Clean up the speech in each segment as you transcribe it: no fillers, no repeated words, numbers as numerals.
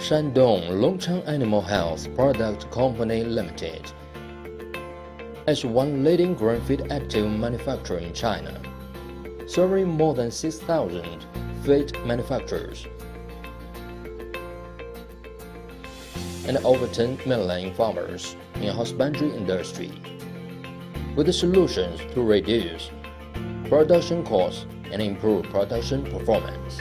Shandong LACHANCE Animal Health Product Company Limited is one leading grain feed active manufacturer in China, serving more than 6,000 feed manufacturers and over 10 million farmers in the husbandry industry, with the solutions to reduce production costs and improve production performance.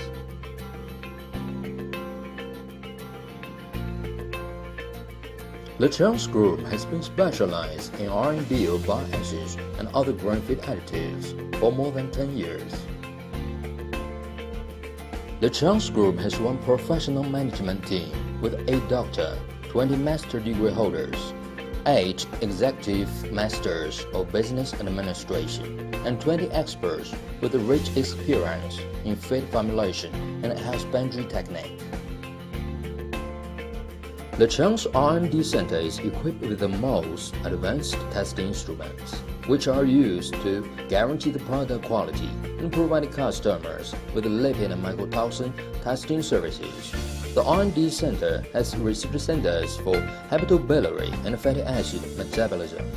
LACHANCE Group has been specialized in R&D of bioacids and other grain feed additives for more than 10 years. LACHANCE Group has one professional management team with 8 doctors, 20 master degree holders, 8 executive masters of business administration, and 20 experts with a rich experience in feed formulation and husbandry technique. LACHANCE R&D Center is equipped with the most advanced testing instruments, which are used to guarantee the product quality and provide customers with lipid and mycotoxin testing services. The R&D Center has research centers for hepatobiliary and fatty acid metabolism.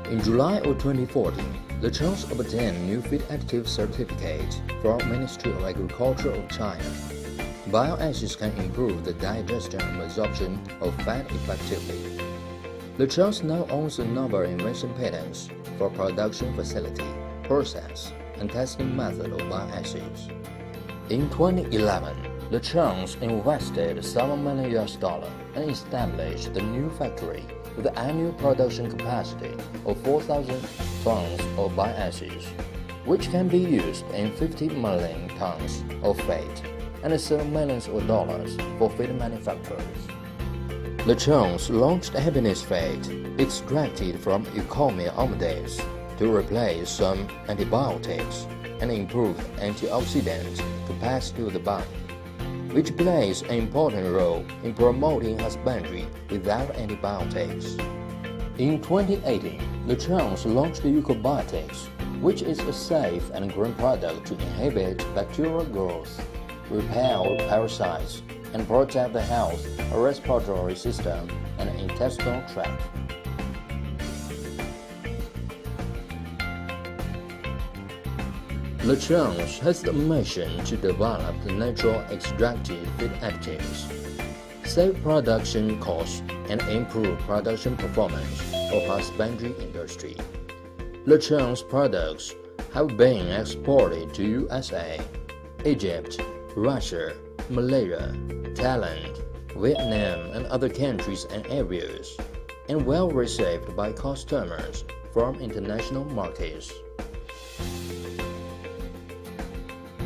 In July of 2014, LACHANCE obtained new feed additive certificate from Ministry of Agriculture of China. Bioacids can improve the digestion and absorption of fat effectively. LACHANCE now owns a number of invention patents for production facility, process, and testing method of bioacids. In 2011, LACHANCE invested $7 million and established the new factory with an annual production capacity of 4,000 tons of bioacids, which can be used in 50 million tons of feed and sell millions of dollars for feed manufacturers. LACHANCE launched happiness feed extracted from Eucommia omodis to replace some antibiotics and improve antioxidant capacity of the body, which plays an important role in promoting husbandry without antibiotics. In 2018, LACHANCE launched Eucobiotics, which is a safe and green product to inhibit bacterial growth, repel parasites, and protect the health of respiratory system and intestinal tract. LACHANCE has the mission to develop the natural extractive feed additives, save production costs, and improve production performance of husbandry industry. LACHANCE products have been exported to USA, Egypt, Russia, Malaysia, Thailand, Vietnam, and other countries and areas, and well received by customers from international markets.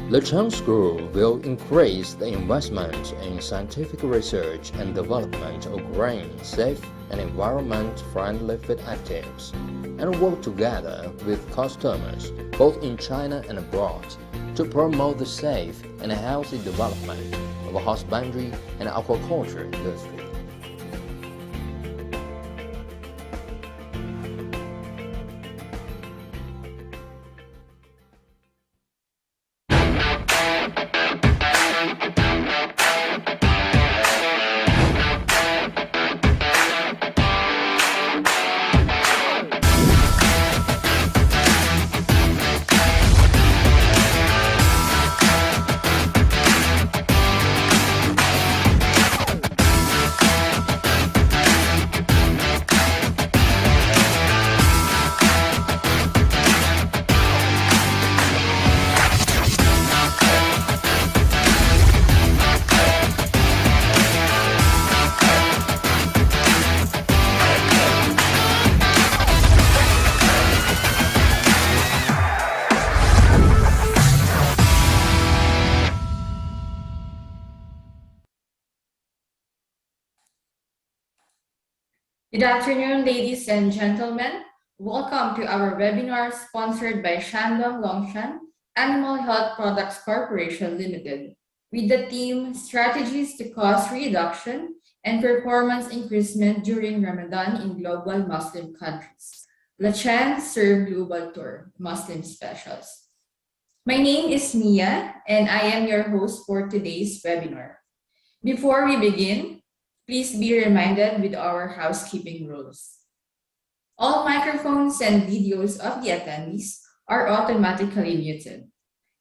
LACHANCE Group will increase the investment in scientific research and development of grain-safe and environment-friendly feed additives, and work together with customers both in China and abroad to promote the safe and healthy development of the husbandry and aquaculture industry. Good afternoon, ladies and gentlemen. Welcome to our webinar sponsored by Shandong LACHANCE Animal Health Products Corporation Limited, with the theme Strategies to Cost Reduction and Performance Increasement During Ramadan in Global Muslim Countries. LACHANCE Serve Global Tour, Muslim Specials. My name is Mia, and I am your host for today's webinar. Before we begin, please be reminded with our housekeeping rules. All microphones and videos of the attendees are automatically muted.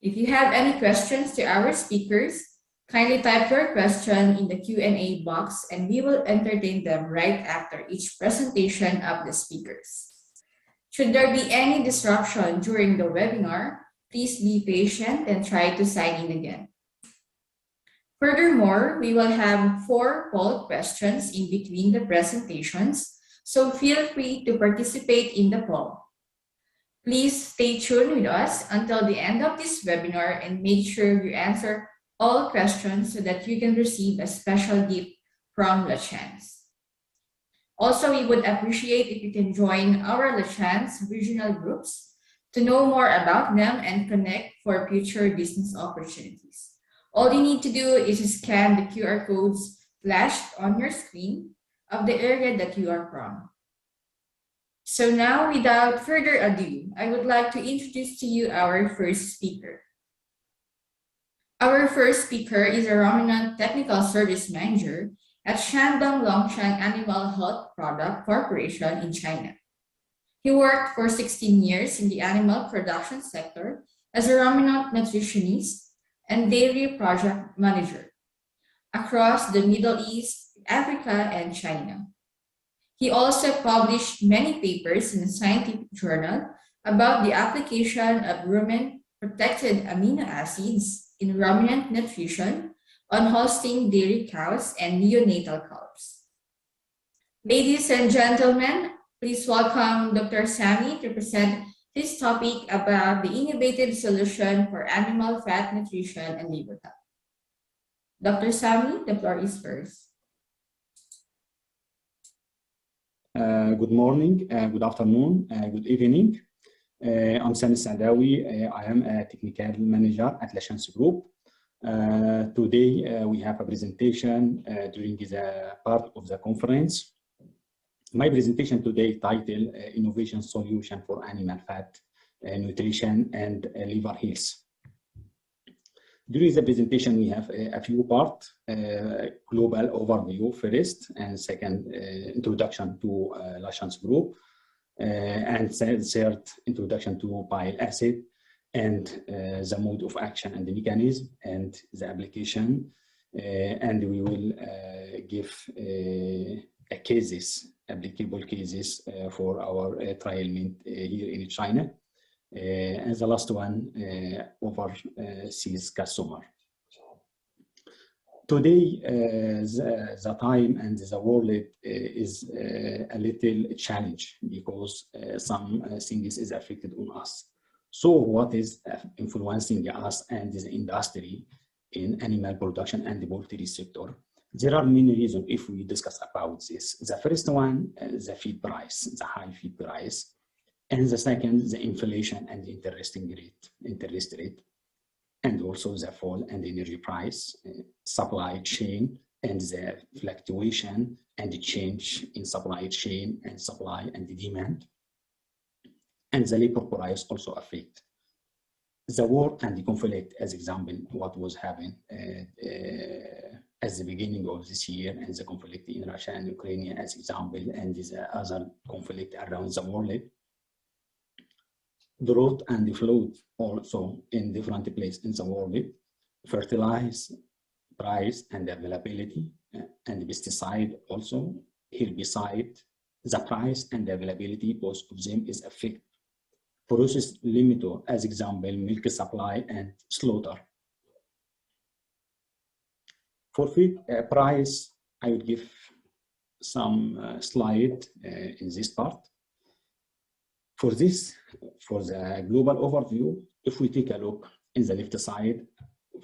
If you have any questions to our speakers, kindly type your question in the Q&A box and we will entertain them right after each presentation of the speakers. Should there be any disruption during the webinar, please be patient and try to sign in again. Furthermore, we will have 4 poll questions in between the presentations, so feel free to participate in the poll. Please stay tuned with us until the end of this webinar and make sure you answer all questions so that you can receive a special gift from LACHANCE. Also, we would appreciate if you can join our LACHANCE regional groups to know more about them and connect for future business opportunities. All you need to do is scan the QR codes flashed on your screen of the area that you are from. So now, without further ado, I would like to introduce to you our first speaker. Our first speaker is a Ramadan Technical Service Manager at Shandong Longshan Animal Health Product Corporation in China. He worked for 16 years in the animal production sector as a ruminant nutritionist and dairy project manager across the Middle East, Africa, and China. He also published many papers in a scientific journal about the application of rumen-protected amino acids in ruminant nutrition on Holstein dairy cows and neonatal calves. Ladies and gentlemen, please welcome Dr. Sami to present his topic about the innovative solution for animal fat nutrition and liver health. Dr. Sami, the floor is yours. Good morning, good afternoon, good evening. I'm Sami Sadawi. I am a technical manager at LACHANCE Group. Today we have a presentation during the part of the conference. My presentation today titled Innovation Solution for Animal Fat Nutrition and Liver Health. During the presentation, we have a few parts, global overview first, and second, introduction to LACHANCE Group, and third, introduction to bile acid, and the mode of action and the mechanism, and the application, and we will give applicable cases for our trial here in China. And the last one, overseas customer. Today, the time and the world is a little challenge because some things is affected on us. So what is influencing us and the industry in animal production and the poultry sector? There are many reasons if we discuss about this. The first one, the feed price, the high feed price. And the second, the inflation and the interest rate, and also the fall and the energy price, supply chain, and the fluctuation and the change in supply chain and supply and the demand. And the labor price also affect. The war and the conflict, as example, what was happening at the beginning of this year, and the conflict in Russia and Ukraine as example, and the other conflict around the world. Drought and the flood also in different places in the world, fertilizer price and availability, and pesticide also, herbicide, the price and the availability, both of them is affected. Process limiter, as example, milk supply and slaughter. For feed price, I would give some slide in this part. For this, for the global overview, if we take a look in the left side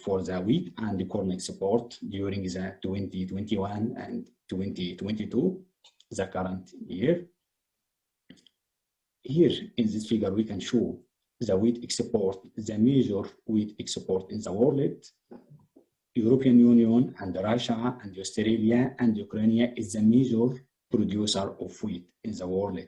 for the wheat and the corn export during the 2021 and 2022, the current year. Here in this figure, we can show the wheat export, the major wheat export in the world. European Union and Russia and Australia and Ukraine is the major producer of wheat in the world.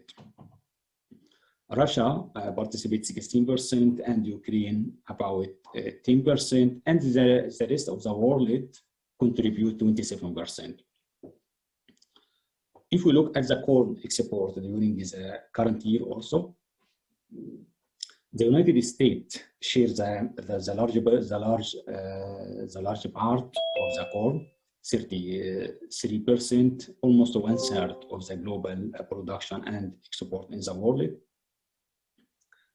Russia participates 16% and Ukraine about 10%, and the rest of the world contribute 27%. If we look at the corn export during this current year also, the United States shares the large part of the corn, 33%, almost 1/3 of the global production and export in the world.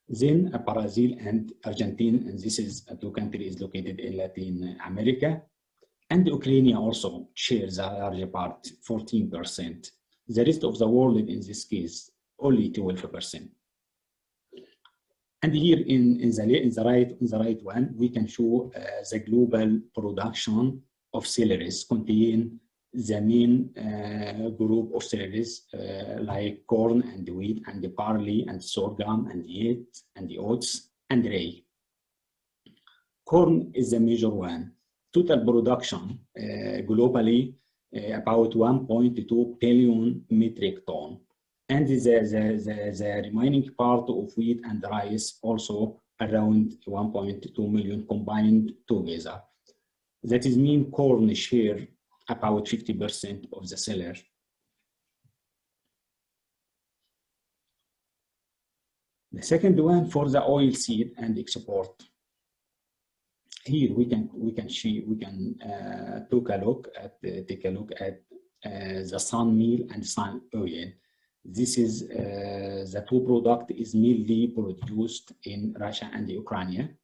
Then Brazil and Argentina, and this is two countries located in Latin America. And Ukraine also shares a large part, 14%. The rest of the world in this case, only 12%. And here in the right one, we can show the global production of cereals contain the main group of cereals like corn and wheat and the barley and sorghum and the oats and rye. Corn is the major one. Total production globally about 1.2 billion metric ton. And the remaining part of wheat and rice also around 1.2 million combined together. That is mean corn share about 50% of the seller. The second one for the oil seed and export. Here we can take a look at the sun meal and sun oil. This is the two product is mainly produced in Russia and Ukraine.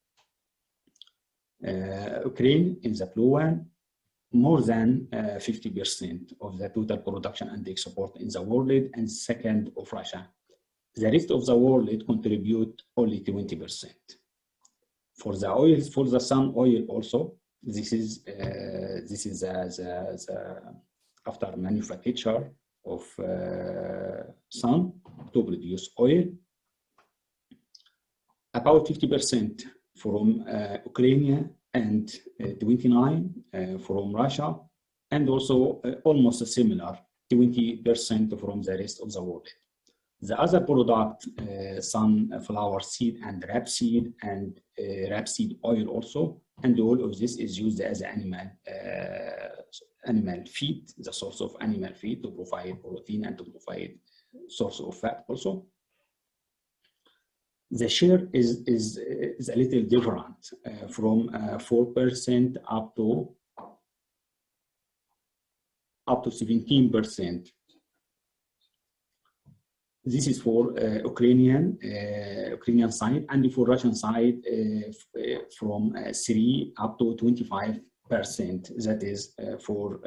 Ukraine in the blue one, more than 50% of the total production and export in the world, and second of Russia. The rest of the world contribute only 20%. For the oils, for the sun oil also, this is after manufacture of sun to produce oil. About 50% from Ukraine and 29% from Russia, and also almost similar 20% from the rest of the world. The other product, sunflower seed and rapeseed and rapeseed oil also, and all of this is used as animal feed, the source of animal feed to provide protein and to provide source of fat also. The share is a little different from 4% up to 17%. This is for Ukrainian side, and for Russian side from 3 up to 25%. That is for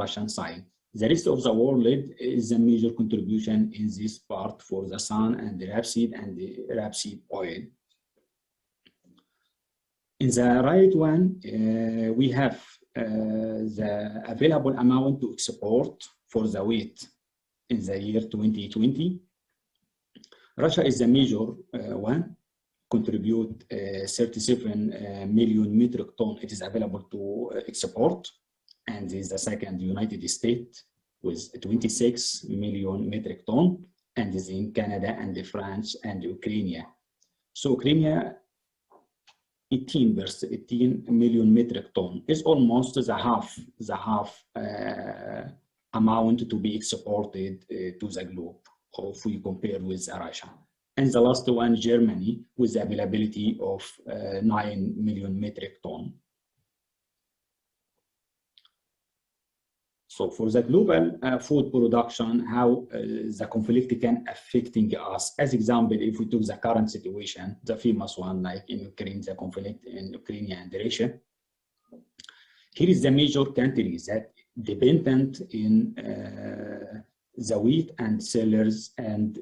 Russian side. The rest of the world is a major contribution in this part for the sun and the rapeseed oil. In the right one, we have the available amount to export for the wheat in the year 2020. Russia is the major one, contribute 37 million metric ton. It is available to export. And is the second United States with 26 million metric ton, and is in Canada and France and Ukraine. So Ukraine 18 million metric ton is almost the half amount to be exported to the globe if we compare with Russia. And the last one, Germany, with the availability of 9 million metric ton. So for the global food production, how the conflict can affecting us. As example, if we took the current situation, the famous one like in Ukraine, the conflict in Ukraine and Russia. Here is the major countries that dependent in the wheat and sellers and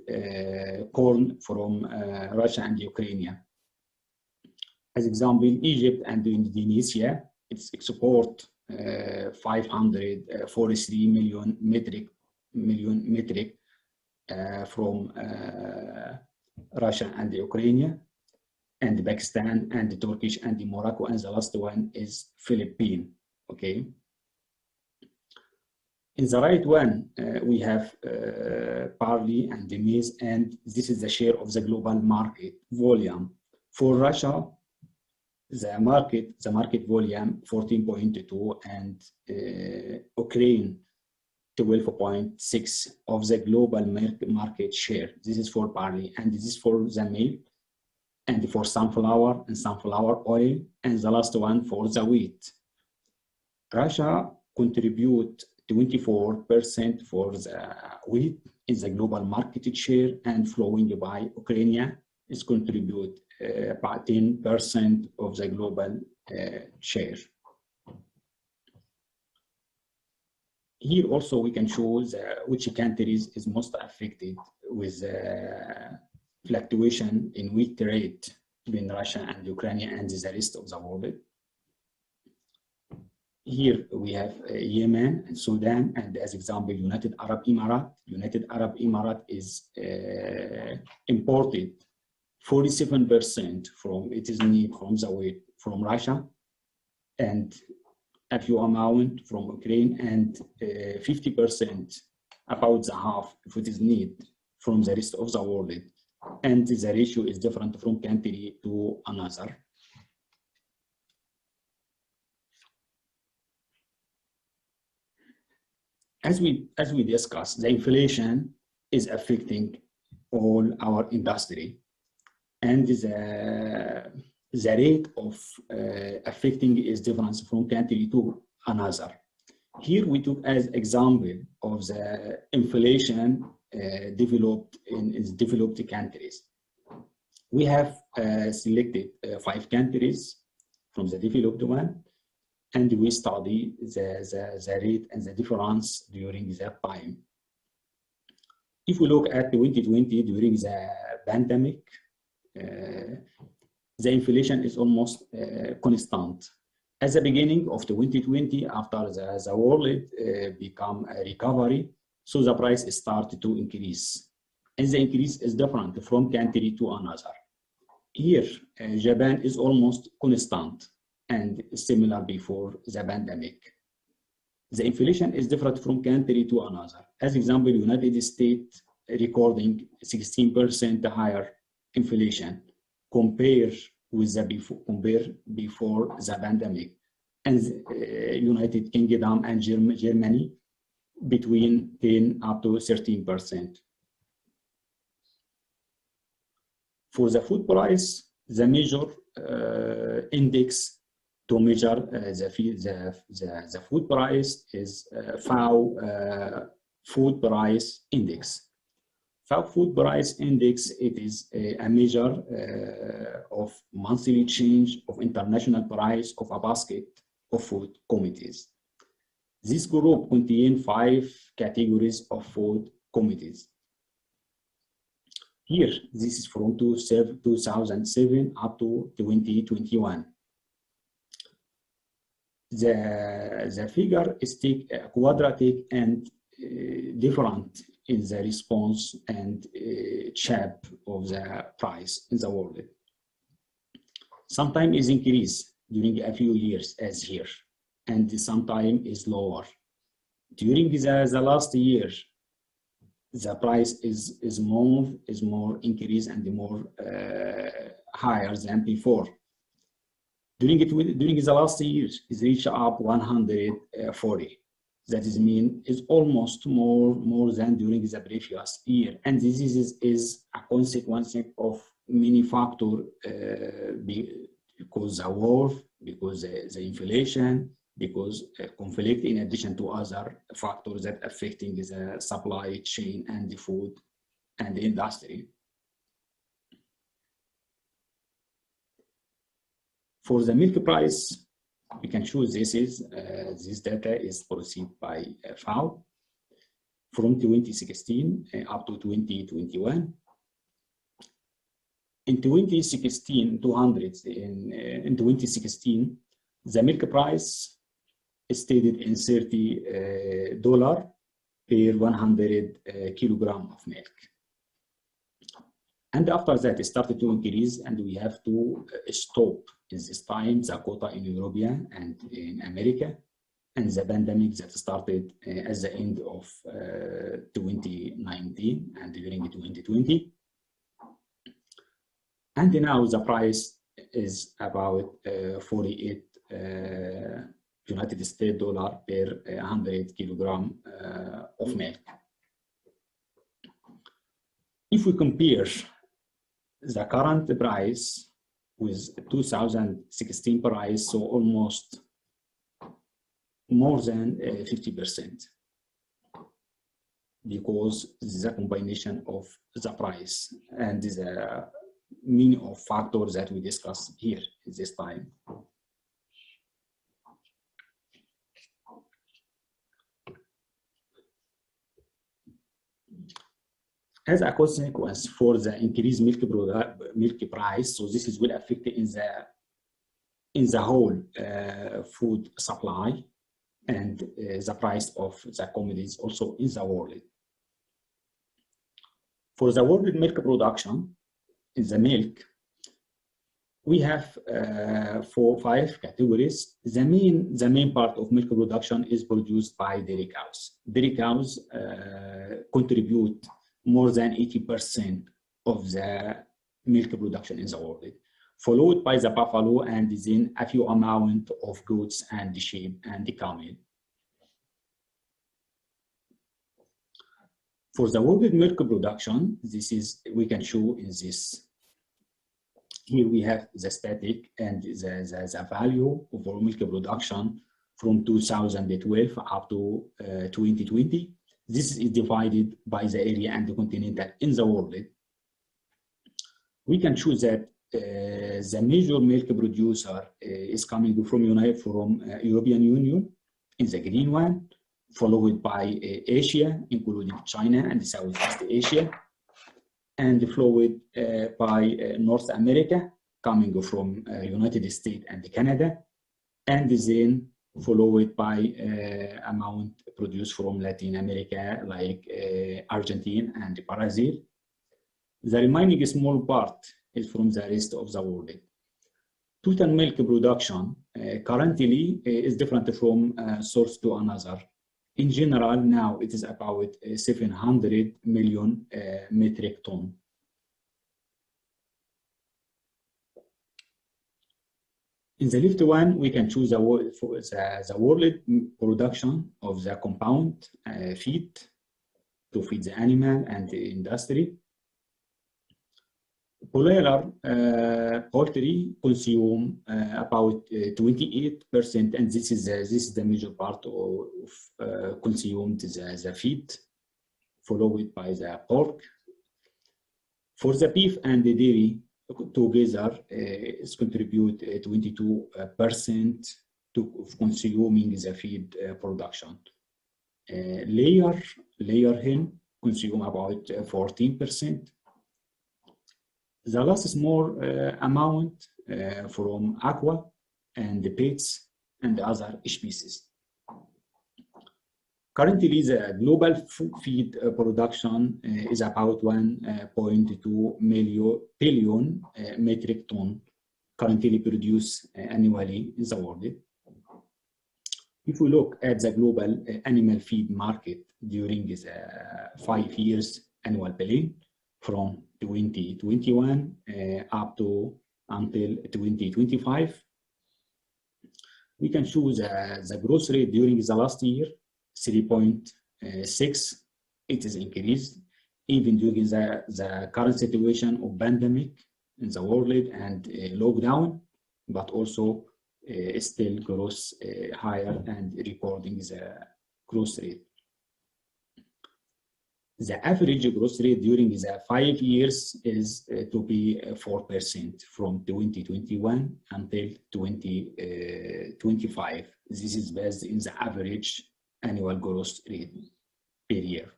corn from Russia and Ukraine. As example, Egypt and Indonesia, it's export 543 million metric from Russia and Ukraine, and Pakistan and Turkish and Morocco, and the last one is Philippines. Okay. In the right one, we have barley and maize, and this is the share of the global market volume. For Russia, the market volume 14.2 and Ukraine 12.6 of the global market share. This is for barley, and this is for the meal, and for sunflower and sunflower oil, and the last one for the wheat. Russia contribute 24% for the wheat in the global market share, and following by Ukraine is contribute about 10% of the global share. Here also we can show which countries is most affected with fluctuation in wheat rate between Russia and Ukraine and the rest of the world. Here we have Yemen and Sudan, and as example, United Arab Emirates. United Arab Emirates is imported 47% from its need from the wheat from Russia, and a few amount from Ukraine, and 50%, about the half of it is need from the rest of the world. And the ratio is different from country to another. As we discussed, the inflation is affecting all our industry, and the rate of affecting is different from country to another. Here we took as example of the inflation developed in developed countries. We have selected 5 countries from the developed one, and we study the rate and the difference during that time. If we look at 2020 during the pandemic, the inflation is almost constant. At the beginning of 2020, after the world become a recovery, so the price started to increase. And the increase is different from country to another. Here, Japan is almost constant and similar before the pandemic. The inflation is different from country to another. As example, United States recording 16% higher inflation compared with the before the pandemic, and United Kingdom and Germany between 10 up to 13%. For the food price, the major index to measure the food price is FAO food price index. FAO food price index, it is a measure of monthly change of international price of a basket of food commodities. This group contains 5 categories of food commodities. Here, this is from 2007 up to 2021. The figure is quadratic and different in the response and shape of the price in the world. Sometimes is increased during a few years as here, and sometimes is lower. During the last year, the price is more increased and more higher than before. During the last years, it reached up 140. That is almost more than during the previous year, and this is a consequence of many factors, because the war, because the inflation, because conflict, in addition to other factors that affecting the supply chain and the food and the industry. For the milk price, we can choose this data is received by FAO from 2016 up to 2021. In 2016, in 2016, the milk price is stated in $30 per 100 kilogram of milk. And after that, it started to increase, and we have to stop in this time the quota in Europe and in America, and the pandemic that started at the end of 2019 and during 2020. And now the price is about 48 United States dollar per 100 kilogram of milk. If we compare the current price with 2016 price, so almost more than 50%, because this is a combination of the price and the many of factors that we discussed here at this time. As a consequence for the increased milk price, so this is will affect in the whole food supply and the price of the commodities also in the world. For the world milk production, in the milk, we have 5 categories. The main part of milk production is produced by dairy cows. Dairy cows contribute more than 80% of the milk production in the world, followed by the buffalo and then a few amount of goats and the sheep and the camel. For the world milk production, this is, we can show in this. Here we have the static and the value of our milk production from 2012 up to 2020. This is divided by the area and the continent in the world. We can choose that the major milk producer is coming from European Union in the green one, followed by Asia, including China and Southeast Asia, and followed by North America, coming from United States and Canada, and then followed by amount produced from Latin America, like Argentina and Brazil. The remaining small part is from the rest of the world. Total milk production currently is different from source to another. In general, now it is about 700 million metric ton. In the left one, we can choose the world production of the compound feed to feed the animal and the industry. Broiler poultry consume about 28%, and this is the major part of consumed the feed, followed by the pork. For the beef and the dairy together, is contribute 22% to consuming the feed production. Layer hen consume about 14%. The last small amount from aqua and the pigs and other species. Currently, the global feed production is about 1.2 billion metric ton currently produced annually in the world. If we look at the global animal feed market during the 5 years annual plan from 2021 up to until 2025, we can choose the growth rate during the last year, 3.6. It is increased even during the current situation of pandemic in the world and lockdown, but also still grows higher and recording the growth rate. The average growth rate during the 5 years is to be 4% from 2021 until 2025. This is based in the average annual growth rate per year.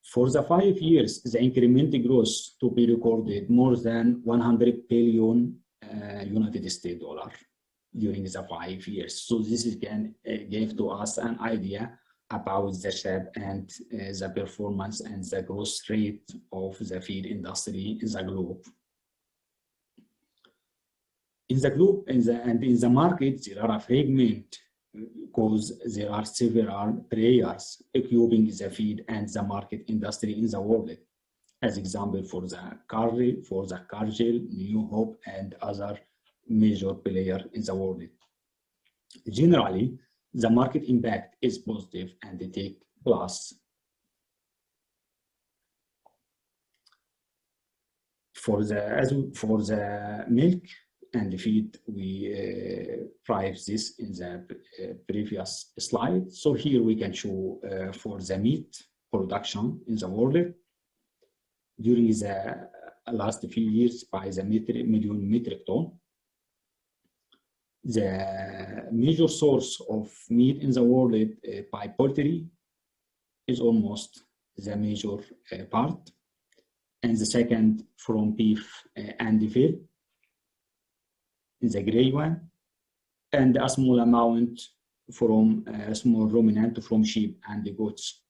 For the 5 years, the incremental growth to be recorded more than 100 billion United States dollar during the 5 years. So this is can give to us an idea about the shape and the performance and the growth rate of the feed industry in the globe. In the globe and in the market, there are a fragment because there are several players occupying the feed and the market industry in the world. as example for the Cargill, New Hope, and other major players in the world. Generally, the market impact is positive and they take plus. For the milk and the feed, we price this in the previous slide. So here we can show for the meat production in the world during the last few years by the million metric ton. The major source of meat in the world by poultry is almost the major part, and the second from beef and veal, the gray one, and a small amount from small ruminant from sheep and goats.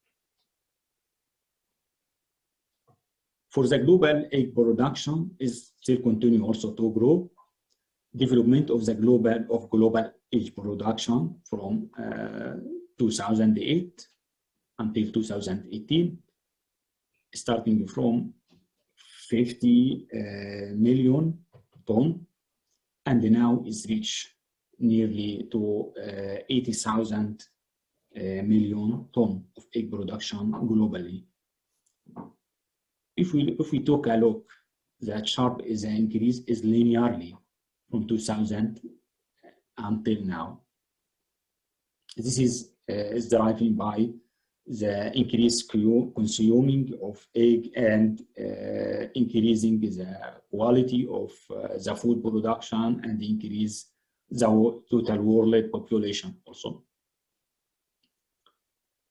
For the global egg production is still continue also to grow. Development of the global egg production from 2008 until 2018, starting from 50 million ton, and now is reached nearly to 80,000 million ton of egg production globally. If we take a look, the chart is an increase is linearly from 2000 until now. This is driven by the increased consuming of egg and increasing the quality of the food production and increase the total world population also.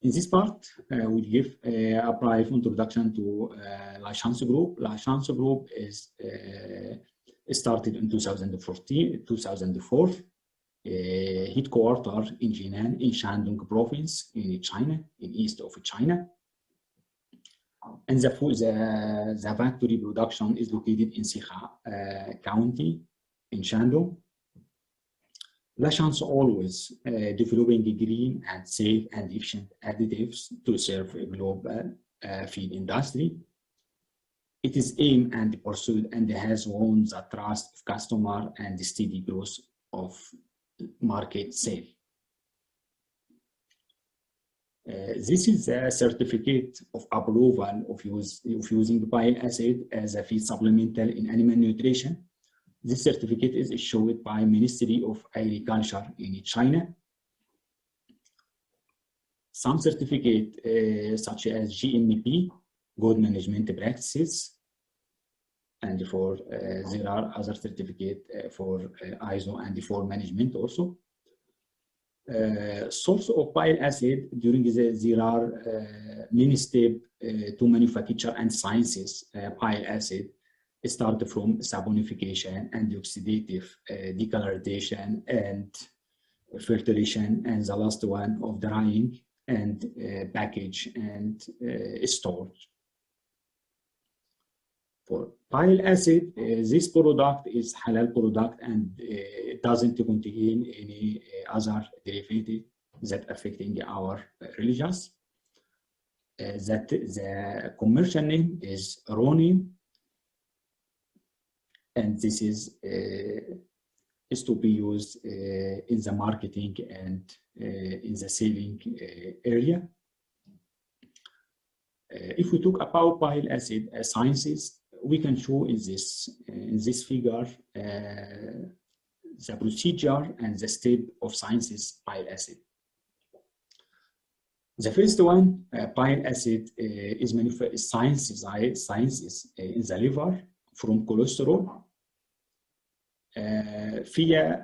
In this part, we give a brief introduction to LACHANCE Group. LACHANCE Group is started in 2004, headquartered in Jinan in Shandong province in China, in east of China. And the factory production is located in Sikha County in Shandong. LACHANCE always developing green and safe and efficient additives to serve a global feed industry. It is aimed and pursued and has won the trust of customer and the steady growth of market sale. This is a certificate of approval of using bile acid as a feed supplemental in animal nutrition. This certificate is issued by Ministry of Agriculture in China. Some certificate such as GMP, Good Management Practices, and for there are other certificates for ISO and for management also. Source of bile acid during there are many steps to manufacture and sciences bile acid. Start from saponification and oxidative decolorization and filtration, and the last one of drying and package and storage. For bile acid, this product is halal product and doesn't contain any other derivative that affecting our religious. That the commercial name is Ronin, and this is to be used in the marketing and in the selling area. If we talk about bile acid sciences, we can show in this figure the procedure and the step of sciences bile acid. The first one, bile acid is manufactured sciences in the liver from cholesterol via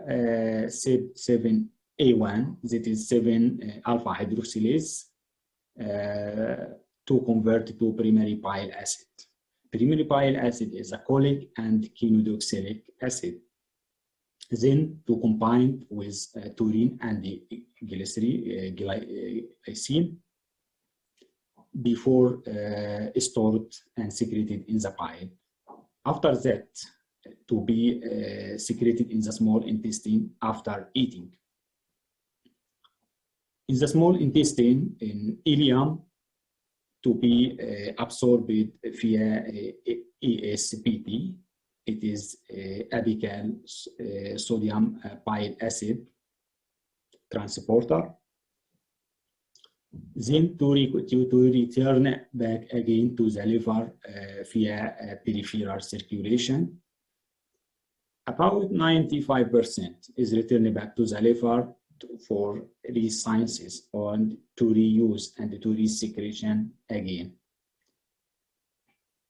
CYP7A1, that is 7 alpha hydroxylase, to convert to primary bile acid. Primary bile acid is a cholic and chenodeoxylic acid. Then to combine with taurine and the glycine before stored and secreted in the bile. After that, to be secreted in the small intestine after eating. In the small intestine, in ileum, to be absorbed via ESBT. It is apical sodium bile acid transporter. Then to return back again to the liver via peripheral circulation. About 95% is returned back to the liver for resynthesis and to reuse and to resecretion again.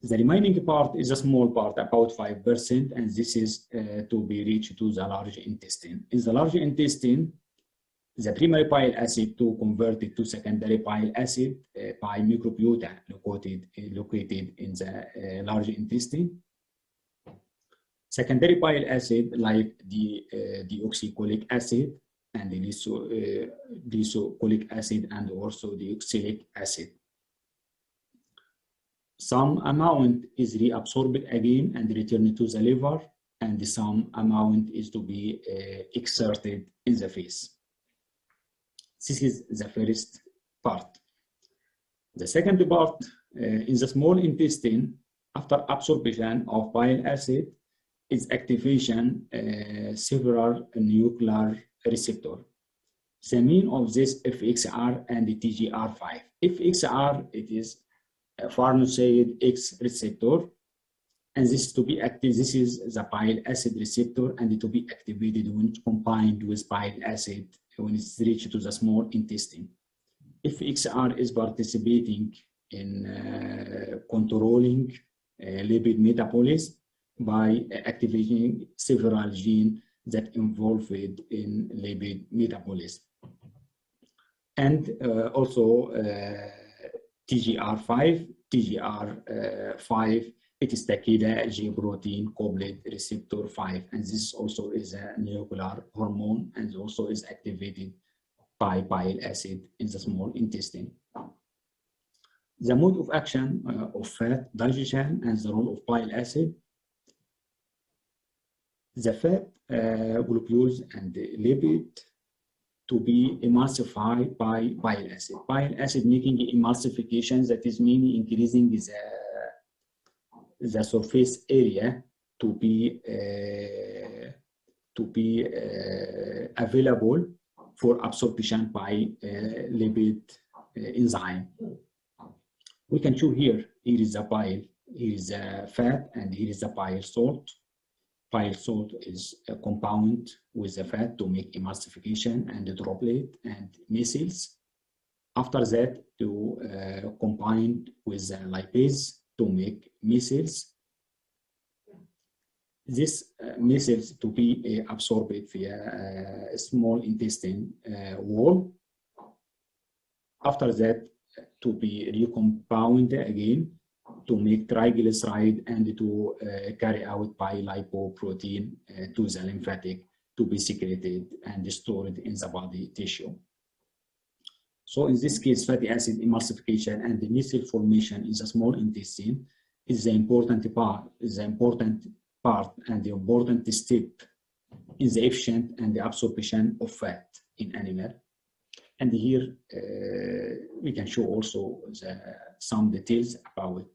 The remaining part is a small part, about 5%, and this is to be reached to the large intestine. In the large intestine, the primary bile acid to convert it to secondary bile acid by microbiota located in the large intestine. Secondary bile acid like the deoxycholic acid and the deoxycholic acid and also the oxalic acid. Some amount is reabsorbed again and returned to the liver, and some amount is to be exerted in the face. This is the first part. The second part, in the small intestine, after absorption of bile acid, is activation several nuclear receptors. The mean of this FXR and the TGR5. FXR, it is a farnesyl X receptor, and this is to be active. This is the bile acid receptor, and to be activated when combined with bile acid when it's reached to the small intestine. FXR is participating in controlling lipid metabolism by activating several genes that involved in lipid metabolism. And also TGR5, it is Takeda G protein coupled receptor 5, and this also is a nuclear hormone and also is activated by bile acid in the small intestine. The mode of action of fat digestion and the role of bile acid. The fat, globules, and the lipid to be emulsified by bile acid. Bile acid making emulsification, that is meaning increasing the surface area to be available for absorption by lipid enzyme. We can show here is the bile, here is the fat, and here is the bile salt. Bile salt is a compound with the fat to make emulsification and the droplet and micelles. After that, to combine with the lipase to make micelles. This micelles to be absorbed via a small intestine wall. After that, to be recompounded again to make triglyceride and to carry out by lipoprotein to the lymphatic to be secreted and stored in the body tissue. So in this case, fatty acid emulsification and the micelle formation in the small intestine is the important part, and the important step in the efficient and the absorption of fat in animal. And here we can show also some details about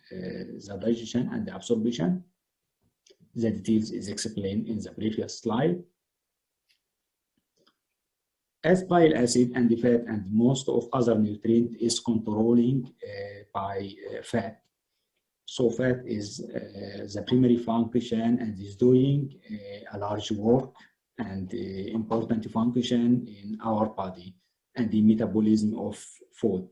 the digestion and the absorption. The details is explained in the previous slide. As bile acid and the fat and most of other nutrient is controlling by fat. So fat is the primary function and is doing a large work and important function in our body and the metabolism of food.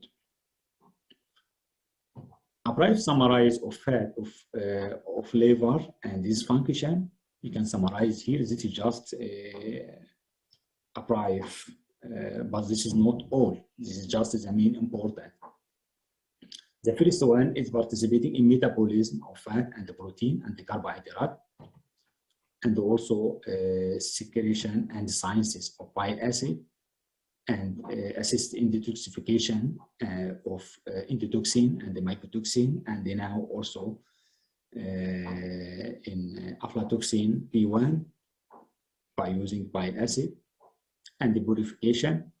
A brief summary of fat of liver and this function, you can summarize here. This is just a brief, but this is not all. This is just the main important. The first one is participating in metabolism of fat and the protein and the carbohydrate, and also secretion and synthesis of bile acid, and assist in detoxification of endotoxin and the mycotoxin, and now also in aflatoxin B1 by using bile acid, and the purification,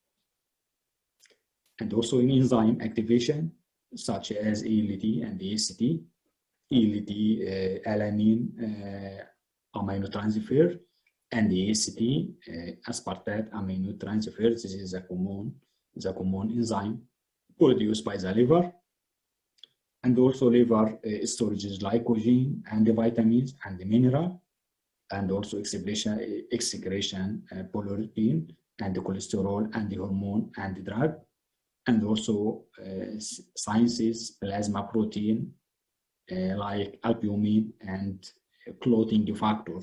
and also in enzyme activation, such as ELT and AST. ELT, alanine aminotransfer, and AST, aspartate aminotransfer. This is the common enzyme produced by the liver. And also liver storages glycogen and the vitamins and the mineral, and also excretion polyurethane and the cholesterol and the hormone and the drug, and also sciences plasma protein like albumin and clotting factor.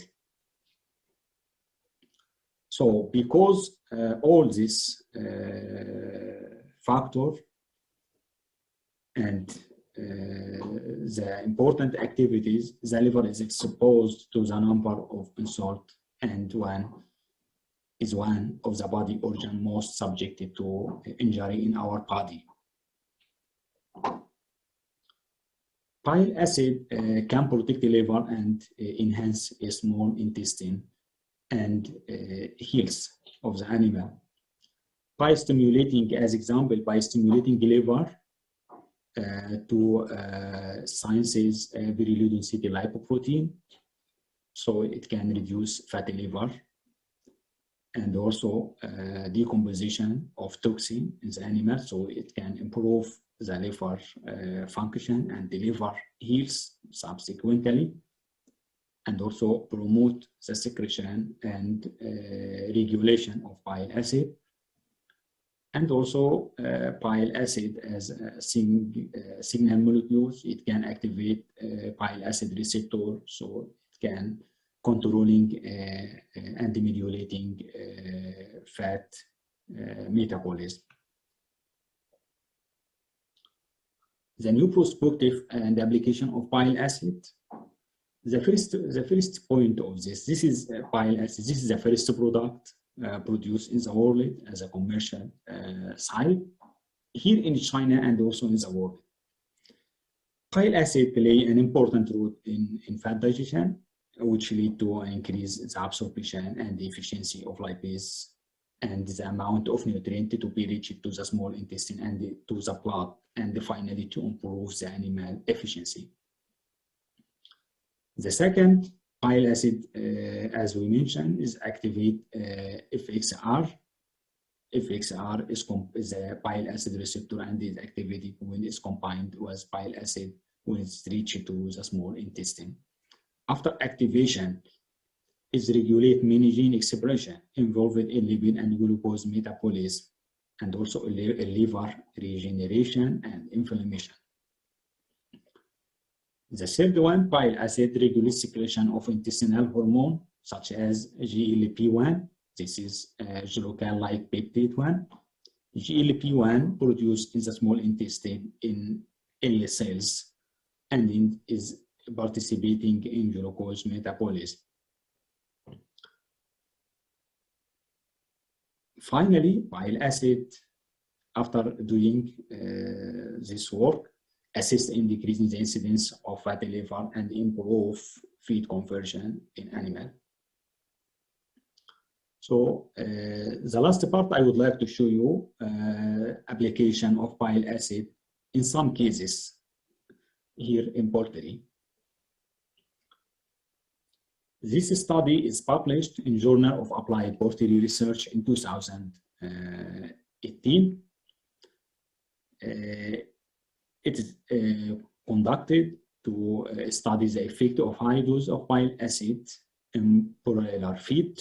So because all these factors and the important activities, the liver is exposed to the number of insult, and one of the body organ most subjected to injury in our body. Bile acid can protect the liver and enhance a small intestine and health of the animal by stimulating, as example, by stimulating the liver to synthesize very low density lipoprotein, so it can reduce fatty liver, and also decomposition of toxin in the animal, so it can improve the liver function, and the liver heals subsequently, and also promote the secretion and regulation of bile acid. And also bile acid as signal molecules, it can activate bile acid receptor, so it can controlling and modulating fat metabolism. The new perspective and application of bile acid. The first point of this is bile acid. This is the first product produced in the world as a commercial side here in China and also in the world. Bile acid play an important role in fat digestion, which lead to an increase in the absorption and the efficiency of lipase and the amount of nutrient to be reached to the small intestine and to the blood, and finally to improve the animal efficiency. The second, bile acid, as we mentioned, is activate FXR. FXR is a bile acid receptor and is activated when it's combined with bile acid when it's reached to the small intestine. After activation, it regulates many gene expression involved in lipid and glucose metabolism, and also liver regeneration and inflammation. The third one, bile acid regulates secretion of intestinal hormone such as GLP-1. This is glucan-like peptide 1. GLP-1 produced in the small intestine in L cells and is participating in glucose metabolism. Finally, bile acid, after doing this work, assists in decreasing the incidence of fatty liver and improve feed conversion in animal. So the last part I would like to show you application of bile acid in some cases here in poultry. This study is published in Journal of Applied Poultry Research in 2018. It is conducted to study the effect of high dose of bile acid in broiler feed,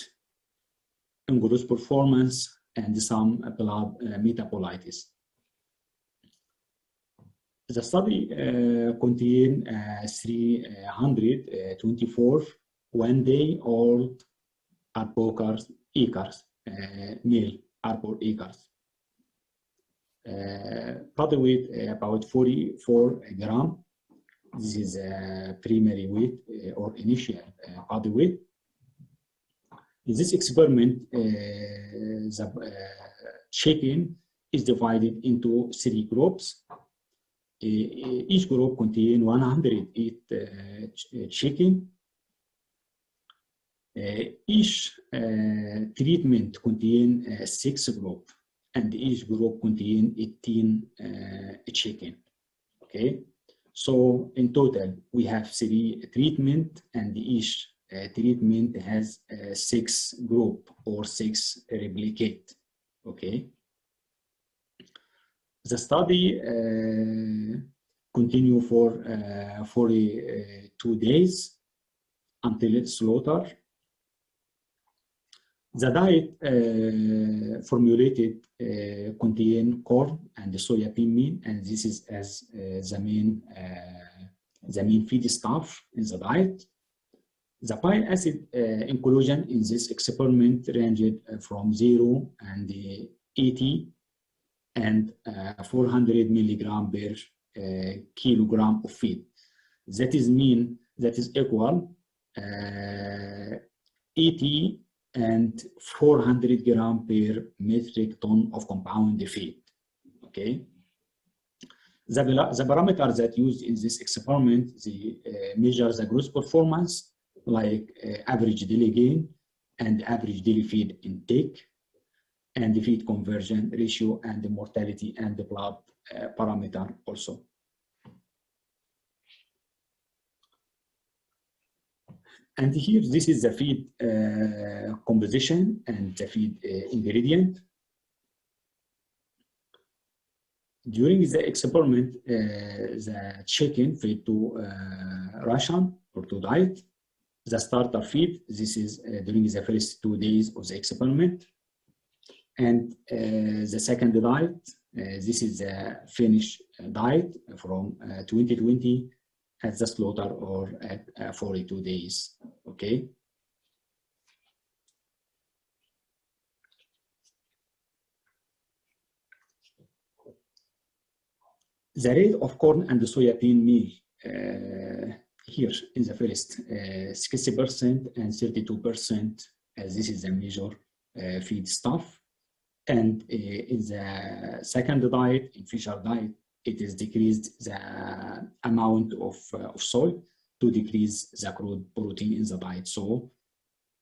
in growth performance, and some blood metabolites. The study contained 324 one-day-old Arbor acres, male Arbor acres, body weight about 44 grams. This is primary weight or initial body weight. In this experiment, the chicken is divided into 3 groups. Each group contains 108 chicken. Each treatment contains 6 groups, and each group contains 18 chicken. Okay, so in total we have 3 treatment, and each treatment has 6 group or 6 replicate. Okay, the study continue for 42 days until slaughter. The diet formulated contain corn and soybean meal, and this is as the main feedstuff in the diet. The bile acid inclusion in this experiment ranged from 0 and 80 and 400 milligram per kilogram of feed. That is equal 80 and 400 gram per metric ton of compound feed. Okay. The parameters that used in this experiment, they measure the growth performance, like average daily gain and average daily feed intake, and the feed conversion ratio, and the mortality and the blood parameter also. And here, this is the feed composition and the feed ingredient. During the experiment, the chicken fed to ration or to diet. The starter feed, this is during the first 2 days of the experiment. And the second diet, this is the finished diet from 2020 at the slaughter or at 42 days. Okay. The rate of corn and the soybean meal here in the first 60% and 32%, this is the major feed stuff. And in the second diet, in fisher diet, it is decreased the amount of soy to decrease the crude protein in the diet. So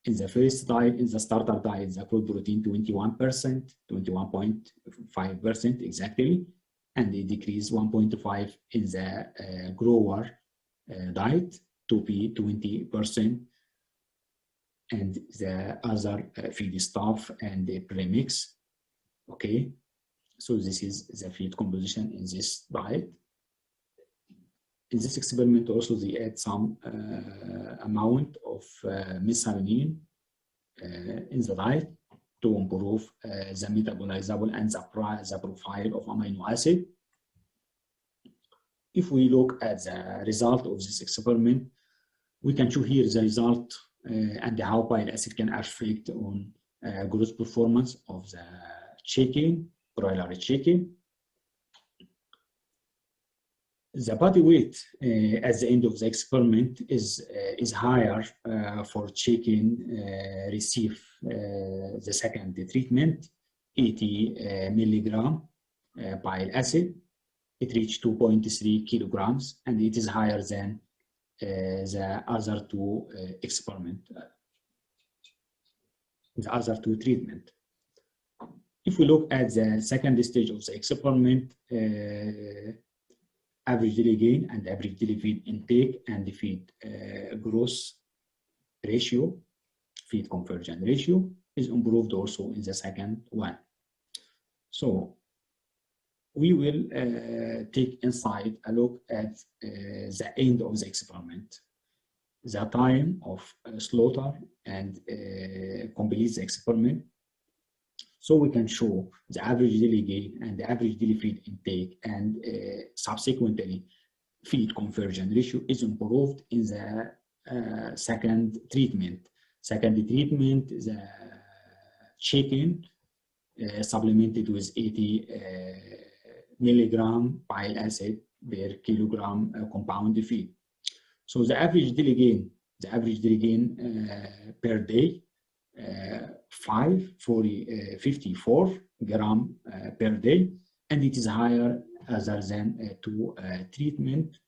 in the first diet, in the starter diet, the crude protein 21%, 21.5% exactly, and it decreased 1.5 in the grower diet to be 20%, and the other feed stuff and the premix. Okay, so this is the feed composition in this diet. In this experiment also they add some amount of methionine in the diet to improve the metabolizable and the profile of amino acid. If we look at the result of this experiment, we can show here the result and how bile acid can affect on growth performance of the chicken, broiler chicken. The body weight at the end of the experiment is higher for chicken receive the second treatment, 80 milligram bile acid. It reached 2.3 kilograms, and it is higher than the other two the other two treatment. If we look at the second stage of the experiment, average daily gain and average daily feed intake and the feed growth ratio, feed conversion ratio is improved also in the second one. So we will take inside a look at the end of the experiment, the time of slaughter and complete the experiment. So we can show the average daily gain and the average daily feed intake, and subsequently feed conversion ratio is improved in the second treatment. Second treatment, the chicken supplemented with 80 milligram bile acid per kilogram compound feed. So the average daily gain per day 54 gram per day, and it is higher other than two treatment,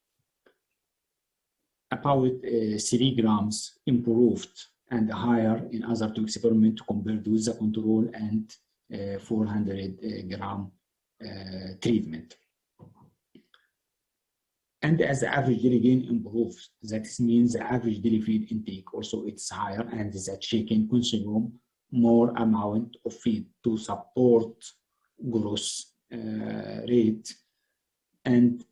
about 3 grams improved and higher in other two experiments compared with the control and 400 gram treatment. And as the average daily gain improves, that means the average daily feed intake also it's higher, and the chicken consume more amount of feed to support growth rate. And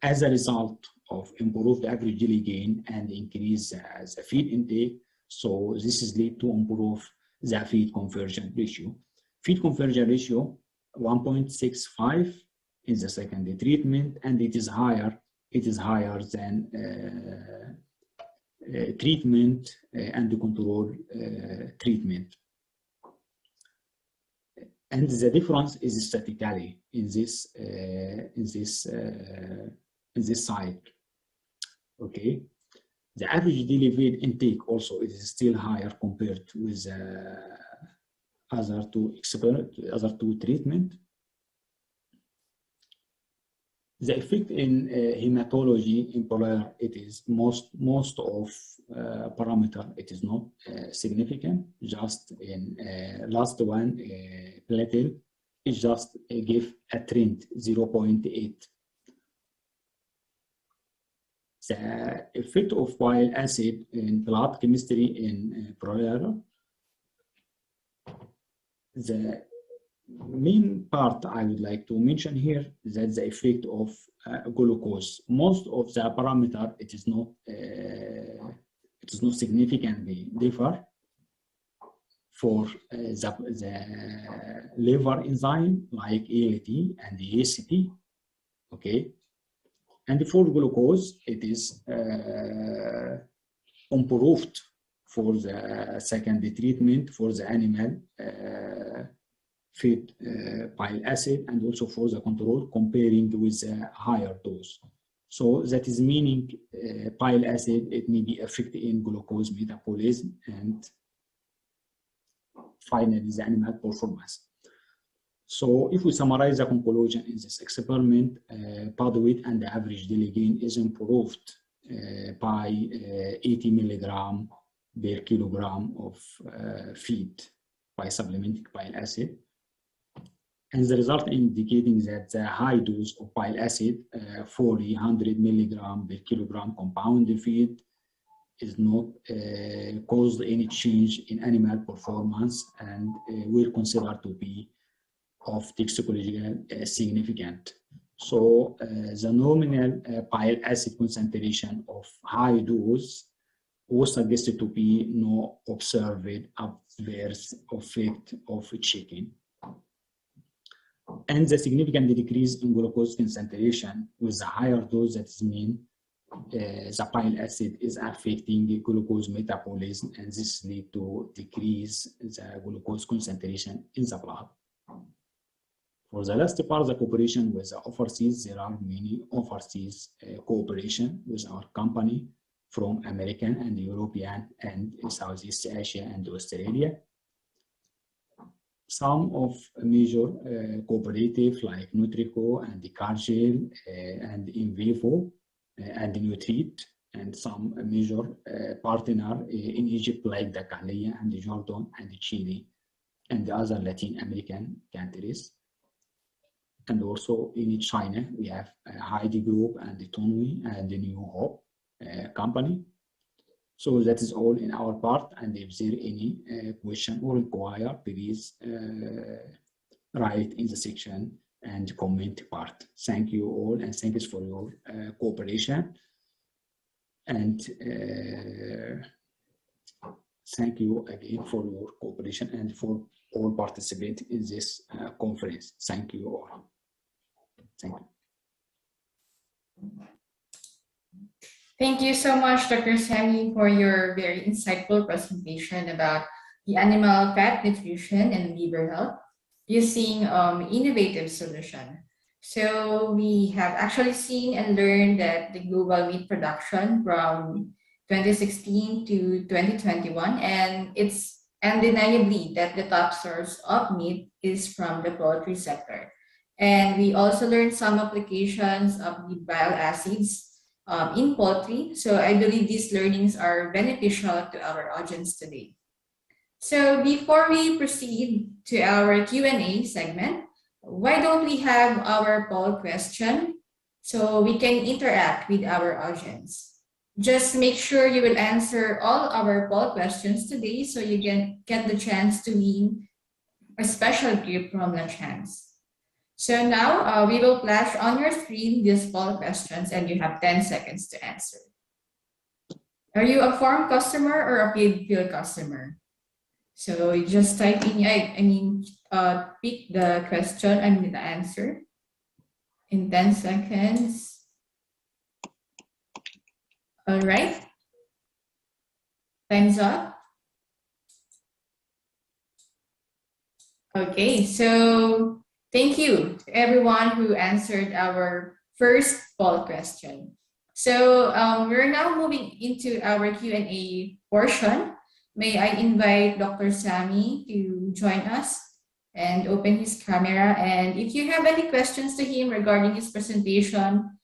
as a result of improved average daily gain and increase the feed intake, so this is lead to improve the feed conversion ratio. Feed conversion ratio 1.65 in the second treatment, and it is higher than treatment and control treatment. And the difference is statically in this side. Okay, the average daily feed intake also is still higher compared with other two treatment. The effect in hematology in polar, it is most of parameter, it is not significant. Just in last one, platelet, it just give a trend 0.8. The effect of bile acid in blood chemistry in polar, the main part I would like to mention here is that the effect of glucose. Most of the parameter it is not significantly differ for the liver enzyme like ALT and the AST. Okay, and for glucose it is improved for the second treatment for the animal feed bile acid, and also for the control comparing with a higher dose. So that is meaning bile acid, it may be effective in glucose metabolism and finally the animal performance. So if we summarize the conclusion in this experiment, body weight and the average daily gain is improved by 80 milligram per kilogram of feed by supplementing bile acid. And the result indicating that the high dose of bile acid, 400 milligram per kilogram compound feed, is not caused any change in animal performance and will consider to be of toxicological significant. So the nominal bile acid concentration of high dose was suggested to be no observed adverse effect of chicken. And the significant decrease in glucose concentration with the higher dose, that is mean the bile acid is affecting the glucose metabolism, and this lead to decrease the glucose concentration in the blood. For the last part, the cooperation with the overseas, there are many overseas cooperation with our company from American and European and Southeast Asia and Australia. Some of major cooperative like Nutrico and the Cargill and InVivo and Nutrit, and some major partner in Egypt like the Kahliya and the Jordan and the Chile and the other Latin American countries. And also in China, we have Heidi Group and the Tonwi and the New Hope company. So that is all in our part, and if there any question or inquiry, please write in the section and comment part. Thank you all, and thanks for your cooperation. And thank you again for your cooperation and for all participants in this conference. Thank you all. Thank you. Thank you so much, Dr. Sami, for your very insightful presentation about the animal fat nutrition and liver health using innovative solution. So we have actually seen and learned that the global meat production from 2016 to 2021, and it's undeniably that the top source of meat is from the poultry sector. And we also learned some applications of the bile acids in poultry. So I believe these learnings are beneficial to our audience today. So before we proceed to our Q&A segment, why don't we have our poll question? so we can interact with our audience. Just make sure you will answer all our poll questions today so you can get the chance to win a special gift from LACHANCE. So now we will flash on your screen these poll questions and you have 10 seconds to answer. Are you a farm customer or a paid field customer? So you just type in, pick the question and the answer in 10 seconds. All right. Time's up. Okay, so thank you to everyone who answered our first poll question. So we're now moving into our Q&A portion. May I invite Dr. Sammy to join us and open his camera. And if you have any questions to him regarding his presentation,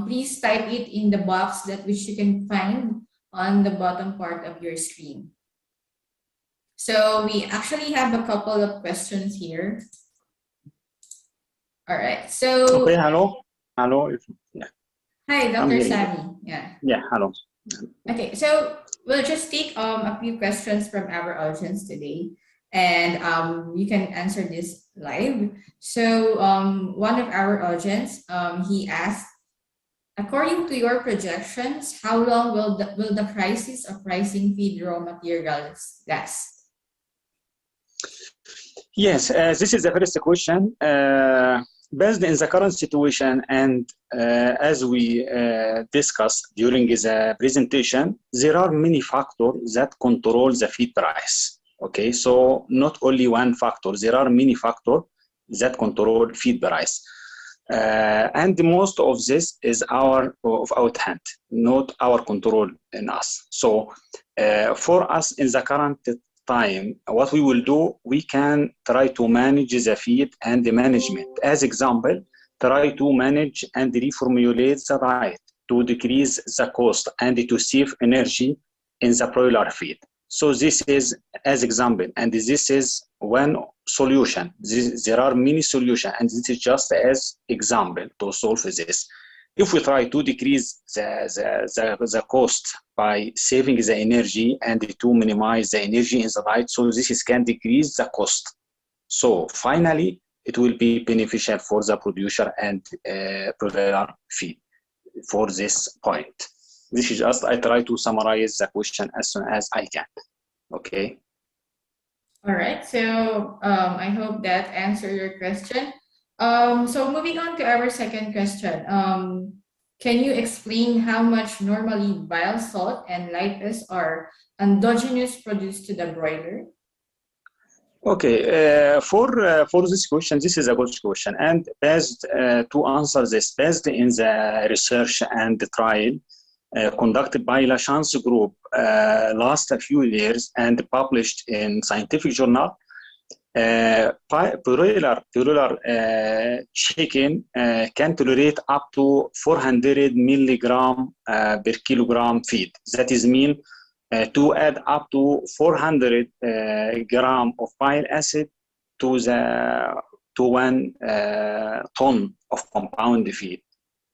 please type it in the box that which you can find on the bottom part of your screen. So we actually have a couple of questions here. All right, so. Okay, hello. Yeah. Hi, Dr. Sammy. Yeah, hello. Okay, so we'll just take a few questions from our audience today, and you can answer this live. So one of our audience, he asked, according to your projections, how long will the crisis of rising feed raw materials last? Yes, this is the first question. Based in the current situation and as we discussed during the presentation, there are many factors that control the feed price. Okay, so not only one factor, there are many factors that control feed price. And most of this is out hand, not our control in us. So for us in the current time, what we will do, we can try to manage the feed and the management. As example, try to manage and reformulate the diet to decrease the cost and to save energy in the broiler feed. So this is as example, and this is one solution. There are many solutions, and this is just as example to solve this. If we try to decrease the cost by saving the energy and to minimize the energy in the diet, so this can decrease the cost. So finally, it will be beneficial for the producer and broiler feed for this point. This is just, I try to summarize the question as soon as I can. Okay. All right, so I hope that answered your question. So moving on to our second question, can you explain how much normally bile salt and lipase are endogenous produced to the broiler? Okay, for this question, this is a good question, and based to answer this, based in the research and the trial conducted by LACHANCE group last a few years and published in scientific journal, broiler chicken can tolerate up to 400 milligram per kilogram feed. That is mean to add up to 400 gram of bile acid to 1 ton of compound feed.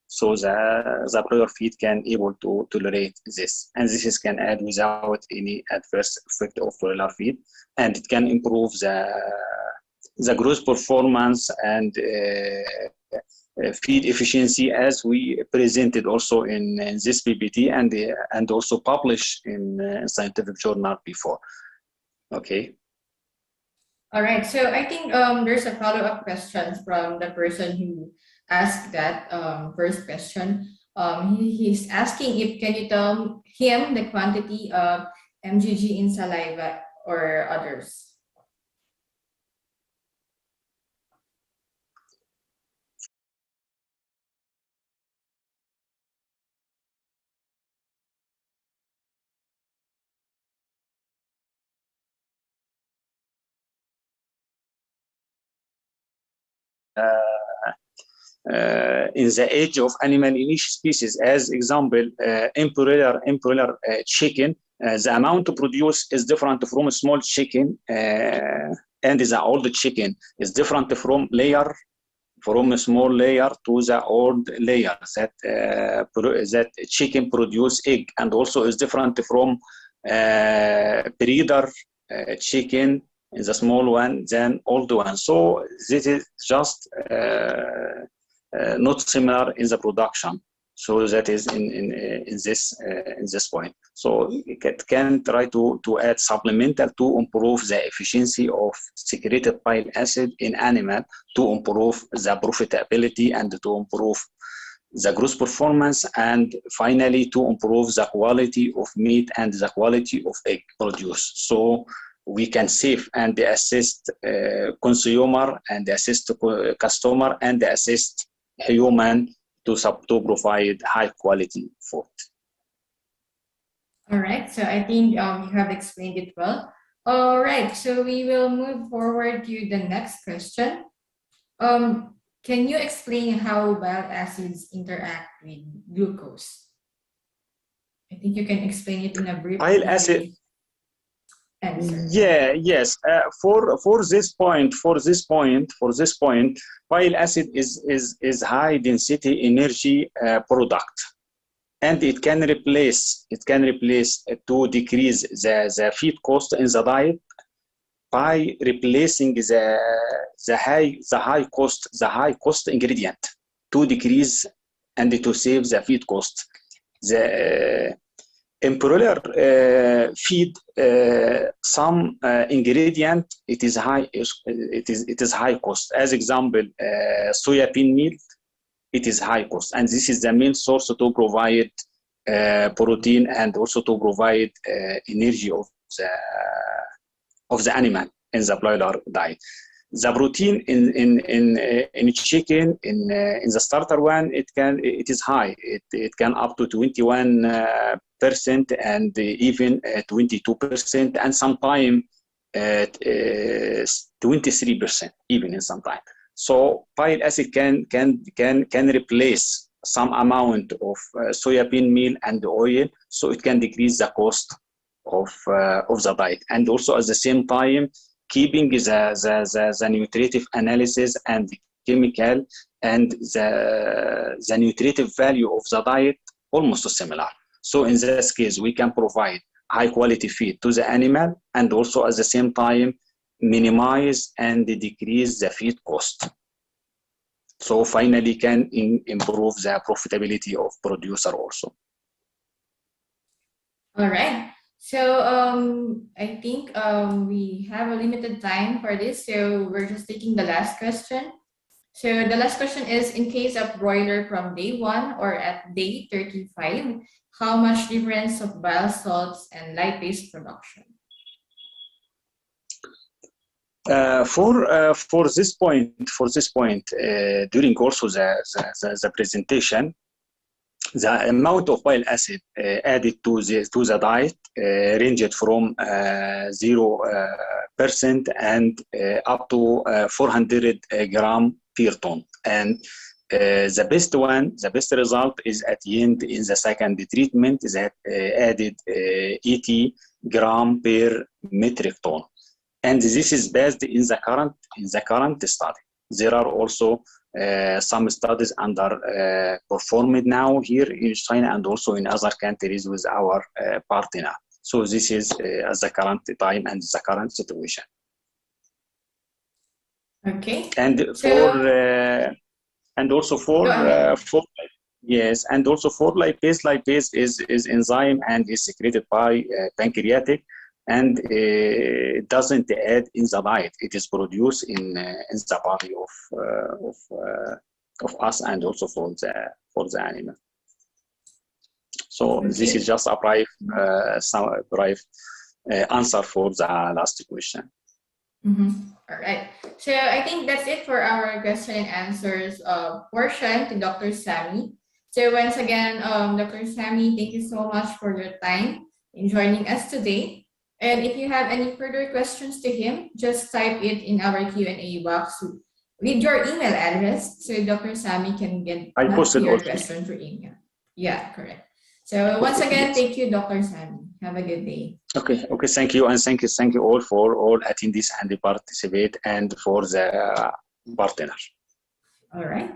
So the broiler feed can able to tolerate this, and this can add without any adverse effect of broiler feed, and it can improve the growth performance and feed efficiency, as we presented also in this PPT and also published in scientific journal before. Okay. All right, so I think there's a follow-up question from the person who asked that first question. He's asking if can you tell him the quantity of mgg in saliva or others. In the age of animal in each species, as example, in broiler chicken, the amount produced is different from small chicken, and the old chicken is different from layer from a small layer to the old layer that that chicken produce egg, and also is different from breeder chicken, the small one than old one. So this is just not similar in the production. So that is in this point. So it can try to add supplemental to improve the efficiency of secreted bile acid in animal, to improve the profitability and to improve the gross performance, and finally to improve the quality of meat and the quality of egg produced. So we can save and assist consumer and assist customer and assist human to provide high quality food. All right, so I think you have explained it well. All right, so we will move forward to the next question. Can you explain how bile acids interact with glucose? I think you can explain it in a brief Bile-acid answer. Yeah, yes. For this point, bile acid is high density energy product, and it can replace to decrease the feed cost in the diet by replacing the high cost ingredient, to decrease and to save the feed cost. The in-broiler feed, some ingredient it is high cost. As example, soybean meal, it is high cost, and this is the main source to provide protein and also to provide energy of the animal in the broiler diet. The protein in chicken in the starter one, it is high. It can up to 21%, and even 22%, and sometimes 23% even in some time. So bile acid can replace some amount of soybean meal and oil, so it can decrease the cost of the diet, and also at the same time keeping the nutritive analysis and the chemical and the nutritive value of the diet almost similar. So in this case, we can provide high quality feed to the animal, and also at the same time minimize and decrease the feed cost. So finally can improve the profitability of producer also. All right. So I think we have a limited time for this, so we're just taking the last question. So the last question is, in case of broiler from day 1 or at day 35, how much difference of bile salts and lipase production? For this point, during also the presentation, the amount of bile acid added to the diet ranged from 0% and up to 400 gram per ton. And the best result is at the end in the second treatment that added 80 gram per metric ton. And this is based in the current study. There are also some studies under performed now here in China and also in other countries with our partner. So this is at the current time and the current situation. Okay. And also for lipase is enzyme and is secreted by pancreatic, and it doesn't add in the diet. It is produced in the body of us and also for the animal. So okay. This is just a brief answer for the last question. Mm-hmm. All right. So I think that's it for our question and answers portion to Dr. Sammy. So once again, Dr. Sammy, thank you so much for your time in joining us today. And if you have any further questions to him, just type it in our Q&A box with your email address, so Dr. Sammy can get your question for email. Yeah, correct. So once again, thank you, Dr. Sammy. Have a good day. Okay, thank you, and thank you all for all attendees and participate, and for the partner. All right.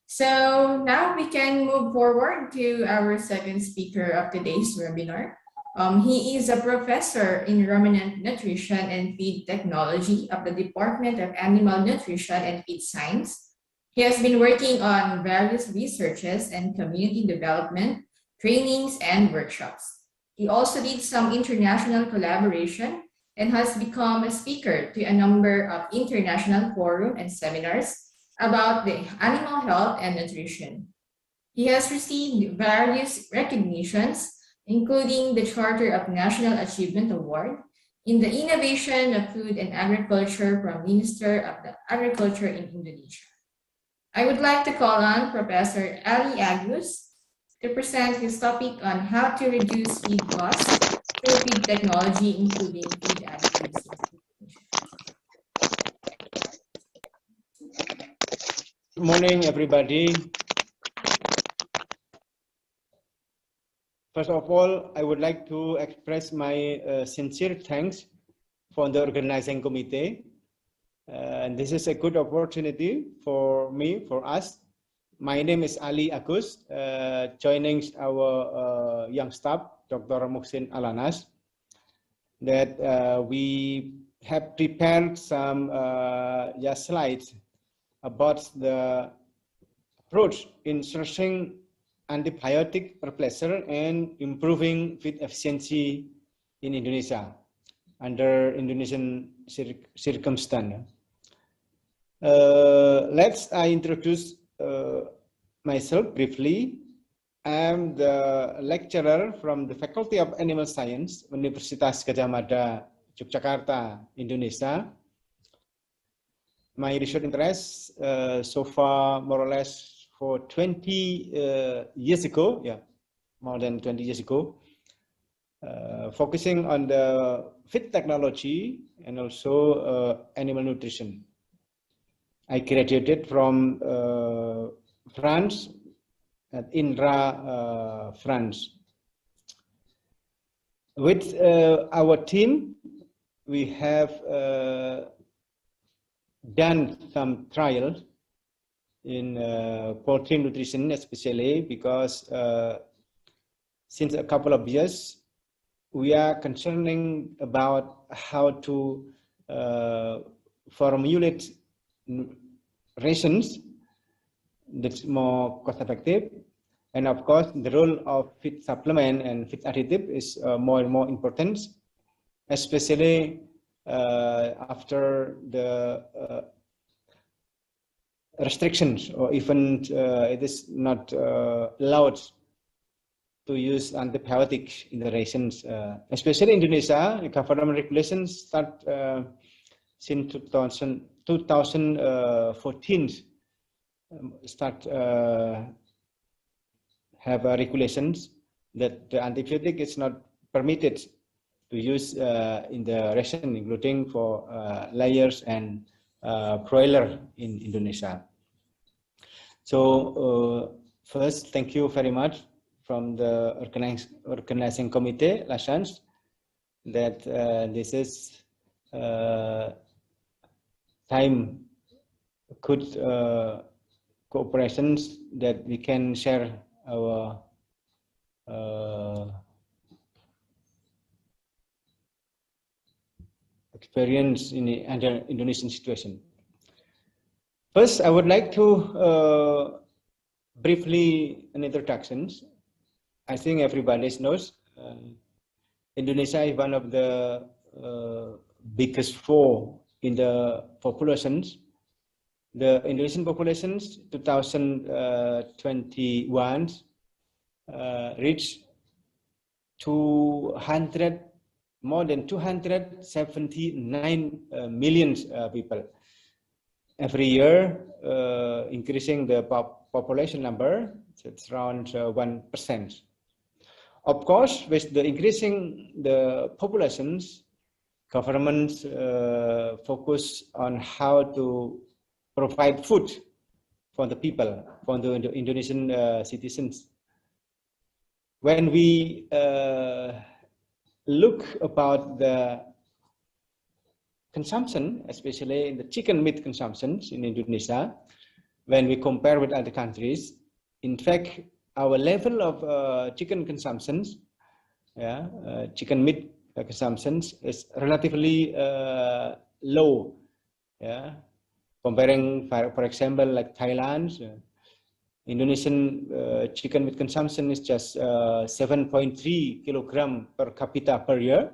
So now we can move forward to our second speaker of today's webinar. He is a professor in ruminant nutrition and feed technology of the Department of Animal Nutrition and Feed Science. He has been working on various researches and community development, trainings, and workshops. He also did some international collaboration and has become a speaker to a number of international forums and seminars about the animal health and nutrition. He has received various recognitions, including the Charter of National Achievement Award in the Innovation of Food and Agriculture from Minister of the Agriculture in Indonesia. I would like to call on Professor Ali Agus to present his topic on how to reduce feed costs through feed technology, including feed additives. Good morning, everybody. First of all, I would like to express my sincere thanks for the organizing committee. And this is a good opportunity for me, for us. My name is Ali Agus, joining our young staff, Dr. Muhsin Alanas, that we have prepared some slides about the approach in searching antibiotic replacer and improving feed efficiency in Indonesia under Indonesian circumstance. Let's introduce myself briefly. I'm the lecturer from the Faculty of Animal Science, Universitas Gadjah Mada, Yogyakarta, Indonesia. My research interests so far, more or less for 20 years ago, more than 20 years ago, focusing on the feed technology and also animal nutrition. I graduated from France, at INRA, France. With our team, we have done some trials in poultry nutrition, especially because since a couple of years, we are concerning about how to formulate rations that's more cost effective. And of course, the role of feed supplement and feed additive is more and more important, especially after the restrictions, or even it is not allowed to use antibiotics in the rations. Especially in Indonesia, the government regulations start since 2014. Start have regulations that the antibiotic is not permitted to use in the ration, including for layers and broiler in Indonesia. So first, thank you very much from the organizing committee, LACHANCE, that this is time good cooperations that we can share our experience in the Indonesian situation. First, I would like to briefly an introduction. I think everybody knows Indonesia is one of the biggest four in the populations. The Indonesian populations 2021 reached more than 279 million people. Every year, increasing the population number, it's around 1%. Of course, with the increasing the populations, governments focus on how to provide food for the people, for the Indonesian citizens. When we look about the consumption, especially in the chicken meat consumptions in Indonesia, when we compare with other countries. In fact, our level of chicken consumptions, chicken meat consumptions is relatively low. Comparing, for example, like Thailand, Indonesian chicken meat consumption is just 7.3 kilogram per capita per year,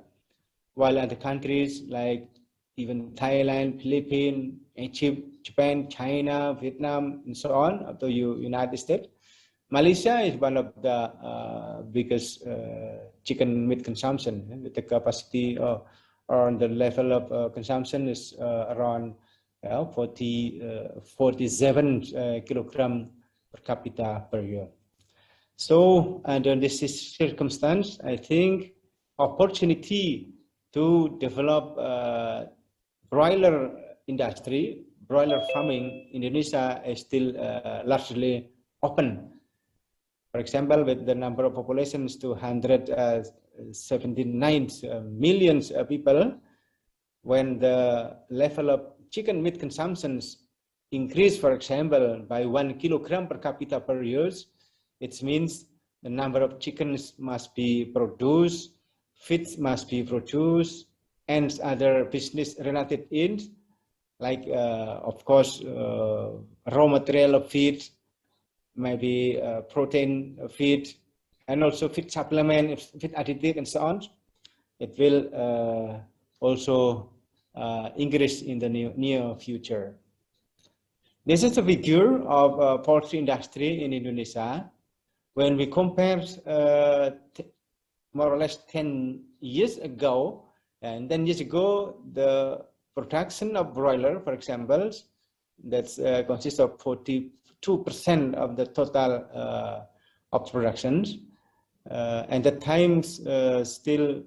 while other countries like even Thailand, Philippines, Egypt, Japan, China, Vietnam, and so on, up to United States. Malaysia is one of the biggest chicken meat consumption, with the capacity or on the level of consumption is around 47 kilogram per capita per year. So under this circumstance, I think opportunity to develop broiler industry, broiler farming in Indonesia is still largely open. For example, with the number of populations to 179 million people, when the level of chicken meat consumptions increase, for example, by 1 kilogram per capita per year, it means the number of chickens must be produced, feed must be produced, and other business related in, like of course, raw material of feed, maybe protein feed, and also feed supplement, feed additive, and so on. It will also increase in the near future. This is a figure of poultry industry in Indonesia. When we compare more or less 10 years ago, and 10 years ago, the production of broiler, for example, that consists of 42% of the total of productions, and the times still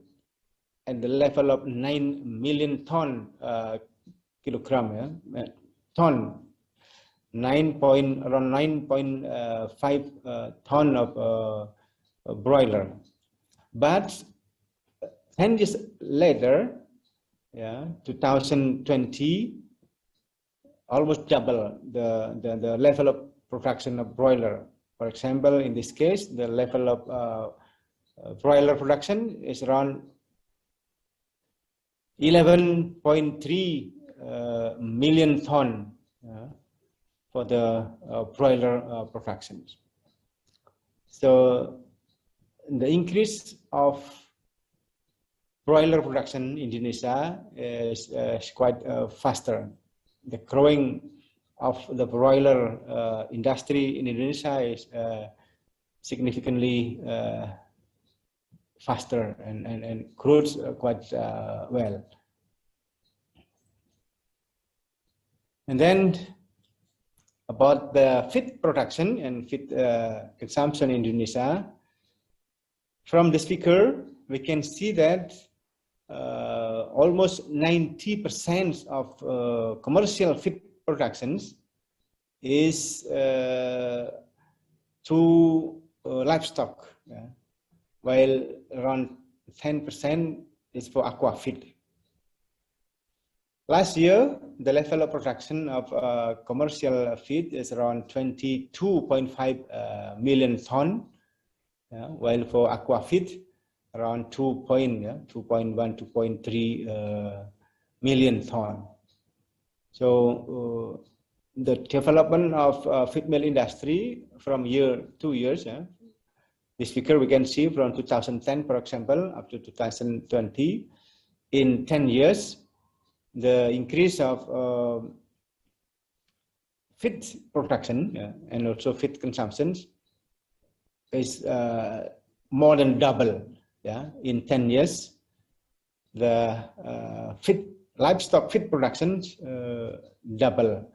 at the level of 9 million ton kilogram, ton, around 9.5 ton of broiler. But 10 years later, 2020, almost double the level of production of broiler. For example, in this case, the level of broiler production is around 11.3 million ton for the broiler productions. So the increase of broiler production in Indonesia is quite faster. The growing of the broiler industry in Indonesia is significantly faster and grows quite well. And then about the feed production and feed consumption in Indonesia, from this figure, we can see that almost 90% of commercial feed productions is to livestock, while around 10% is for aqua feed. Last year, the level of production of commercial feed is around 22.5 million ton, while for aqua feed, around 2.1, 2.3 million ton. So the development of feed mill industry from 2 years, this figure we can see from 2010, for example, up to 2020. In 10 years, the increase of feed production and also feed consumptions is more than double. In 10 years, the livestock feed productions double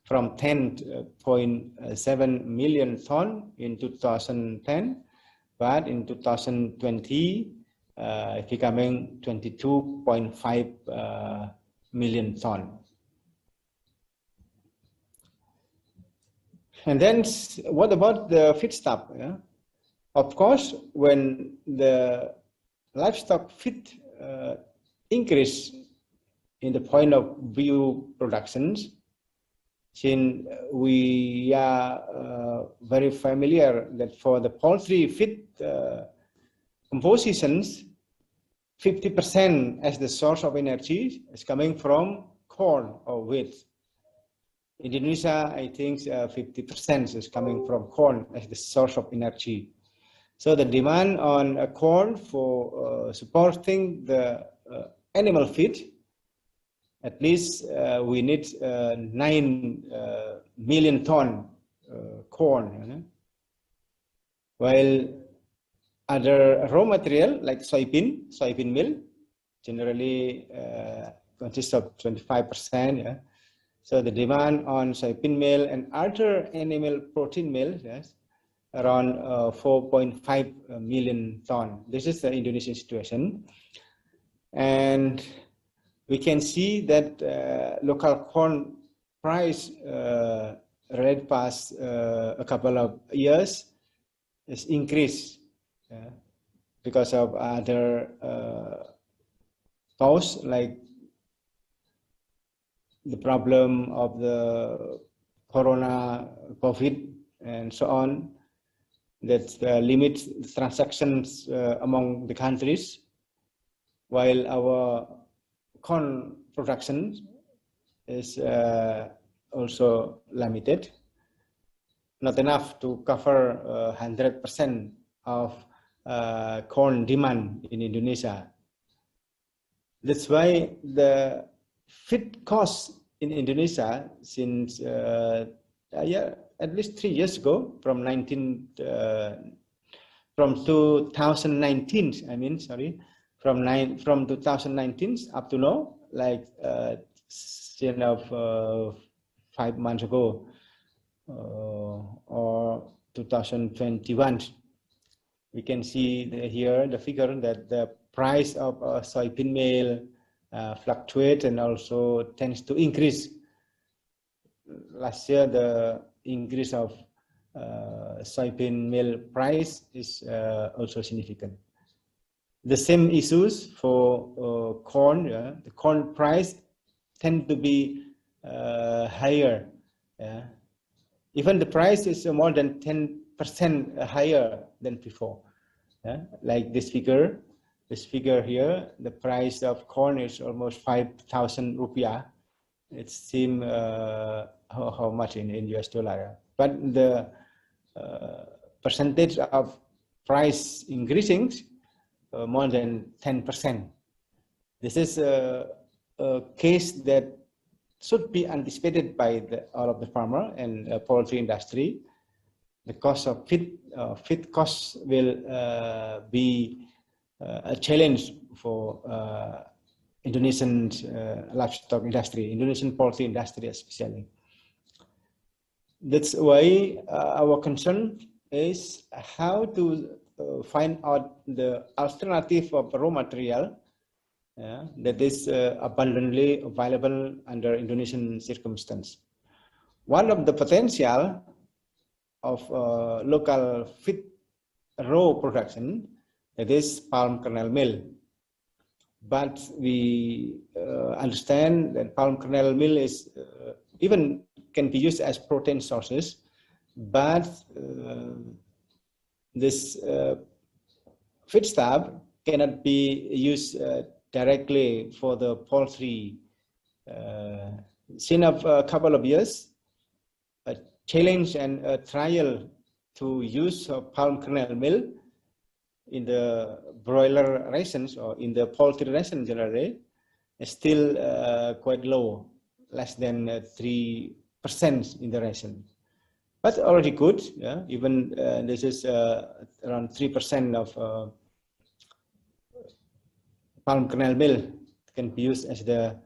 from 10.7 million ton in 2010, but in 2020, becoming 22.5 million ton. And then what about the feedstuff? Of course, when the livestock feed increase in the point of view productions, since we are very familiar that for the poultry feed compositions, 50% as the source of energy is coming from corn or wheat. Indonesia, I think 50% is coming from corn as the source of energy. So the demand on corn for supporting the animal feed, at least we need 9 million ton corn. While other raw material like soybean meal, generally consists of 25%. Yeah? So the demand on soybean meal and other animal protein meal, yes, around 4.5 million ton. This is the Indonesian situation. And we can see that local corn price right past a couple of years is increased because of other causes like the problem of the corona, COVID, and so on, that limits the transactions among the countries, while our corn production is also limited, not enough to cover 100% of corn demand in Indonesia. That's why the feed cost in Indonesia since at least 3 years ago, from 2019, from 2019 up to now, like 5 months ago, or 2021, we can see here the figure that the price of soybean meal fluctuates and also tends to increase. Last year, the increase of soybean meal price is also significant. The same issues for corn. The corn price tend to be higher. Even the price is more than 10% higher than before. Like this figure here, the price of corn is almost 5,000 rupiah. It seems how much in US dollar, but the percentage of price increasing more than 10%. This is a case that should be anticipated by all of the farmer and poultry industry. The cost of feed costs will be a challenge for Indonesian livestock industry, Indonesian poultry industry especially. That's why our concern is how to find out the alternative of raw material that is abundantly available under Indonesian circumstance. One of the potential of local feed raw production, that is palm kernel meal. But we understand that palm kernel meal is even can be used as protein sources, but this feedstuff cannot be used directly for the poultry. Since a couple of years, a challenge and a trial to use palm kernel meal in the broiler rations or in the poultry ration generally is still quite low, less than 3% in the ration. But already good, even this is around 3% of palm kernel meal can be used as the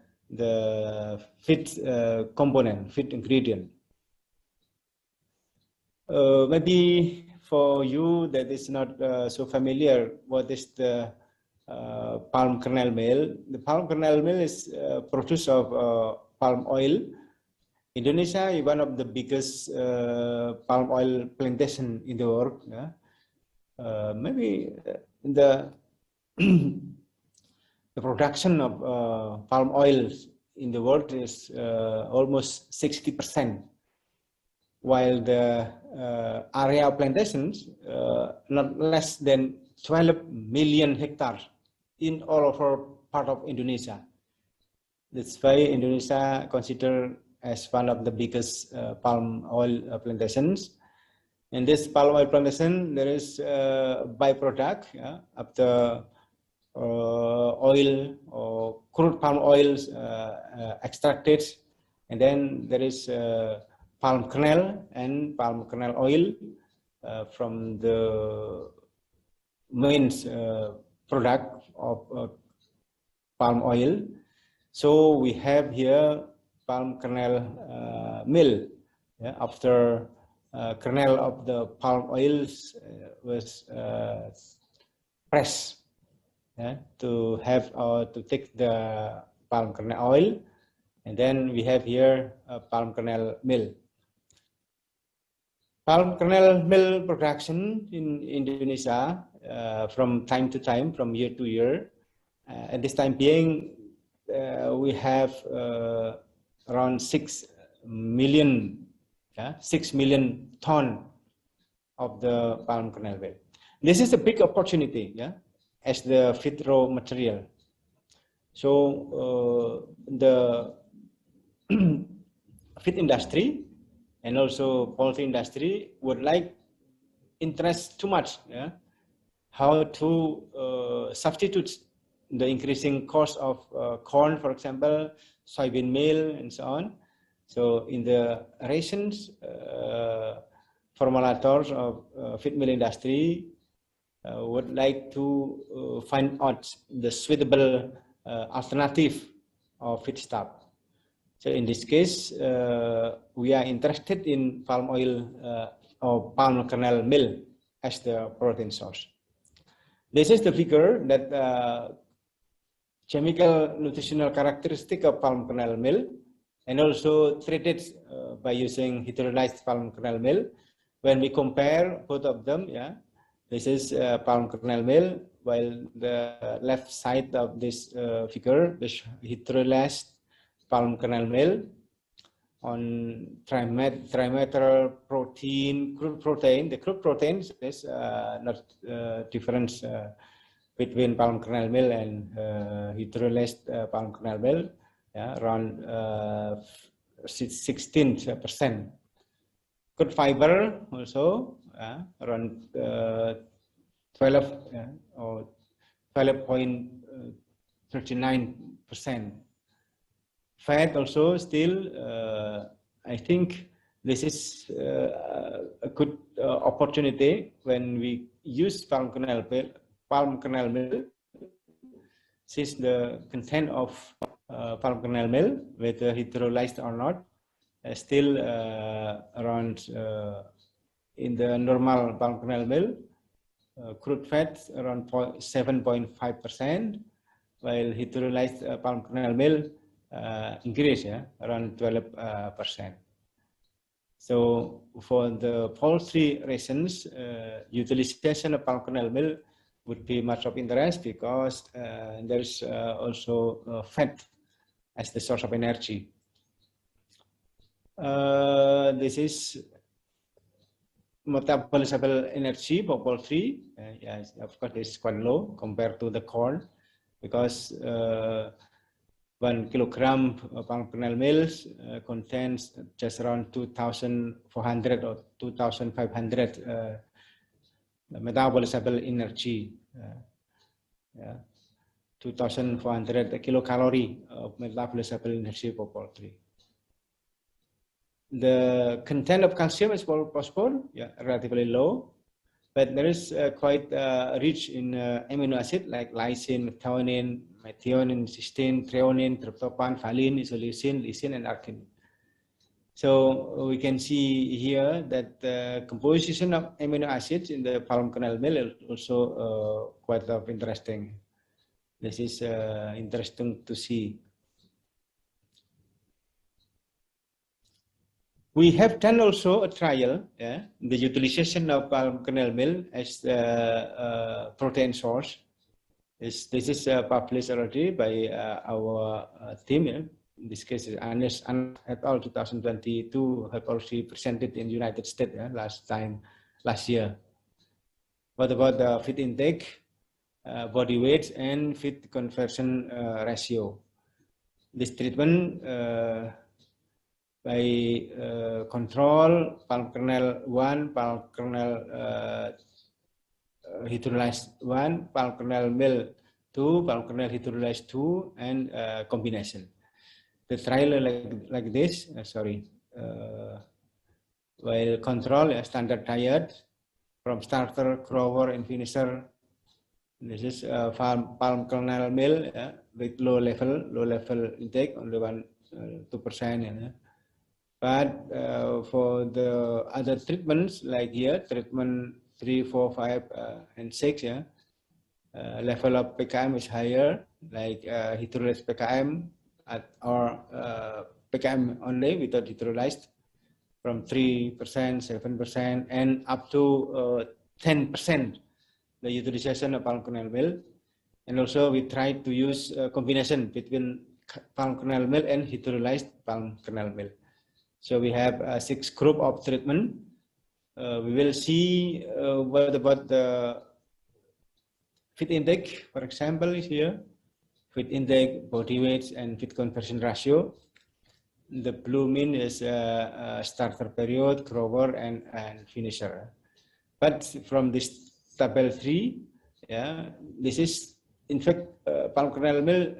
feed component, feed ingredient. Maybe for you that is not so familiar, what is the palm kernel meal? The palm kernel meal is produced of palm oil. Indonesia is one of the biggest palm oil plantation in the world. Maybe the production of palm oil in the world is almost 60%, while the area of plantations not less than 12 million hectares in all over part of Indonesia. That's why Indonesia considered as one of the biggest palm oil plantations. In this palm oil plantation, there is byproduct of the oil or crude palm oils extracted, and then there is palm kernel and palm kernel oil from the main product of palm oil. So we have here palm kernel mill. After kernel of the palm oils was pressed to have to take the palm kernel oil, and then we have here a palm kernel mill. Palm kernel mill production in Indonesia from time to time, from year to year. At this time being, we have around 6 million ton of the palm kernel mill. This is a big opportunity, as the feed raw material. So the feed industry and also poultry industry would like interest too much, how to substitute the increasing cost of corn, for example, soybean meal, and so on. So in the rations, formulators of feed mill industry would like to find out the suitable alternative of feedstuff. So in this case, we are interested in palm oil or palm kernel mill as the protein source. This is the figure that chemical nutritional characteristic of palm kernel mill, and also treated by using hydrolyzed palm kernel mill. When we compare both of them, this is palm kernel mill, while the left side of this figure is hydrolyzed palm kernel mill. On trimetal protein, crude protein, the crude protein is not difference between palm kernel mill and hydrolyzed palm kernel mill, around 16%. Crude fiber also around 12 or 12.39%. Fat also still, I think this is a good opportunity when we use palm kernel mill, since the content of palm kernel mill, whether hydrolyzed or not, still around in the normal palm kernel mill, crude fat around 7.5%, while hydrolyzed palm kernel mill increase around 12%. So for the poultry rations, utilization of palm kernel mill would be much of interest, because there's also fat as the source of energy. This is metabolizable energy for poultry. Yes, of course, it's quite low compared to the corn, because 1 kilogram of palm kernel mills contains just around 2,400 or 2,500 metabolizable energy. 2,400 kilocalorie of metabolizable energy for poultry. The content of calcium is phosphorus, relatively low, but there is quite rich in amino acid like lysine, methionine, cysteine, threonine, tryptophan, valine, isoleucine, lysine, and arginine. So we can see here that the composition of amino acids in the palm kernel mill is also quite interesting. This is interesting to see. We have done also a trial, the utilization of palm kernel mill as the protein source. This is published already by our team, In this case, Anis et al. 2022 have already presented in United States last year. What about the feed intake, body weight, and feed conversion ratio? This treatment by control palm kernel 1, palm kernel hydrolyzed 1, palm kernel meal 2, palm kernel hydrolyzed 2, and combination. The trial like this, while control a standard diet from starter, grower, and finisher. This is palm kernel meal with low level intake, only 2%. But for the other treatments, like here, treatment 3, 4, 5, and 6, level of PKM is higher, like hydrolyzed PKM or PKM only without hydrolyzed, from 3%, 7%, and up to 10%, the utilization of palm kernel meal. And also we try to use a combination between palm kernel meal and hydrolyzed palm kernel meal. So we have 6 group of treatment. We will see what about the feed intake, for example, is here. Feed intake, body weight, and feed conversion ratio. The blue mean is starter period, grower, and finisher. But from this table 3, this is in fact palm kernel meal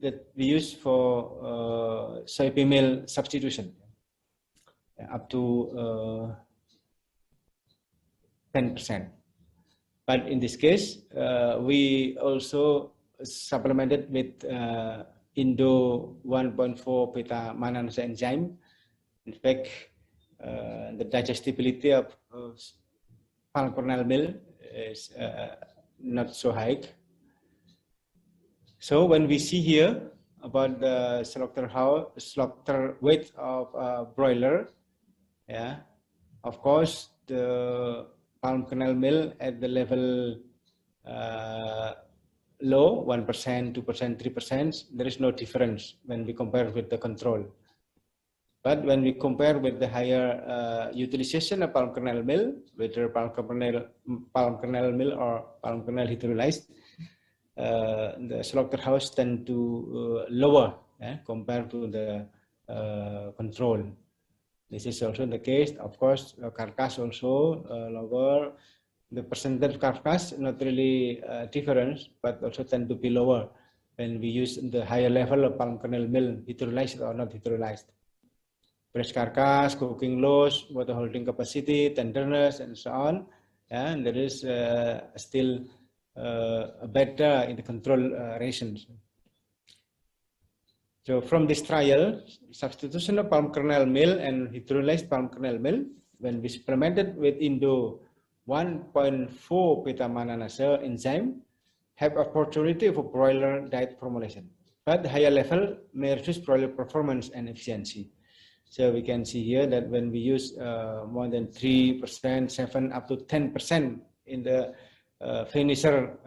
that we use for soybean meal substitution, up to 10%. But in this case, we also supplemented with Indo 1.4 beta mannose enzyme. In fact, the digestibility of palm kernel meal is not so high. So when we see here about the slaughter weight of broiler, of course the palm kernel meal at the level low, 1%, 2%, 3%, there is no difference when we compare with the control. But when we compare with the higher utilization of palm kernel meal, whether palm kernel meal or palm kernel hydrolyzed, the slaughterhouse tend to lower compared to the control. This is also the case. Of course, carcass also lower. The percentage carcass not really difference, but also tend to be lower when we use the higher level of palm kernel meal, hydrolyzed or not hydrolyzed. Breast carcass, cooking loss, water holding capacity, tenderness, and so on. And there is still better in the control rations. So from this trial, substitution of palm kernel meal and hydrolyzed palm kernel meal, when we supplemented with Indo 1.4 beta mannose enzyme, have opportunity for broiler diet formulation. But the higher level may reduce broiler performance and efficiency. So we can see here that when we use more than 3%, 7 up to 10% in the finisher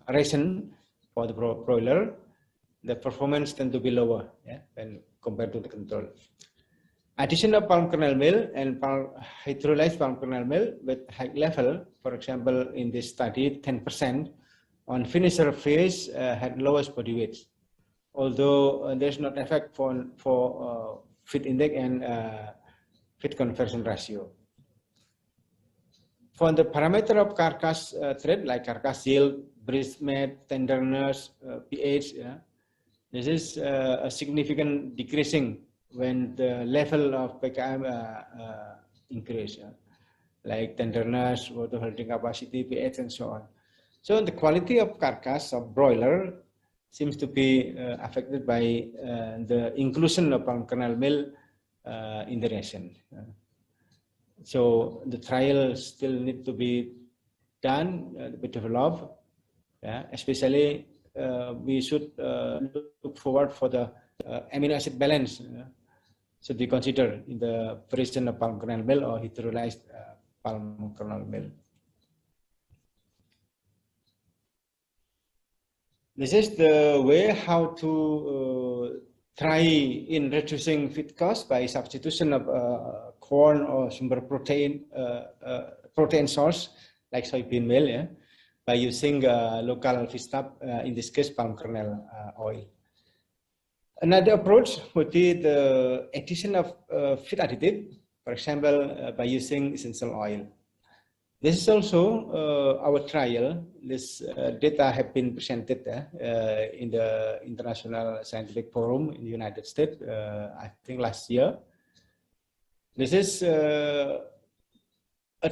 ration for the broiler, the performance tend to be lower when compared to the control. Addition of palm kernel meal and hydrolyzed palm kernel meal with high level, for example, in this study, 10% on finisher phase had lowest body weight. Although there's not effect for feed intake and feed conversion ratio. For the parameter of carcass trait, like carcass yield, breast meat, tenderness, pH, this is a significant decreasing when the level of PKM increase, like tenderness, water holding capacity, pH, and so on. So the quality of carcass of broiler seems to be affected by the inclusion of palm kernel meal in the ration. So the trial still need to be done, be developed. Especially we should look forward for the amino acid balance should be considered in the version of palm kernel meal or hydrolyzed palm kernel meal. This is the way how to try in reducing feed cost by substitution of corn or sumber protein source like soybean meal, yeah, by using local feedstock, in this case palm kernel oil. Another approach would be the addition of feed additive, for example, by using essential oil. This is also our trial. This data have been presented in the International Scientific Forum in the United States, I think last year. This is a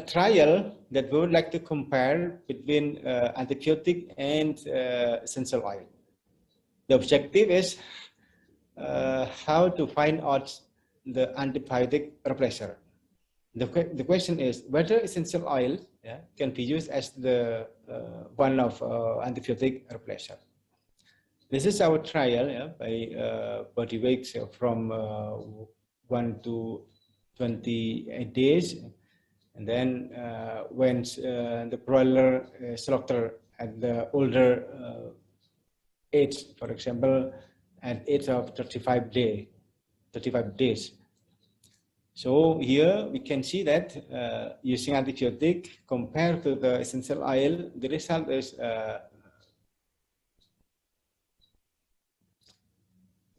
trial that we would like to compare between antibiotic and essential oil. The objective is how to find out the antibiotic replacer. The question is whether essential oil, yeah, can be used as the one of antibiotic replacer. This is our trial, yeah, by body weight from 1 to 28 days, and then when the broiler slaughter at the older age, for example, at age of 35 days. So here we can see that using antibiotic compared to the essential oil, the result is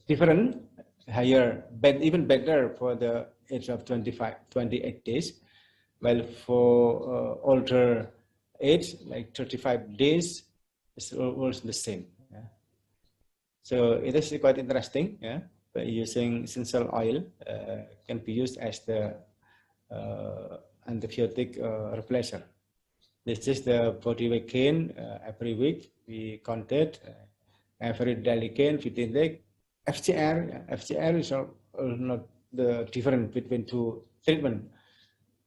different, higher, but even better for the age of 28 days, while for older age, like 35 days, it's almost the same. Yeah. So it is quite interesting. Yeah. By using essential oil can be used as the antibiotic replacer. This is the body weight gain every week. We counted every daily gain, feed intake. FCR is not the difference between two treatments.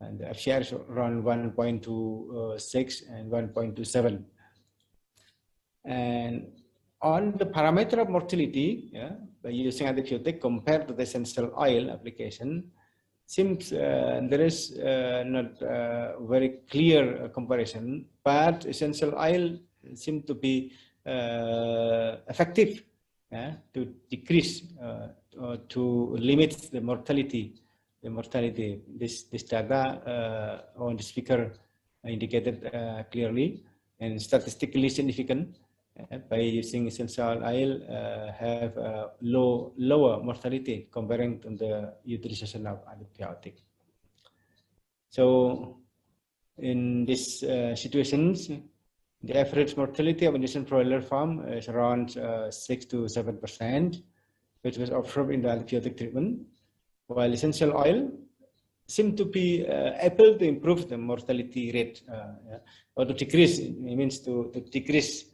And the FCR is around 1.26 and 1.27. And on the parameter of mortality, yeah, by using antibiotic compared to the essential oil application, seems there is not very clear comparison, but essential oil seems to be effective, yeah, to decrease or to limit the mortality. This data on the speaker indicated clearly and statistically significant. By using essential oil have lower mortality comparing to the utilization of antibiotic. So in these situations, the average mortality of Indonesian broiler farm is around 6 to 7%, which was observed in the antibiotic treatment, while essential oil seem to be able to improve the mortality rate or to decrease. It means to decrease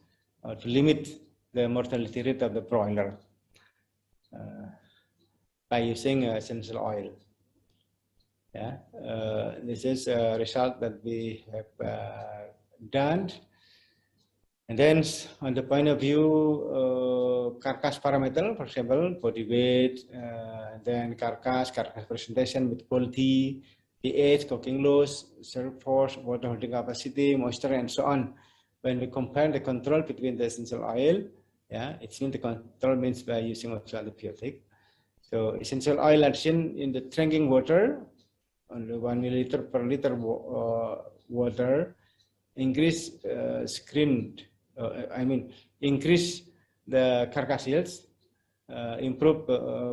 or to limit the mortality rate of the broiler by using essential oil. Yeah, this is a result that we have done. And then on the point of view, carcass parameter, for example, body weight, then carcass presentation with quality, pH, cooking loss, serve force, water holding capacity, moisture, and so on. When we compare the control between the essential oil, yeah, it seems the control means by using also antibiotic. So essential oil addition in the drinking water, on the 1 milliliter per liter water, increase increase the carcass yields, improve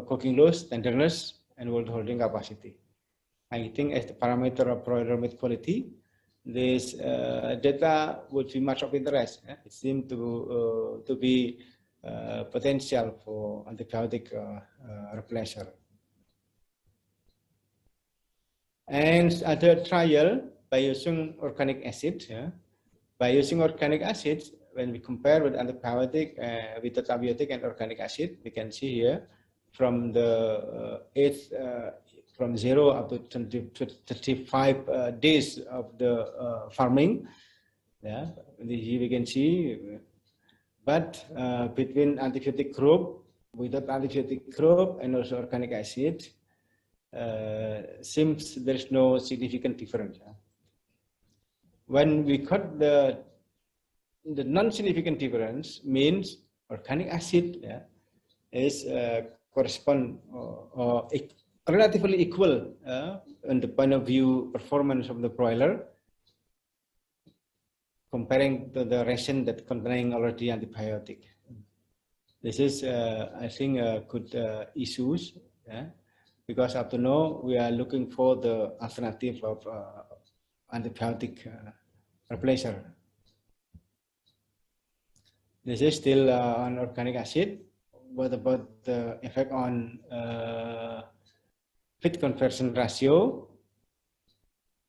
cooking loss, tenderness, and water holding capacity. I think as the parameter of broiler meat quality, this data would be much of interest. It seems to be potential for antibiotic replacer. And other trial by using organic acid. By using organic acid, when we compare with antibiotic, with antibiotic and organic acid, we can see here from the age from 0 up to 35 days of the farming. Yeah, here we can see. But between antibiotic group, without antibiotic group, and also organic acid, seems there is no significant difference. When we cut the non-significant difference, means organic acid is correspond or relatively equal in the point of view performance of the broiler, comparing to the ration that containing already antibiotic. This is, I think, good issues, because up to now we are looking for the alternative of antibiotic replacer. This is still on organic acid. What about the effect on feed conversion ratio?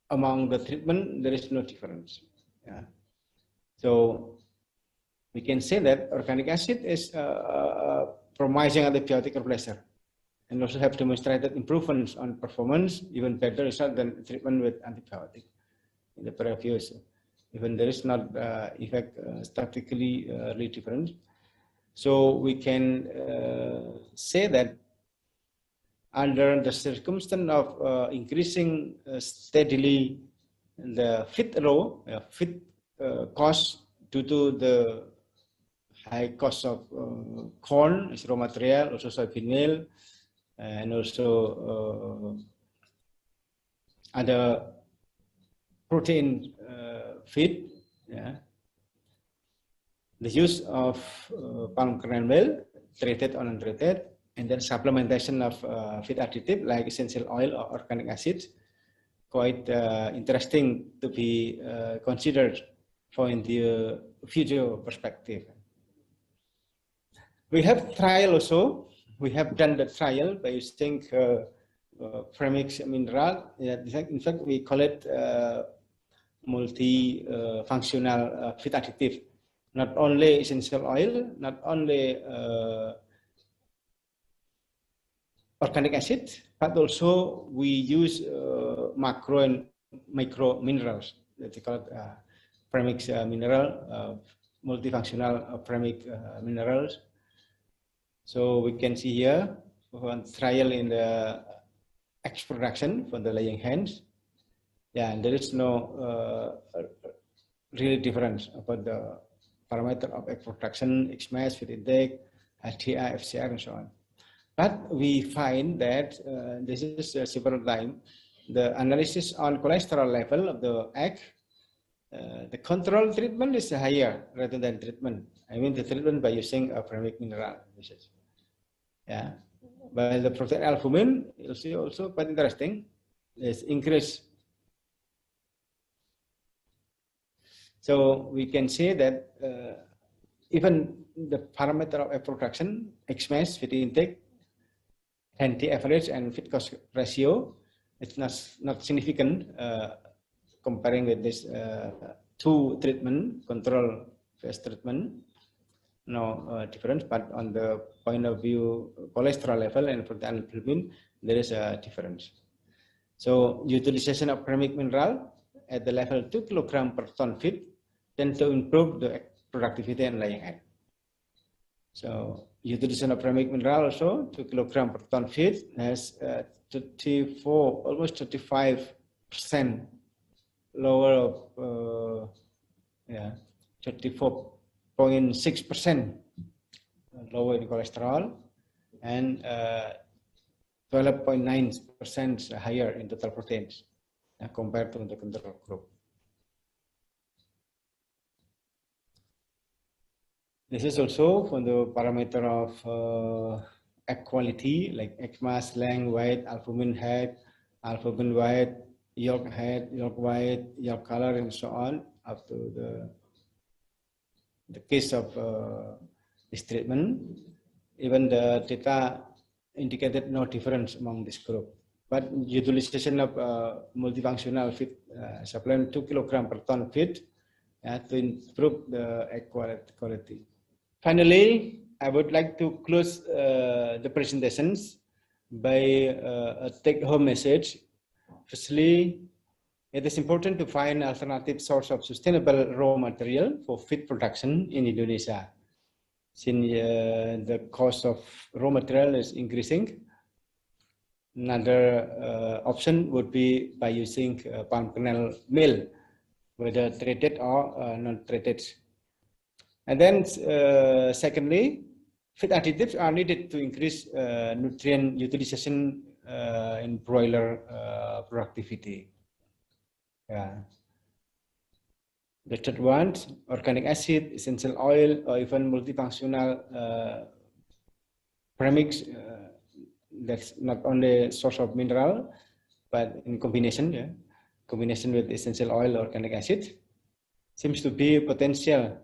Among the treatment, there is no difference. So we can say that organic acid is promising antibiotic replacer, and also have demonstrated improvements on performance, even better result than treatment with antibiotic in the previous. Even there is not effect statistically really different. So we can say that under the circumstance of increasing steadily the feed row, feed cost due to the high cost of corn as raw material, also soybean meal, and also other protein feed. The use of palm kernel meal, treated or untreated, and then supplementation of feed additive like essential oil or organic acid, quite interesting to be considered for in the future perspective. We have trial also. We have done the trial by using premix mineral. In fact, we call it multi-functional feed additive. Not only essential oil, not only organic acid, but also we use macro and micro minerals. That we call it premix mineral, multifunctional premix minerals. So we can see here one trial in the egg production for the laying hens. And there is no really difference about the parameter of egg production, egg mass, feed intake, HDI, FCR, and so on. But we find that this is several times the analysis on cholesterol level of the egg, the control treatment is higher rather than treatment. I mean the treatment by using a premix mineral. But the protein albumin is also quite interesting. It's increased. So we can say that even the parameter of egg production, egg mass, feed intake, NT average, and feed cost ratio, it's not significant comparing with this two treatment, control phase treatment. No difference, but on the point of view cholesterol level and protein albumin, there is a difference. So utilization of premix mineral at the level 2 kg per ton feed tend to improve the productivity and laying egg. So utilization of premix mineral also 2 kg per ton feed has 34, almost 35% lower of 34.6% lower in cholesterol and 12.9% higher in total proteins compared to the control group. This is also for the parameter of egg quality, like egg mass, length, weight, albumin head, albumin weight, yolk head, yolk white, yolk color, and so on, up to the case of this treatment. Even the data indicated no difference among this group. But utilization of multifunctional feed supplement 2 kg per ton feed to improve the egg quality. Finally, I would like to close the presentations by a take-home message. Firstly, it is important to find alternative source of sustainable raw material for feed production in Indonesia. Since the cost of raw material is increasing, another option would be by using palm kernel meal, whether treated or non-treated. And then secondly, feed additives are needed to increase nutrient utilization in broiler productivity. Yeah. The third one, organic acid, essential oil, or even multifunctional premix. That's not only source of mineral, but in combination, yeah, combination with essential oil or organic acid, seems to be potential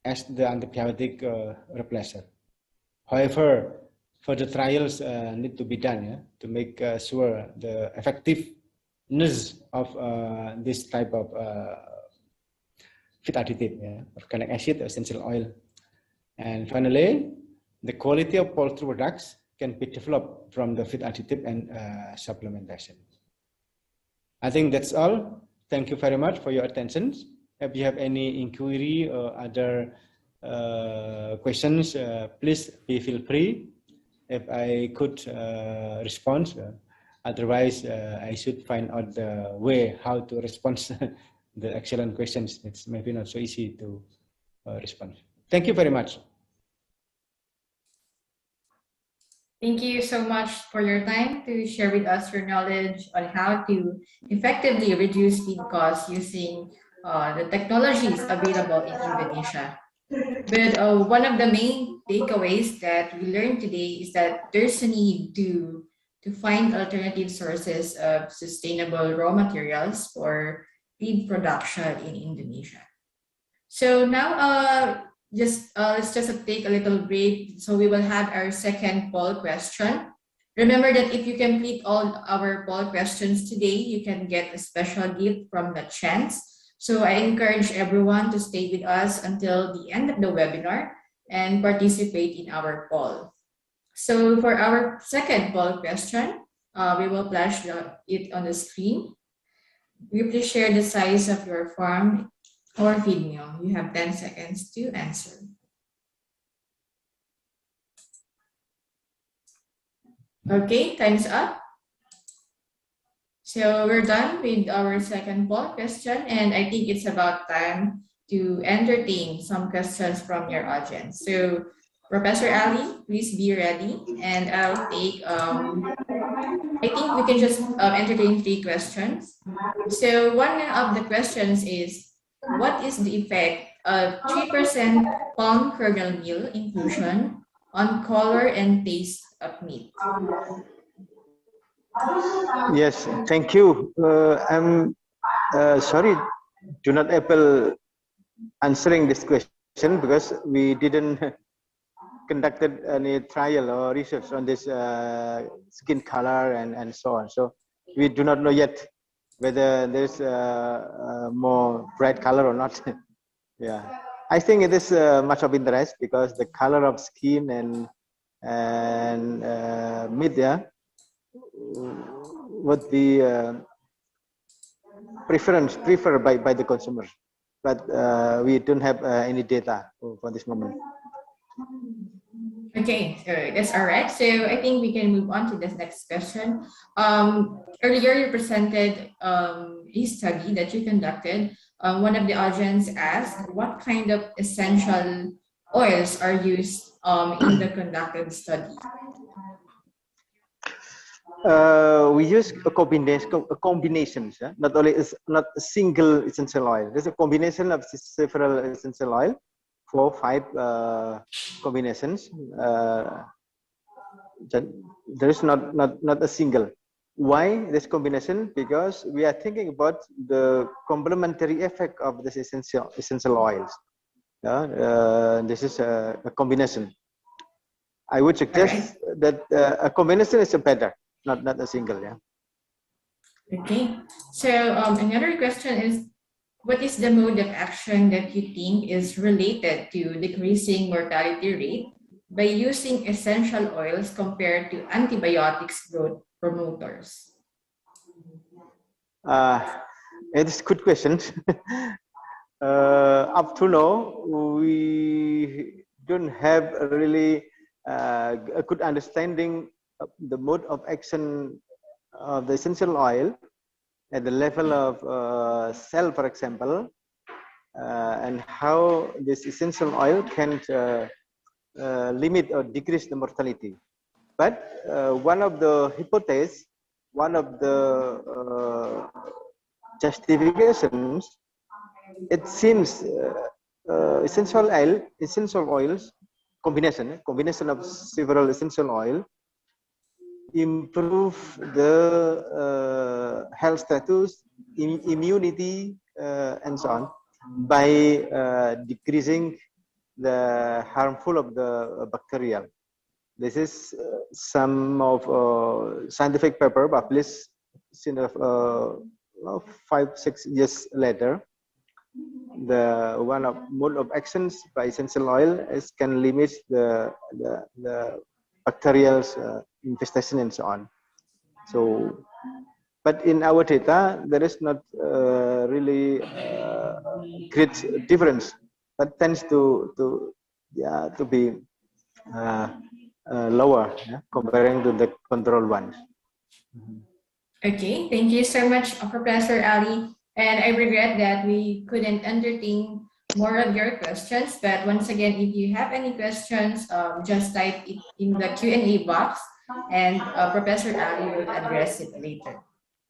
as the antibiotic replacer. However, further trials need to be done, yeah, to make sure the effectiveness of this type of feed additive, yeah, organic acid, essential oil. And finally, the quality of poultry products can be developed from the feed additive and supplementation. I think that's all. Thank you very much for your attention. If you have any inquiry or other questions, please feel free. If I could respond, otherwise I should find out the way how to respond the excellent questions. It's maybe not so easy to respond. Thank you very much. Thank you so much for your time to share with us your knowledge on how to effectively reduce feed costs using the technologies available in Indonesia. But one of the main takeaways that we learned today is that there's a need to find alternative sources of sustainable raw materials for feed production in Indonesia. So now let's just take a little break. So we will have our second poll question. Remember that if you complete all our poll questions today, you can get a special gift from LACHANCE. So I encourage everyone to stay with us until the end of the webinar and participate in our poll. So for our second poll question, we will flash it on the screen. Will you please share the size of your farm or feed mill? You have 10 seconds to answer. Okay, time's up. So we're done with our second poll question, and I think it's about time to entertain some questions from your audience. So Professor Ali, please be ready, and I'll take, I think we can just entertain 3 questions. So one of the questions is, what is the effect of 3% palm kernel meal inclusion on color and taste of meat? Yes, thank you. I'm sorry, do not able answering this question because we didn't conducted any trial or research on this skin color and so on. So we do not know yet whether there's more bright color or not. Yeah, I think it is much of interest because the color of skin and meat, yeah, would be preferred by the consumer, but we don't have any data for this moment. Okay, so that's all right. So I think we can move on to the next question. Earlier you presented a study that you conducted. One of the audience asked, what kind of essential oils are used in the conducted study? We use a combinations, yeah? Not only is not a single essential oil. There's a combination of several essential oil, 4 or 5 combinations. There is not a single. Why this combination? Because we are thinking about the complementary effect of this essential oils. Yeah? This is a combination. I would suggest that a combination is better. Not a single, yeah. Okay. So another question is, what is the mode of action that you think is related to decreasing mortality rate by using essential oils compared to antibiotics growth promoters? It is a good question. Up to now, we don't have really a good understanding the mode of action of the essential oil at the level of cell, for example, and how this essential oil can limit or decrease the mortality. But one of the hypotheses, one of the justifications, it seems essential oils combination of several essential oil improve the health status, immunity, and so on by decreasing the harmful of the bacteria. This is some of scientific paper published in 5-6 years later. The one of mode of actions by essential oil is can limit the bacterial infestation and so on. So, but in our data, there is not really great difference, but tends to be lower, yeah, comparing to the control ones. Okay, thank you so much, Professor Ali. And I regret that we couldn't entertain more of your questions. But once again, if you have any questions, just type it in the Q&A box, and Professor Ali will address it later.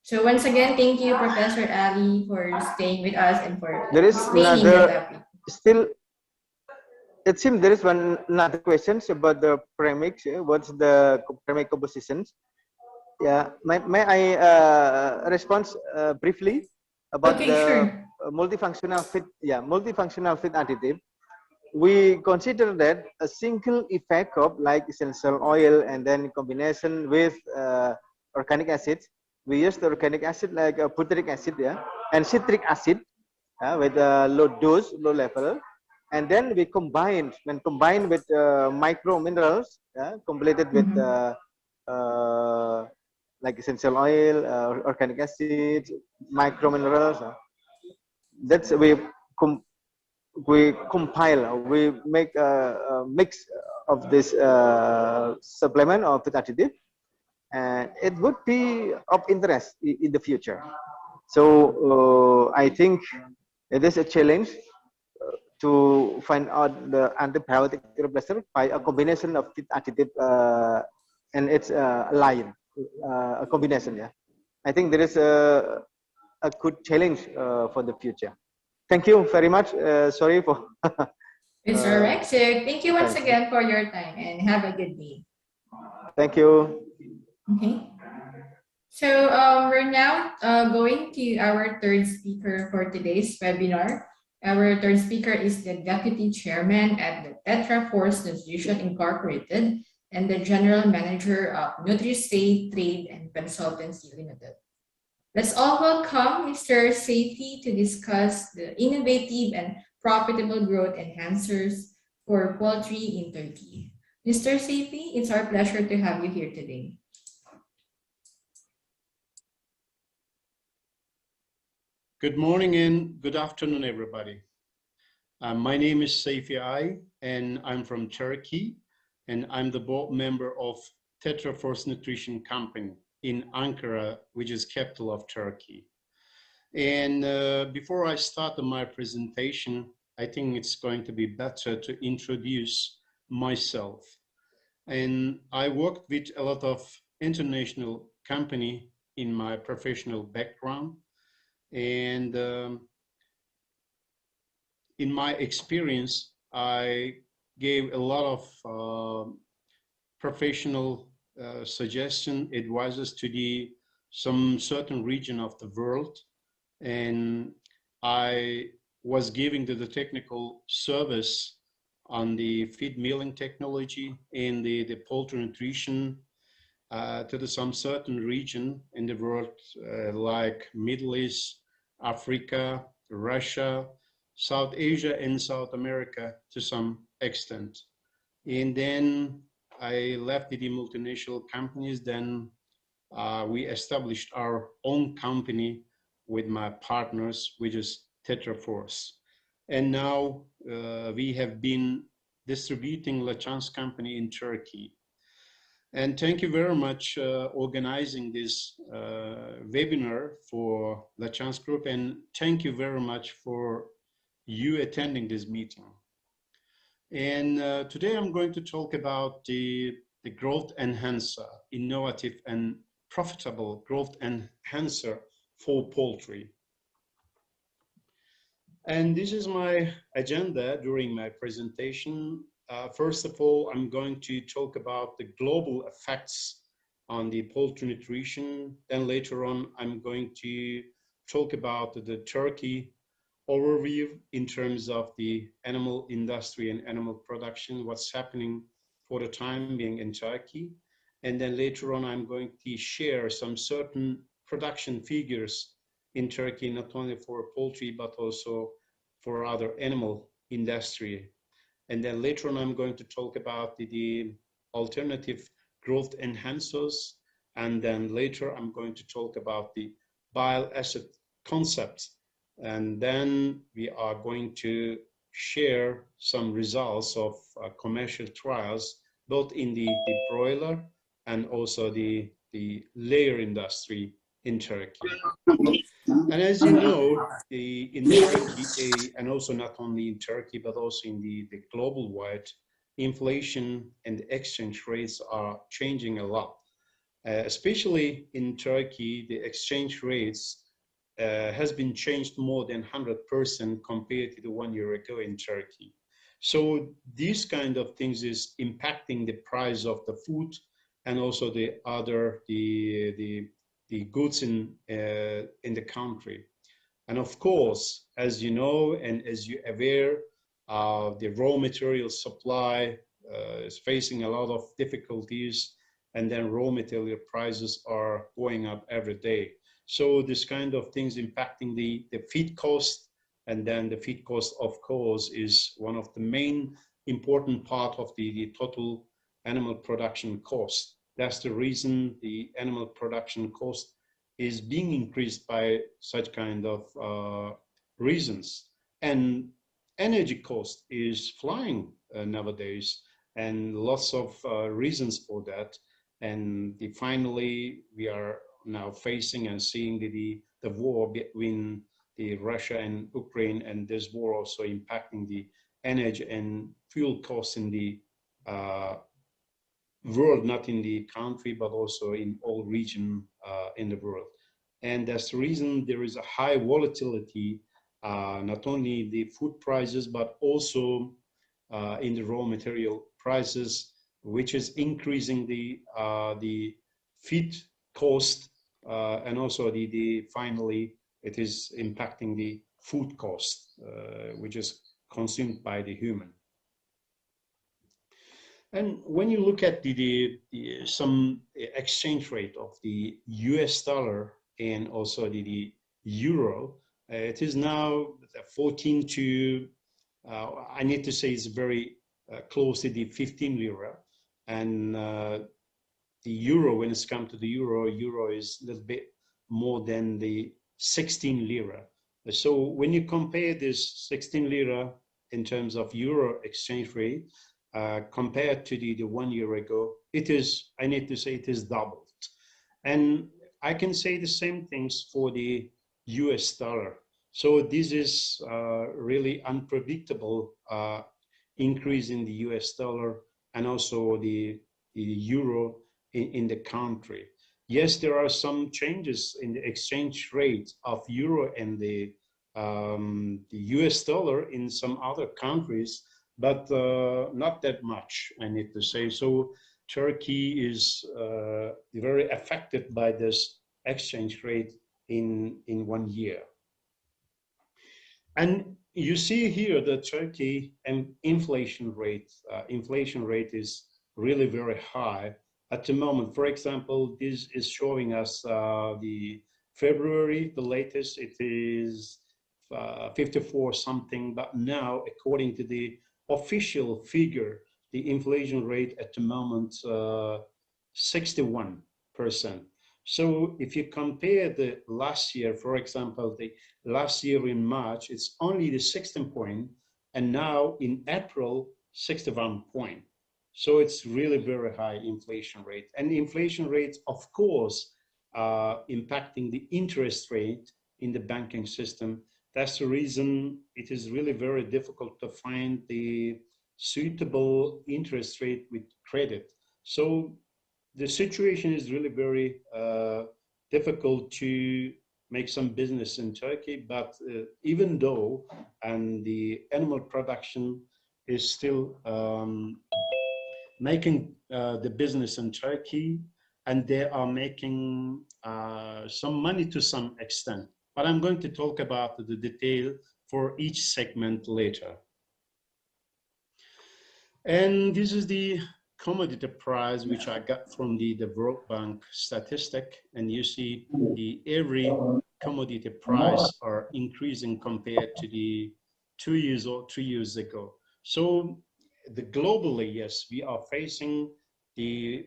So once again, thank you, Professor Ali, for staying with us and for There is explaining the topic. Still, it seems there is another question about the premix. What's the premix compositions? Yeah, may I respond briefly about Sure. multifunctional feed? Yeah, multifunctional feed additive. We consider that a single effect of like essential oil and then combination with organic acid. We use the organic acid like butyric acid, yeah, and citric acid with a low dose, low level, and then we combined with micro minerals, completed with like essential oil, organic acid, micro minerals. That's we compile, we make a mix of this supplement or food additive, and it would be of interest in the future. So I think it is a challenge to find out the antibiotic replacer by a combination of feed additive and its line, a combination. Yeah, I think there is a good challenge for the future. Thank you very much. Sorry for. It's all right. So thank you once again for your time and have a good day. Thank you. Okay. So we're now going to our third speaker for today's webinar. Our third speaker is the Deputy Chairman at the Tetra Force Nutrition Incorporated and the General Manager of NutriSafe Trade and Consultancy Limited. Let's all welcome Mr. Saifi to discuss the innovative and profitable growth enhancers for poultry in Turkey. Mr. Saifi, it's our pleasure to have you here today. Good morning and good afternoon, everybody. My name is Saifi I, and I'm from Turkey, and I'm the board member of Tetra Force Nutrition Company in Ankara, which is capital of Turkey. And before I start my presentation, I think it's going to be better to introduce myself. And I worked with a lot of international company in my professional background. And in my experience, I gave a lot of professional suggestion, advices to some certain region of the world. And I was giving the technical service on the feed milling technology and the poultry nutrition to some certain region in the world, like Middle East, Africa, Russia, South Asia, and South America to some extent. And then I left the multinational companies. Then we established our own company with my partners, which is Tetra Force. And now we have been distributing LACHANCE company in Turkey. And thank you very much organizing this webinar for LACHANCE Group, and thank you very much for you attending this meeting. And today I'm going to talk about the growth enhancer, innovative and profitable growth enhancer for poultry. And this is my agenda during my presentation. First of all, I'm going to talk about the global effects on the poultry nutrition. Then later on, I'm going to talk about the Turkey overview in terms of the animal industry and animal production, what's happening for the time being in Turkey. And then later on, I'm going to share some certain production figures in Turkey, not only for poultry, but also for other animal industry. And then later on, I'm going to talk about the alternative growth enhancers. And then later, I'm going to talk about the bile acid concepts. And then we are going to share some results of commercial trials, both in the broiler and also the layer industry in Turkey. And as you know, in Turkey, and also not only in Turkey, but also in the global wide, inflation and exchange rates are changing a lot. Especially in Turkey, the exchange rates has been changed more than 100% compared to the 1 year ago in Turkey. So these kind of things is impacting the price of the food and also the other the goods in the country. And of course, as you know and as you're aware, the raw material supply is facing a lot of difficulties, and then raw material prices are going up every day. So this kind of things impacting the feed cost, and then the feed cost, of course, is one of the main important part of the total animal production cost. That's the reason the animal production cost is being increased by such kind of reasons. And energy cost is flying nowadays, and lots of reasons for that. And finally, we are now facing and seeing the war between Russia and Ukraine, and this war also impacting the energy and fuel costs in the world, not in the country, but also in all region in the world. And that's the reason there is a high volatility, not only the food prices, but also in the raw material prices, which is increasing the feed cost, and also finally it is impacting the food cost, which is consumed by the human. And when you look at some exchange rate of the US dollar and also the euro, it is now 14 to, I need to say it's very close to the 15 lira. And the euro, when it's come to the euro is a little bit more than the 16 lira. So when you compare this 16 lira in terms of euro exchange rate, compared to the 1 year ago, it is, I need to say, it is doubled. And I can say the same things for the US dollar. So this is really unpredictable increase in the US dollar and also the euro in the country. Yes, there are some changes in the exchange rate of euro and the US dollar in some other countries, but not that much, I need to say. So Turkey is very affected by this exchange rate in 1 year. And you see here the Turkey and inflation rate. Inflation rate is really very high at the moment. For example, this is showing us the February, the latest, it is 54 something, but now according to the official figure, the inflation rate at the moment 61%. So if you compare the last year, for example, the last year in March, it's only the 16 point, and now in April, 61 point. So it's really very high inflation rate. And the inflation rates, of course, impacting the interest rate in the banking system. That's the reason it is really very difficult to find suitable interest rate with credit. So the situation is really very difficult to make some business in Turkey, but even though the animal production is still making the business in Turkey, and they are making some money to some extent. But I'm going to talk about the detail for each segment later. And this is the commodity price, which I got from the World Bank statistic. And you see every commodity price are increasing compared to the 2 years or 3 years ago. So globally, yes, we are facing a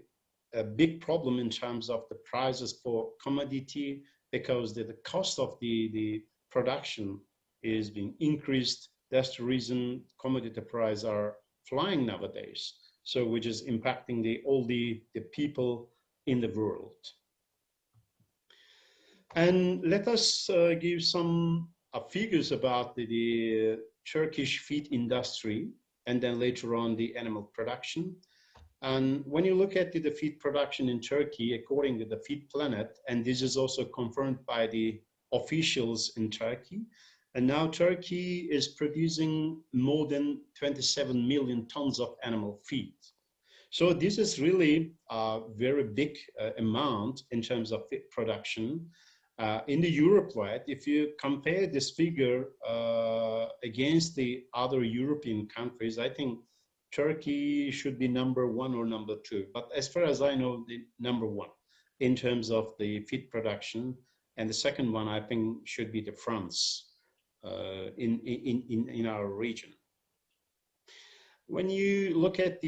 big problem in terms of the prices for commodity, because the cost of the production is being increased. That's the reason commodity prices are flying nowadays. So which is impacting all the people in the world. And let us give some figures about the Turkish feed industry, and then later on the animal production. And when you look at the feed production in Turkey, according to the Feed Planet, and this is also confirmed by the officials in Turkey, and now Turkey is producing more than 27 million tons of animal feed. So this is really a very big amount in terms of feed production. In the Europe-wide, if you compare this figure against the other European countries, I think Turkey should be number 1 or number 2. But as far as I know, the number 1 in terms of the feed production. And the second one, I think, should be the France in our region. When you look at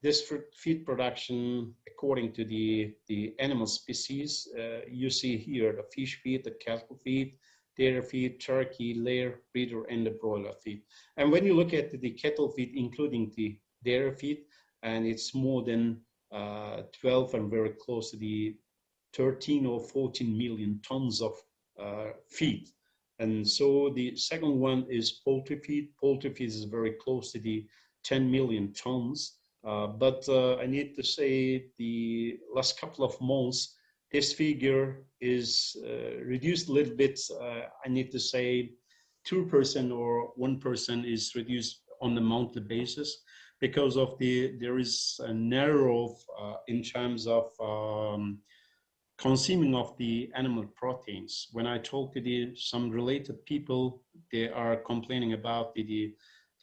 this feed production according to the animal species, you see here the fish feed, the cattle feed, dairy feed, turkey, layer, breeder, and the broiler feed. And when you look at the cattle feed, including the dairy feed, and it's more than 12 and very close to the 13 or 14 million tons of feed. And so the second one is poultry feed. Poultry feed is very close to the 10 million tons. But I need to say the last couple of months, this figure is reduced a little bit. I need to say 2% or 1% is reduced on a monthly basis, because of there is a narrow in terms of consuming of the animal proteins. When I talk to some related people, they are complaining about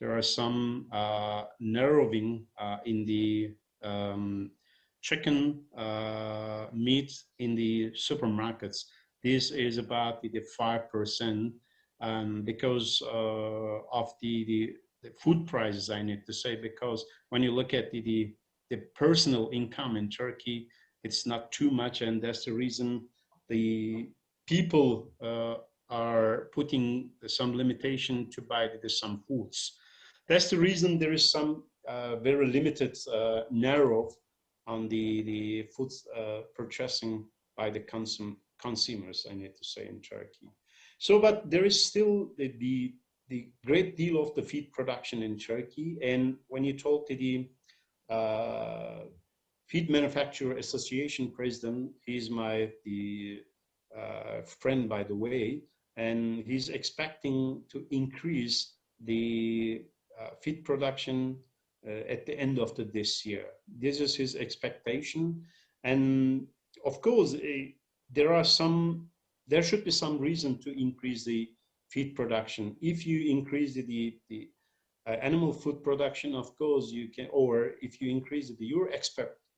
there are some narrowing in the chicken meat in the supermarkets. This is about the 5%, because of the food prices, I need to say, because when you look at the personal income in Turkey, it's not too much, and that's the reason the people are putting some limitation to buy some foods. That's the reason there is some very limited narrow on the food purchasing by the consumers, I need to say, in Turkey. So, but there is still the great deal of the feed production in Turkey. And when you talk to the Feed Manufacturer Association president, he's my friend, by the way, and he's expecting to increase the feed production at the end of this year. This is his expectation. And of course, there should be some reason to increase the feed production. If you increase the animal food production, of course you can, or if you increase your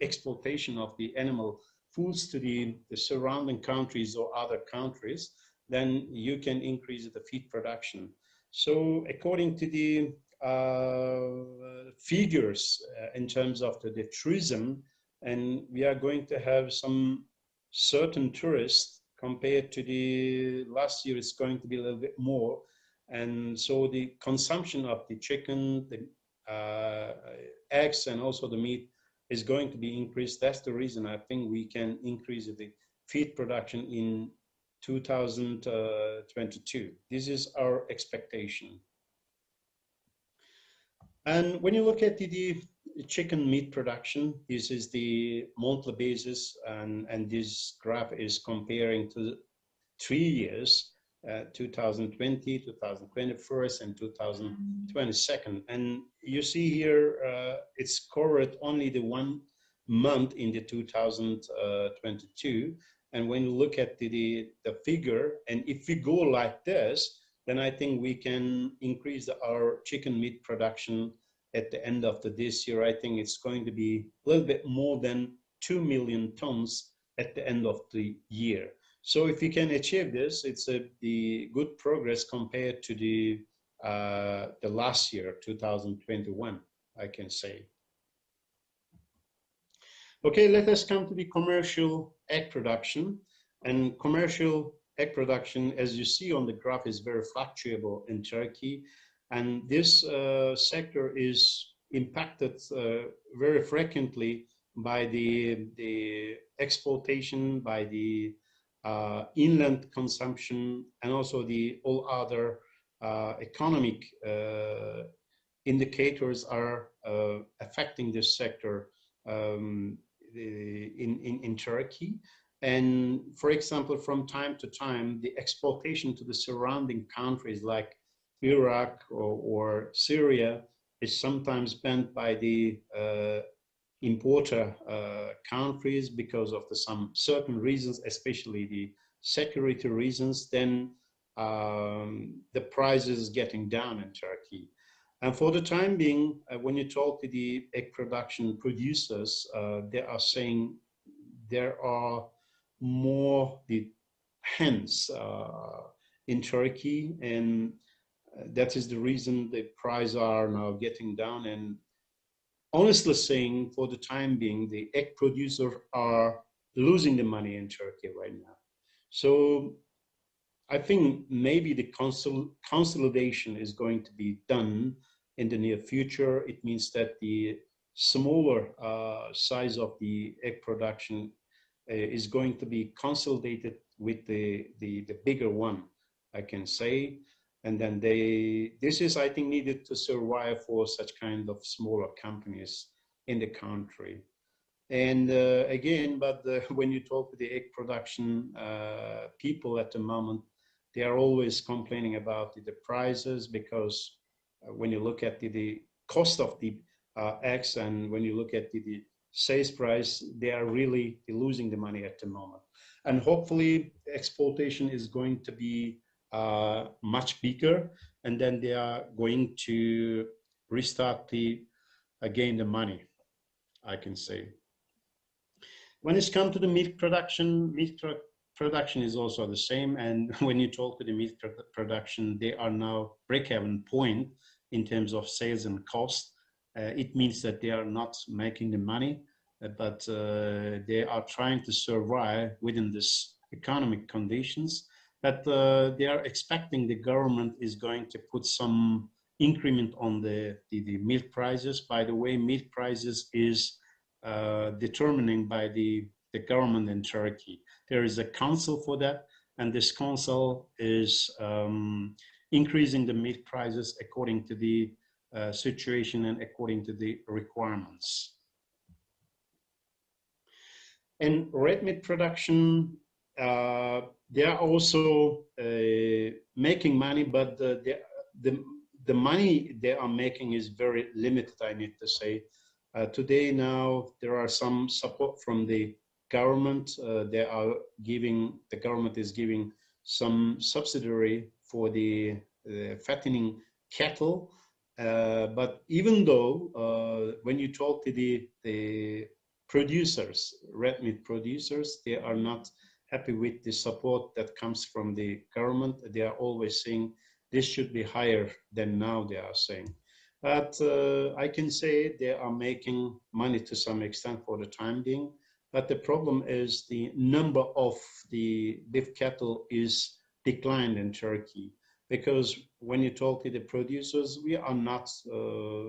exploitation of the animal foods to the surrounding countries or other countries, then you can increase the feed production. So according to the figures in terms of the tourism, and we are going to have some certain tourists compared to the last year, it's going to be a little bit more. And so the consumption of the chicken, the eggs, and also the meat is going to be increased. That's the reason I think we can increase the feed production in 2022. This is our expectation. And when you look at the chicken meat production, this is the monthly basis, and this graph is comparing to 3 years, 2020, 2021, and 2022. And you see here, it's covered only the 1 month in the 2022. And when you look at the figure, and if we go like this, then I think we can increase our chicken meat production at the end of this year. I think it's going to be a little bit more than 2 million tons at the end of the year. So if we can achieve this, it's the good progress compared to the last year, 2021, I can say. Okay, let us come to the commercial egg production. And commercial egg production, as you see on the graph, is very fluctuable in Turkey. And this sector is impacted very frequently by the exploitation, by the inland consumption, and also the all other economic indicators are affecting this sector in Turkey. And for example, from time to time, the exploitation to the surrounding countries like Iraq or Syria is sometimes banned by the importer countries because of some certain reasons, especially the security reasons. Then the price is getting down in Turkey. And for the time being, when you talk to the egg production producers, they are saying there are more the hens in Turkey, and that is the reason the prices are now getting down. And honestly saying, for the time being, the egg producers are losing the money in Turkey right now. So I think maybe the consolidation is going to be done in the near future. It means that the smaller size of the egg production is going to be consolidated with the bigger one, I can say. And then this is, I think, needed to survive for such kind of smaller companies in the country. And again, but when you talk to the egg production people at the moment, they are always complaining about the prices, because when you look at the cost of the eggs, and when you look at the sales price, they are really losing the money at the moment. And hopefully exploitation is going to be much bigger, and then they are going to restart again the money, I can say. When it's come to the meat production is also the same. And when you talk to the meat production, they are now break-even point in terms of sales and cost. It means that they are not making the money, but they are trying to survive within this economic conditions. But they are expecting the government is going to put some increment on the milk prices. By the way, milk prices is determining by the government in Turkey. There is a council for that, and this council is increasing the milk prices according to the situation and according to the requirements. In red meat production, they are also making money, but the money they are making is very limited, I need to say. Today now, there are some support from the government. The government is giving some subsidy for the fattening cattle. But even though when you talk to the producers, red meat producers, they are not happy with the support that comes from the government. They are always saying this should be higher than now, they are saying. But I can say they are making money to some extent for the time being. But the problem is the number of the beef cattle is declined in Turkey. Because when you talk to the producers, we are not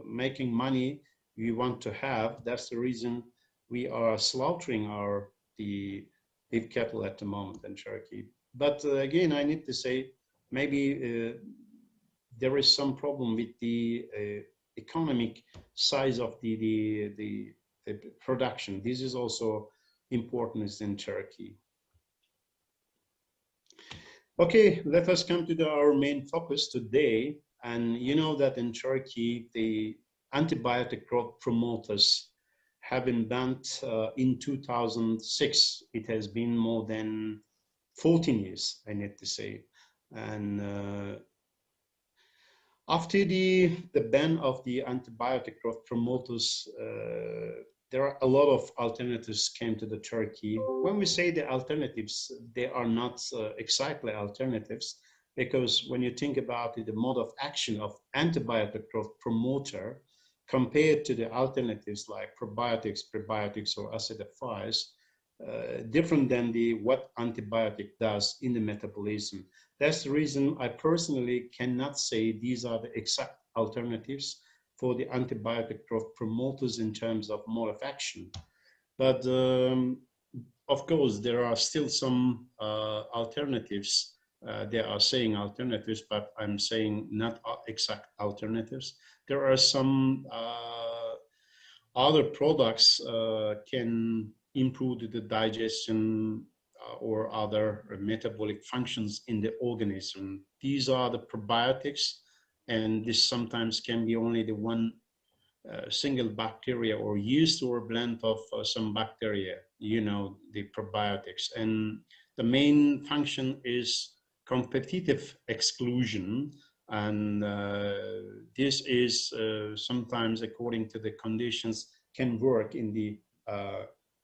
making money we want to have. That's the reason we are slaughtering the beef cattle at the moment in Turkey. But again, I need to say, maybe there is some problem with the economic size of the production. This is also important in Turkey. Okay, let us come to our main focus today. And you know that in Turkey, the antibiotic growth promoters have been banned in 2006. It has been more than 14 years, I need to say. And after the ban of the antibiotic growth promoters, there are a lot of alternatives came to the Turkey. When we say the alternatives, they are not exactly alternatives, because when you think about it, the mode of action of antibiotic growth promoter compared to the alternatives like probiotics, prebiotics, or acidifiers, different than what antibiotic does in the metabolism. That's the reason I personally cannot say these are the exact alternatives for the antibiotic growth promoters in terms of mode of action. But of course, there are still some alternatives. They are saying alternatives, but I'm saying not exact alternatives. There are some other products can improve the digestion or other metabolic functions in the organism. These are the probiotics, and this sometimes can be only the one single bacteria or yeast or blend of some bacteria, you know, the probiotics. And the main function is competitive exclusion, and this is sometimes, according to the conditions, can work in the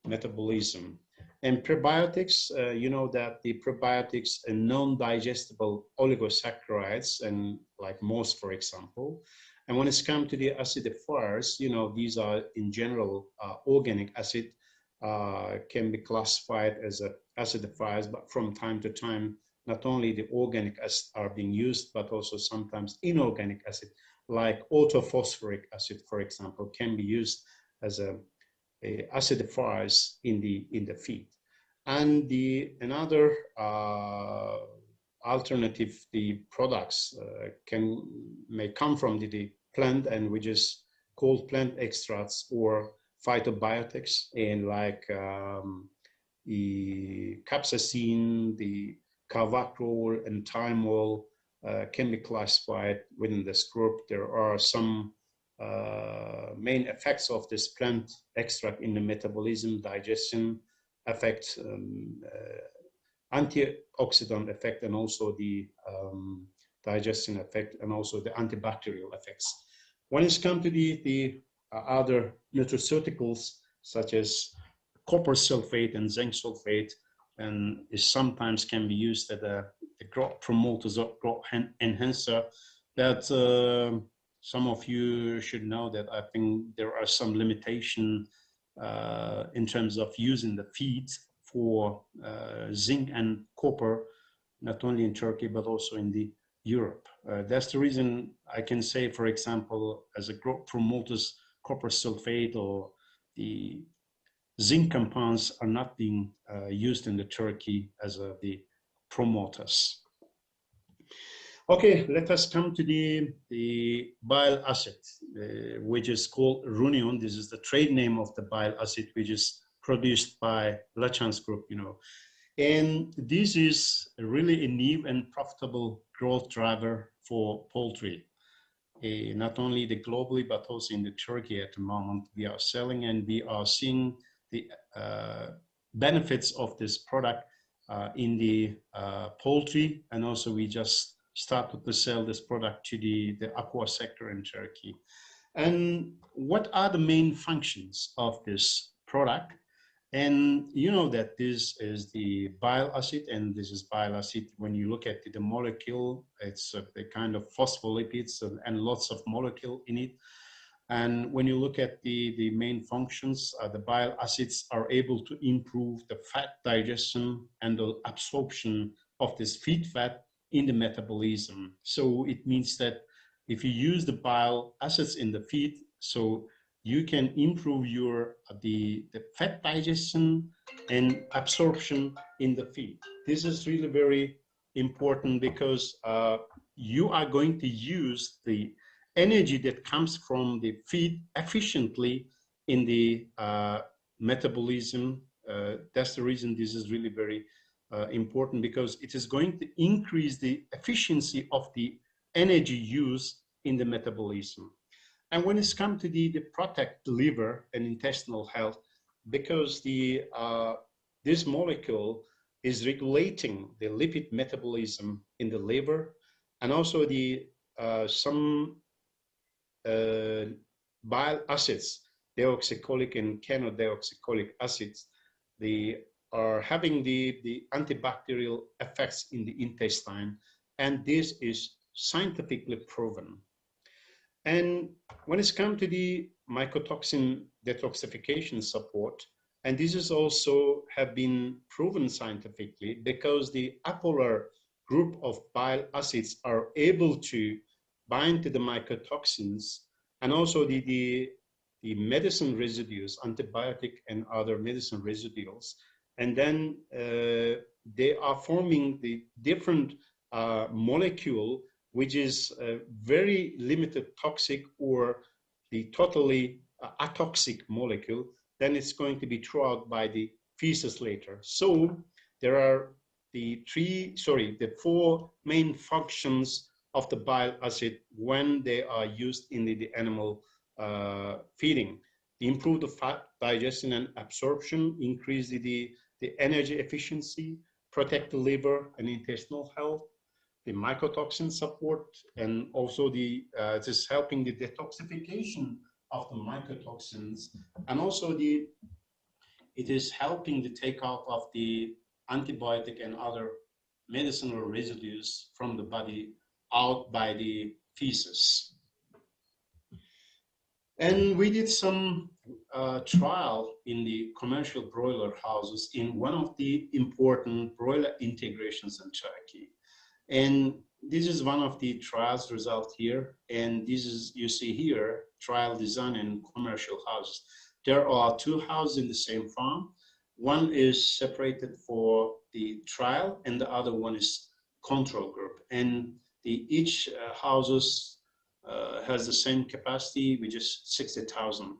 metabolism. And prebiotics, you know that the probiotics are non-digestible oligosaccharides, and like most, for example. And when it's come to the acidifiers, you know, these are in general organic acid, can be classified as acidifiers, but from time to time, not only the organic acid are being used, but also sometimes inorganic acid, like orthophosphoric acid, for example, can be used as acidifiers in the feed. And another alternative, the products may come from the plant, and which is called plant extracts or phytobiotics, and like the capsaicin, the carvacrol, and thymol can be classified within this group. There are some main effects of this plant extract in the metabolism, digestion effect, antioxidant effect, and also the digestion effect, and also the antibacterial effects. When it's come to the other nutraceuticals, such as copper sulfate and zinc sulfate, and is sometimes can be used as the growth promoters or growth enhancer, that some of you should know that I think there are some limitation in terms of using the feed for zinc and copper, not only in Turkey, but also in the Europe. That's the reason I can say, for example, as a growth promoters, copper sulfate or the zinc compounds are not being used in the Turkey as the promoters. Okay, let us come to the bile acid, which is called Runion. This is the trade name of the bile acid, which is produced by LACHANCE group, you know. And this is really a new and profitable growth driver for poultry. Not only globally, but also in the Turkey at the moment. We are selling and we are seeing the benefits of this product in the poultry, and also we just started to sell this product to the aqua sector in Turkey. And what are the main functions of this product? And you know that this is the bile acid, and this is bile acid. When you look at the molecule, it's a kind of phospholipids and lots of molecule in it. And when you look at the main functions, the bile acids are able to improve the fat digestion and the absorption of this feed fat in the metabolism. So it means that if you use the bile acids in the feed, so you can improve your the fat digestion and absorption in the feed. This is really very important, because you are going to use the energy that comes from the feed efficiently in the metabolism. That's the reason this is really very important, because it is going to increase the efficiency of the energy use in the metabolism. And when it's come to the protect the liver and intestinal health, because this molecule is regulating the lipid metabolism in the liver, and also the some bile acids, deoxycholic and canodeoxycholic acids, they are having the antibacterial effects in the intestine, and this is scientifically proven. And when it's come to the mycotoxin detoxification support, and this is also have been proven scientifically, because the apolar group of bile acids are able to bind to the mycotoxins, and also the medicine residues, antibiotic and other medicine residuals, and then they are forming the different molecule, which is a very limited toxic or the totally atoxic molecule. Then it's going to be thrown out by the feces later. So there are the four main functions of the bile acid when they are used in the animal feeding. They improve the fat digestion and absorption, increase the energy efficiency, protect the liver and intestinal health, the mycotoxin support, and also it is helping the detoxification of the mycotoxins, and also it is helping the takeout of the antibiotic and other medicinal residues from the body out by the feces. And we did some trial in the commercial broiler houses in one of the important broiler integrations in Turkey. And this is one of the trials result here. And this is, you see here, trial design in commercial houses. There are two houses in the same farm. One is separated for the trial and the other one is control group. And each houses has the same capacity, which is 60,000.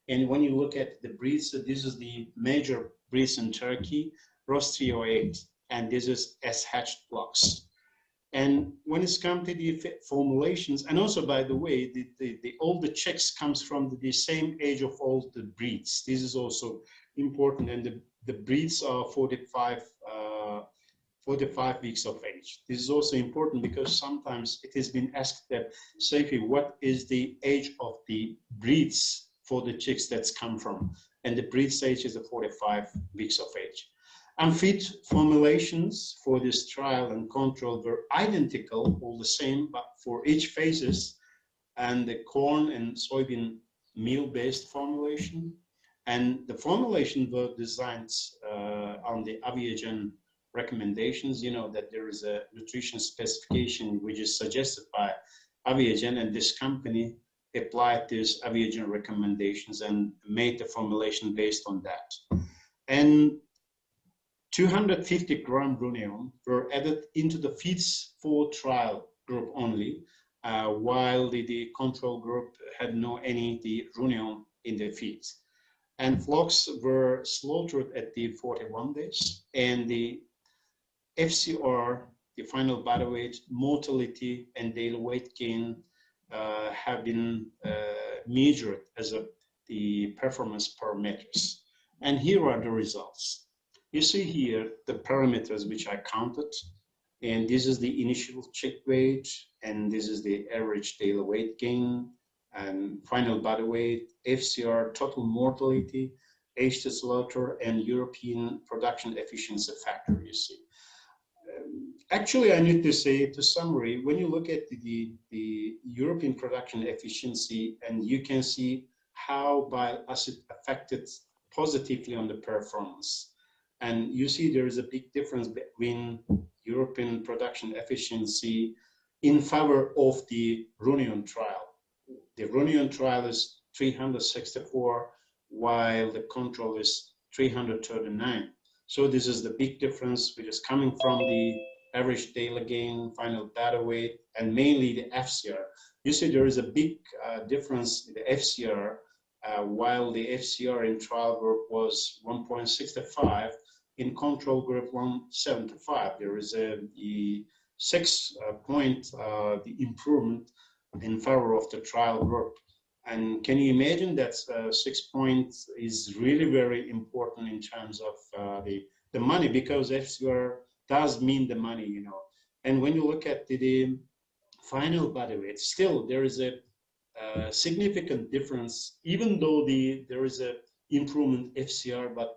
And when you look at the breeds, this is the major breeds in Turkey, Ross 308, and this is S-hatched blocks. And when it's come to the formulations, and also, by the way, all the chicks comes from the same age of all the breeds. This is also important, and the breeds are 45 weeks of age. This is also important because sometimes it has been asked that, Saifi, what is the age of the breeds for the chicks that's come from? And the breed stage is 45 weeks of age. And feed formulations for this trial and control were identical, all the same, but for each phases, and the corn and soybean meal-based formulation. And the formulation were designed on the Aviagen recommendations. You know that there is a nutrition specification which is suggested by Aviagen, and this company applied these Aviagen recommendations and made the formulation based on that. And 250 gram Runeon were added into the feeds for trial group only, while the control group had the Runeon in the feeds. And flocks were slaughtered at the 41 days, and the FCR, the final body weight, mortality, and daily weight gain have been measured as the performance parameters. And here are the results. You see here the parameters which I counted, and this is the initial chick weight, and this is the average daily weight gain, and final body weight, FCR, total mortality, age to slaughter, and European production efficiency factor, you see. Actually, I need to say, to summary, when you look at the European production efficiency, and you can see how bile acid affected positively on the performance. And you see there is a big difference between European production efficiency in favor of the Runeon trial. The Runeon trial is 364, while the control is 339. So this is the big difference, which is coming from the average daily gain, final body weight, and mainly the FCR. you see there is a big difference in the FCR, while the FCR in trial group was 1.65, in control group 1.75. There is a 6-point the improvement in favor of the trial group. And can you imagine that 6 points is really very important in terms of the money, because FCR does mean the money, you know. And when you look at the final body weight, still there is a significant difference, even though there is a improvement FCR, but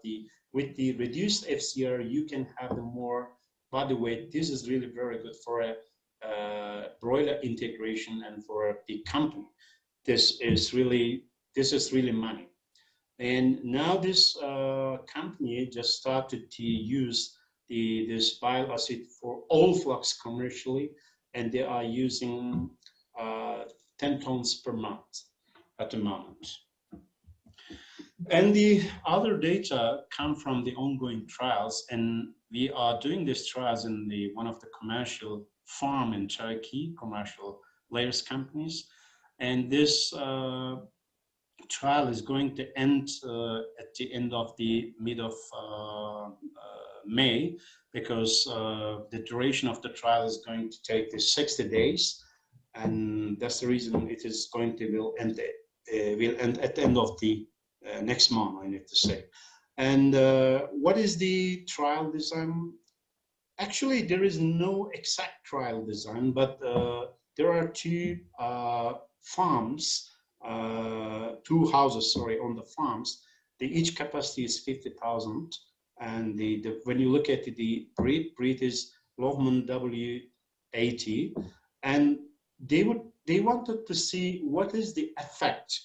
with the reduced FCR, you can have the more body weight. This is really very good for a broiler integration and for the company. This is really money. And now this company just started to use this bile acid for all flocks commercially, and they are using 10 tons per month at the moment. And the other data come from the ongoing trials, and we are doing these trials in one of the commercial farm in Turkey, commercial layers companies. And this trial is going to end at the end of the mid of May, because the duration of the trial is going to take 60 days. And that's the reason it is going to will end at the end of the next month, I need to say. And what is the trial design? Actually, there is no exact trial design, but there are two farms, 2 houses, sorry, on the farms. Each capacity is 50,000. And when you look at the breed is Lohman W80. And they wanted to see what is the effect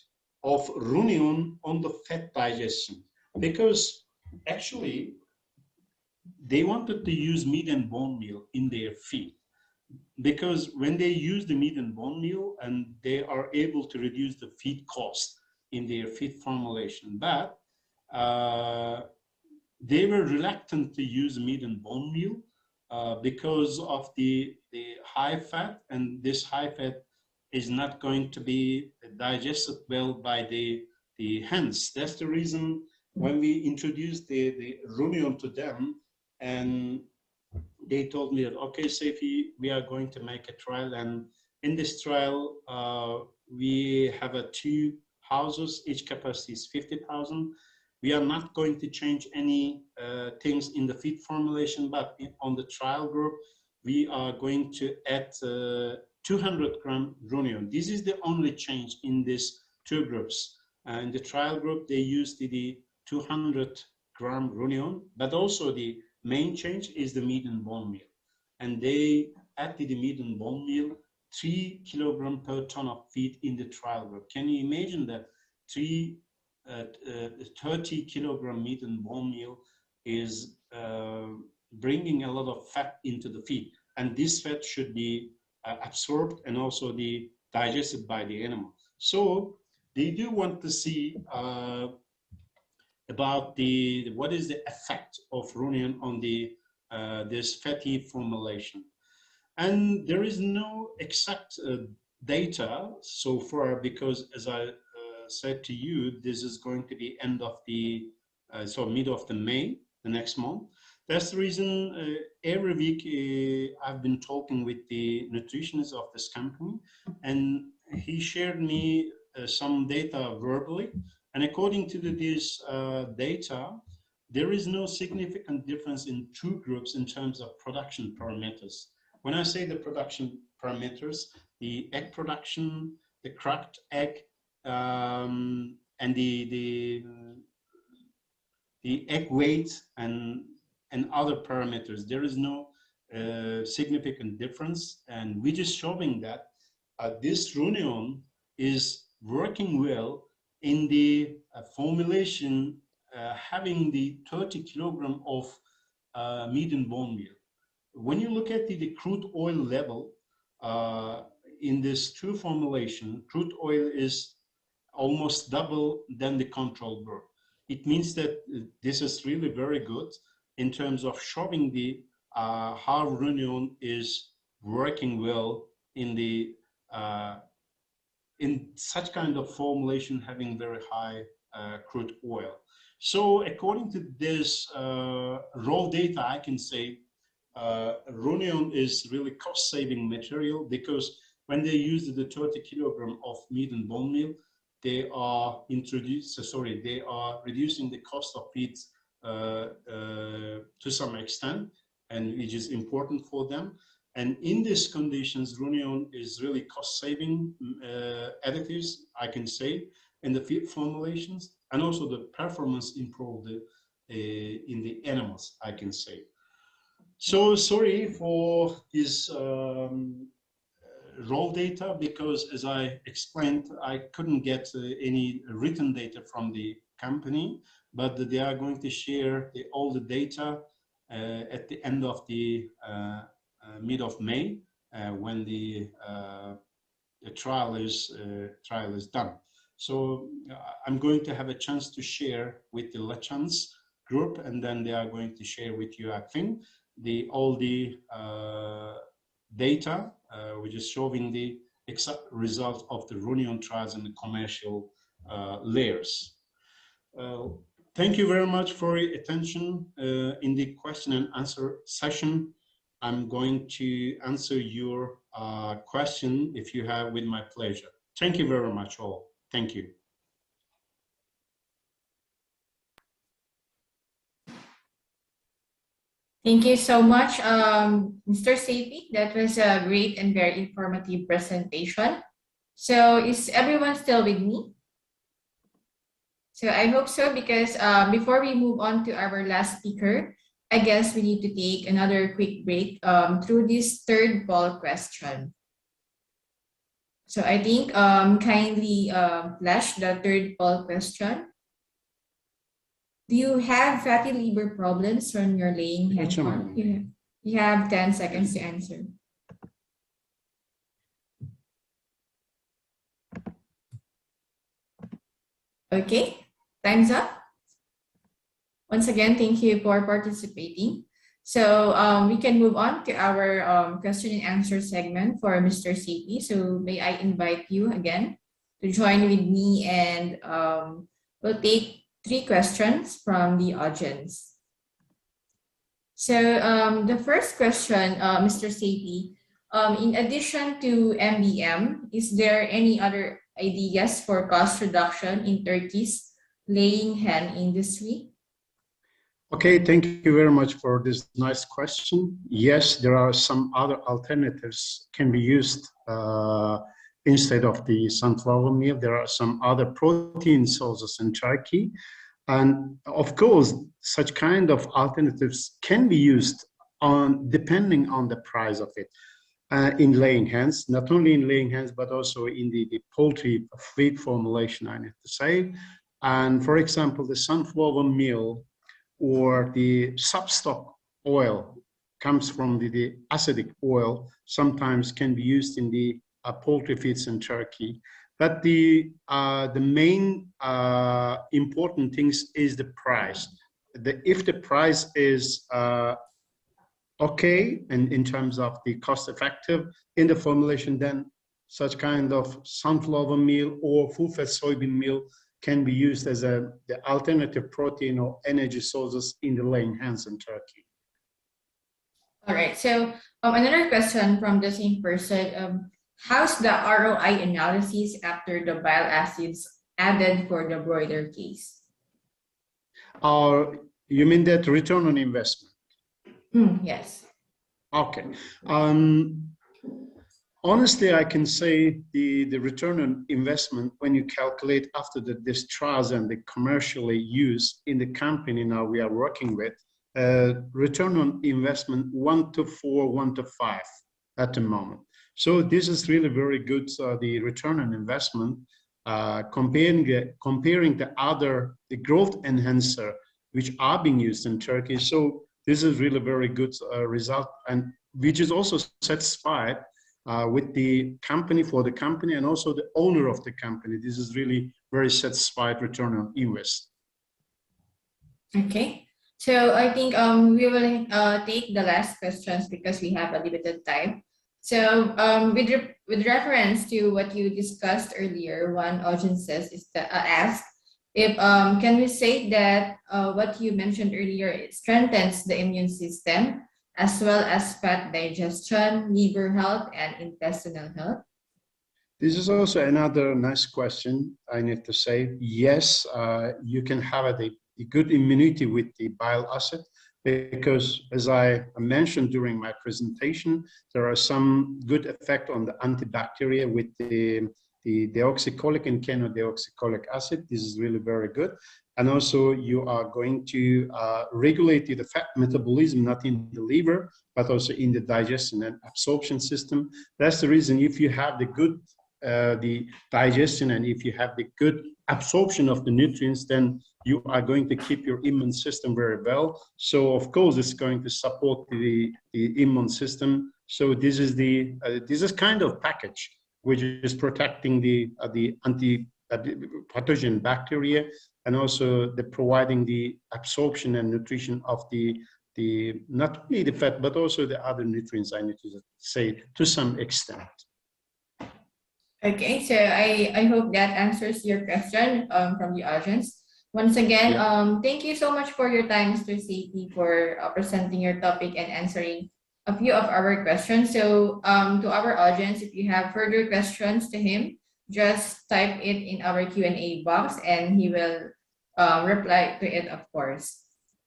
of Runion on the fat digestion, because actually they wanted to use meat and bone meal in their feed, because when they use the meat and bone meal, and they are able to reduce the feed cost in their feed formulation, but they were reluctant to use meat and bone meal because of the high fat, and this high fat is not going to be digested well by the hens. That's the reason when we introduced the Runion to them, and they told me that, okay, Seifi, we are going to make a trial, and in this trial, we have 2 houses, each capacity is 50,000. We are not going to change any things in the feed formulation, but on the trial group, we are going to add 200-gram Runion. This is the only change in these 2 groups. In the trial group, they used the 200-gram Runion, but also the main change is the meat and bone meal. And they added the meat and bone meal 3 kilogram per ton of feed in the trial group. Can you imagine that 30 kilogram meat and bone meal is bringing a lot of fat into the feed, and this fat should be absorbed and also digested by the animal. So they do want to see about what is the effect of Runion on this fatty formulation. And there is no exact data so far, because as I said to you, this is going to be end of mid of the May, the next month. That's the reason every week I've been talking with the nutritionist of this company, and he shared me some data verbally. And according to this data, there is no significant difference in 2 groups in terms of production parameters. When I say the production parameters, the egg production, the cracked egg, and the egg weight and other parameters, there is no significant difference. And we're just showing that this Runion is working well in the formulation, having the 30 kilogram of meat and bone meal. When you look at the crude oil level in this 2 formulation, crude oil is almost double than the control group. It means that this is really very good in terms of showing how Runion is working well in the in such kind of formulation having very high crude oil. So according to this raw data, I can say Runion is really cost-saving material, because when they use the 30 kilogram of meat and bone meal, they are reducing the cost of feed to some extent, and which is important for them. And in these conditions, Runion is really cost-saving additives, I can say, in the feed formulations, and also the performance improved in the animals, I can say. So sorry for this raw data, because as I explained, I couldn't get any written data from the company, but they are going to share all the data at the end of the mid of May, when the trial is done. So I'm going to have a chance to share with the LACHANCE group, and then they are going to share with you, I think, all the data which is showing the exact result of the Runion trials in the commercial layers. Thank you very much for your attention. In the question and answer session, I'm going to answer your question if you have, with my pleasure. Thank you very much all. Thank you. Thank you so much, Mr. Seifi. That was a great and very informative presentation. So is everyone still with me? So I hope so, because before we move on to our last speaker, I guess we need to take another quick break through this third poll question. So I think kindly flash the third poll question. Do you have fatty liver problems when you're laying hen farm? You have 10 seconds to answer. Okay, time's up. Once again, thank you for participating. So we can move on to our question and answer segment for Mr. Seifi. So may I invite you again to join with me, and we'll take 3 questions from the audience. So the first question, Mr. Seifi, in addition to MBM, is there any other ideas for cost reduction in Turkey's laying hen industry? Okay, thank you very much for this nice question. Yes, there are some other alternatives can be used instead of the sunflower meal. There are some other protein sources in Turkey. And of course, such kind of alternatives can be used depending on the price of it in laying hens, not only in laying hens, but also in the poultry feed formulation, I need to say. And for example, the sunflower meal or the substock oil comes from the acidic oil, sometimes can be used in the poultry feeds in Turkey. But the main important things is the price. If the price is okay, and in terms of the cost effective in the formulation, then such kind of sunflower meal or full-fat soybean meal can be used as the alternative protein or energy sources in the laying hens in Turkey. All right, so another question from the same person. How's the ROI analysis after the bile acids added for the broiler case? You mean that return on investment? Yes. Okay. Honestly, I can say the return on investment, when you calculate after these trials and the commercially used in the company now we are working with, return on investment 1 to 4, 1 to 5 at the moment. So this is really very good. The return on investment, comparing the growth enhancer which are being used in Turkey. So this is really very good result, and which is also satisfied with the company, for the company, and also the owner of the company. This is really very satisfied return on invest. Okay, so I think we will take the last questions because we have a limited time. So with reference to what you discussed earlier, one audience says is that ask if can we say that what you mentioned earlier, it strengthens the immune system as well as fat digestion, liver health, and intestinal health? This is also another nice question. I need to say, yes, you can have a good immunity with the bile acid, because as I mentioned during my presentation, there are some good effect on the antibacterial with the deoxycholic and chenodeoxycholic acid. This is really very good. And also you are going to regulate the fat metabolism, not in the liver, but also in the digestion and absorption system. That's the reason if you have the good the digestion and if you have the good absorption of the nutrients, then you are going to keep your immune system very well. So of course it's going to support the immune system. So this is kind of package which is protecting the anti-pathogen bacteria, and also the providing the absorption and nutrition of the not only the fat but also the other nutrients, I need to say, to some extent. Okay, so I hope that answers your question from the audience. Once again, thank you so much for your time, Mr. CP, for presenting your topic and answering a few of our questions. So to our audience, if you have further questions to him, just type it in our Q&A box and he will reply to it, of course.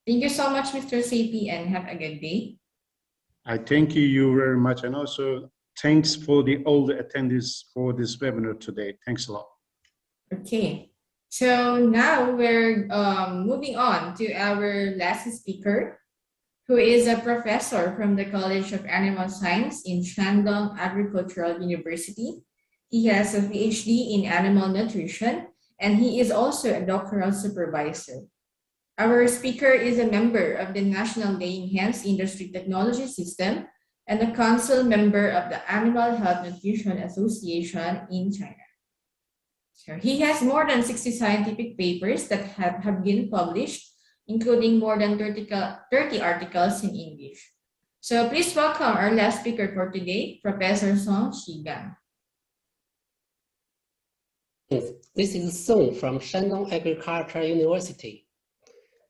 Thank you so much, Mr. CP, and have a good day. I thank you very much, and also thanks for all the attendees for this webinar today. Thanks a lot. Okay, so now we're moving on to our last speaker, who is a professor from the College of Animal Science in Shandong Agricultural University. He has a PhD in animal nutrition, and he is also a doctoral supervisor. Our speaker is a member of the National Laying Hens Industry Technology System and a council member of the Animal Health Nutrition Association in China. So he has more than 60 scientific papers that have been published, including more than 30 articles in English. So please welcome our last speaker for today, Professor Song Shigang. This is Song from Shandong Agricultural University.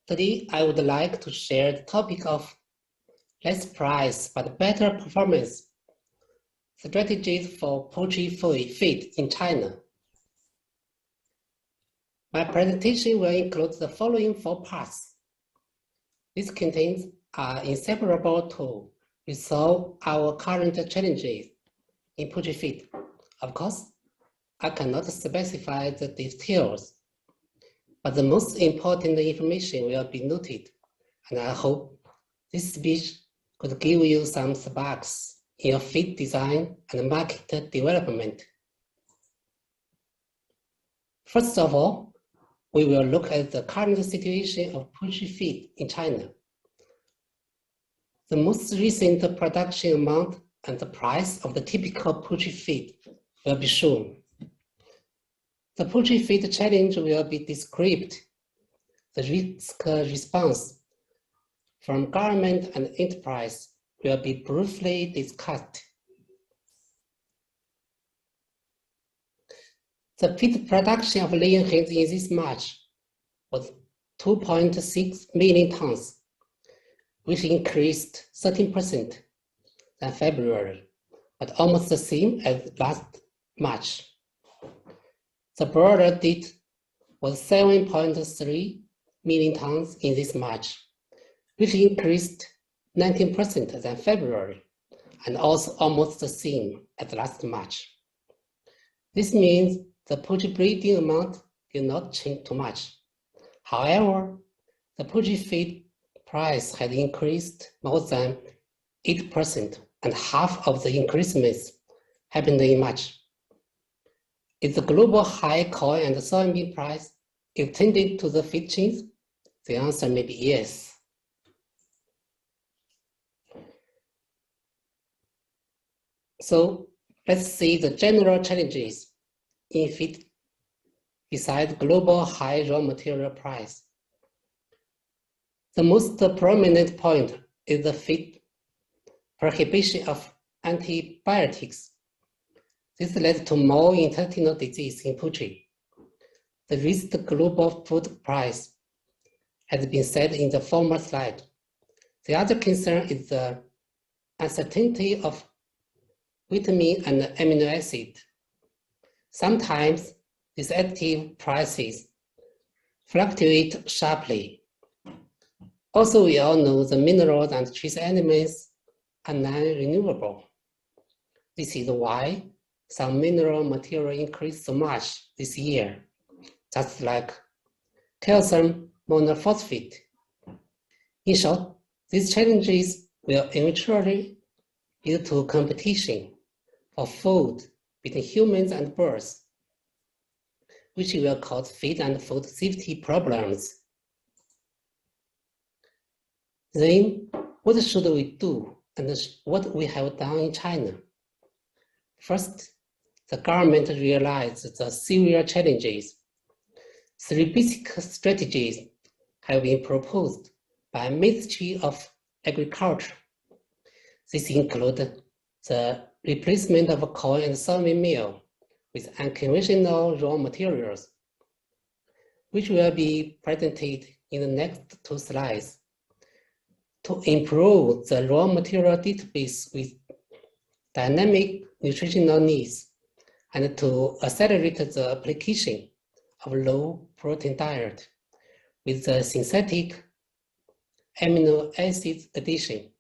Today, I would like to share the topic of less price but better performance strategies for poultry feed in China. My presentation will include the following 4 parts. This contains are inseparable to resolve our current challenges in poultry feed. Of course, I cannot specify the details, but the most important information will be noted, and I hope this speech could give you some sparks in your feed design and market development. First of all, we will look at the current situation of poultry feed in China. The most recent production amount and the price of the typical poultry feed will be shown. The poultry feed challenge will be described. The risk response from government and enterprise will be briefly discussed. The feed production of laying hens in this March was 2.6 million tons, which increased 13% than February, but almost the same as last March. The broader date was 7.3 million tons in this March, which increased 19% than February, and also almost the same as last March. This means the poultry breeding amount did not change too much. However, the poultry feed price had increased more than 8%, and half of the increases happened in March. Is the global high corn and soybean price extended to the feed chains? The answer may be yes. So let's see the general challenges in feed besides global high raw material price. The most prominent point is the feed prohibition of antibiotics. This led to more intestinal disease in poultry. The recent global food price has been said in the former slide. The other concern is the uncertainty of vitamin and amino acid. Sometimes these active prices fluctuate sharply. Also, we all know the minerals and trace elements are non-renewable. This is why some mineral material increased so much this year, just like calcium monophosphate. In short, these challenges will eventually lead to competition for food between humans and birds, which will cause feed and food safety problems. Then, what should we do and what we have done in China? First, the government realized the severe challenges. 3 basic strategies have been proposed by Ministry of Agriculture. These include the replacement of corn and soybean meal with unconventional raw materials, which will be presented in the next 2 slides, to improve the raw material database with dynamic nutritional needs, and to accelerate the application of low-protein diet with the synthetic amino acid addition.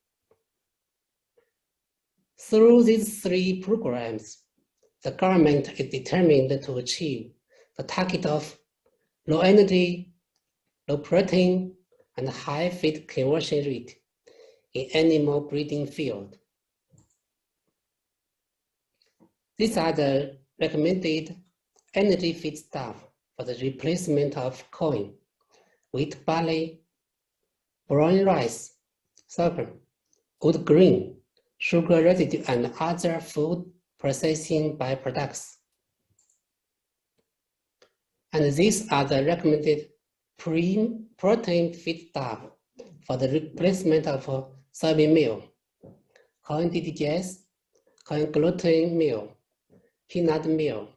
Through these 3 programs, the government is determined to achieve the target of low energy, low protein, and high feed conversion rate in animal breeding field. These are the recommended energy feedstuff for the replacement of corn, wheat, barley, brown rice, sorghum, wood grain, sugar residue, and other food processing byproducts. And these are the recommended protein feedstuff for the replacement of soybean meal, corn DDGS, corn gluten meal, peanut meal,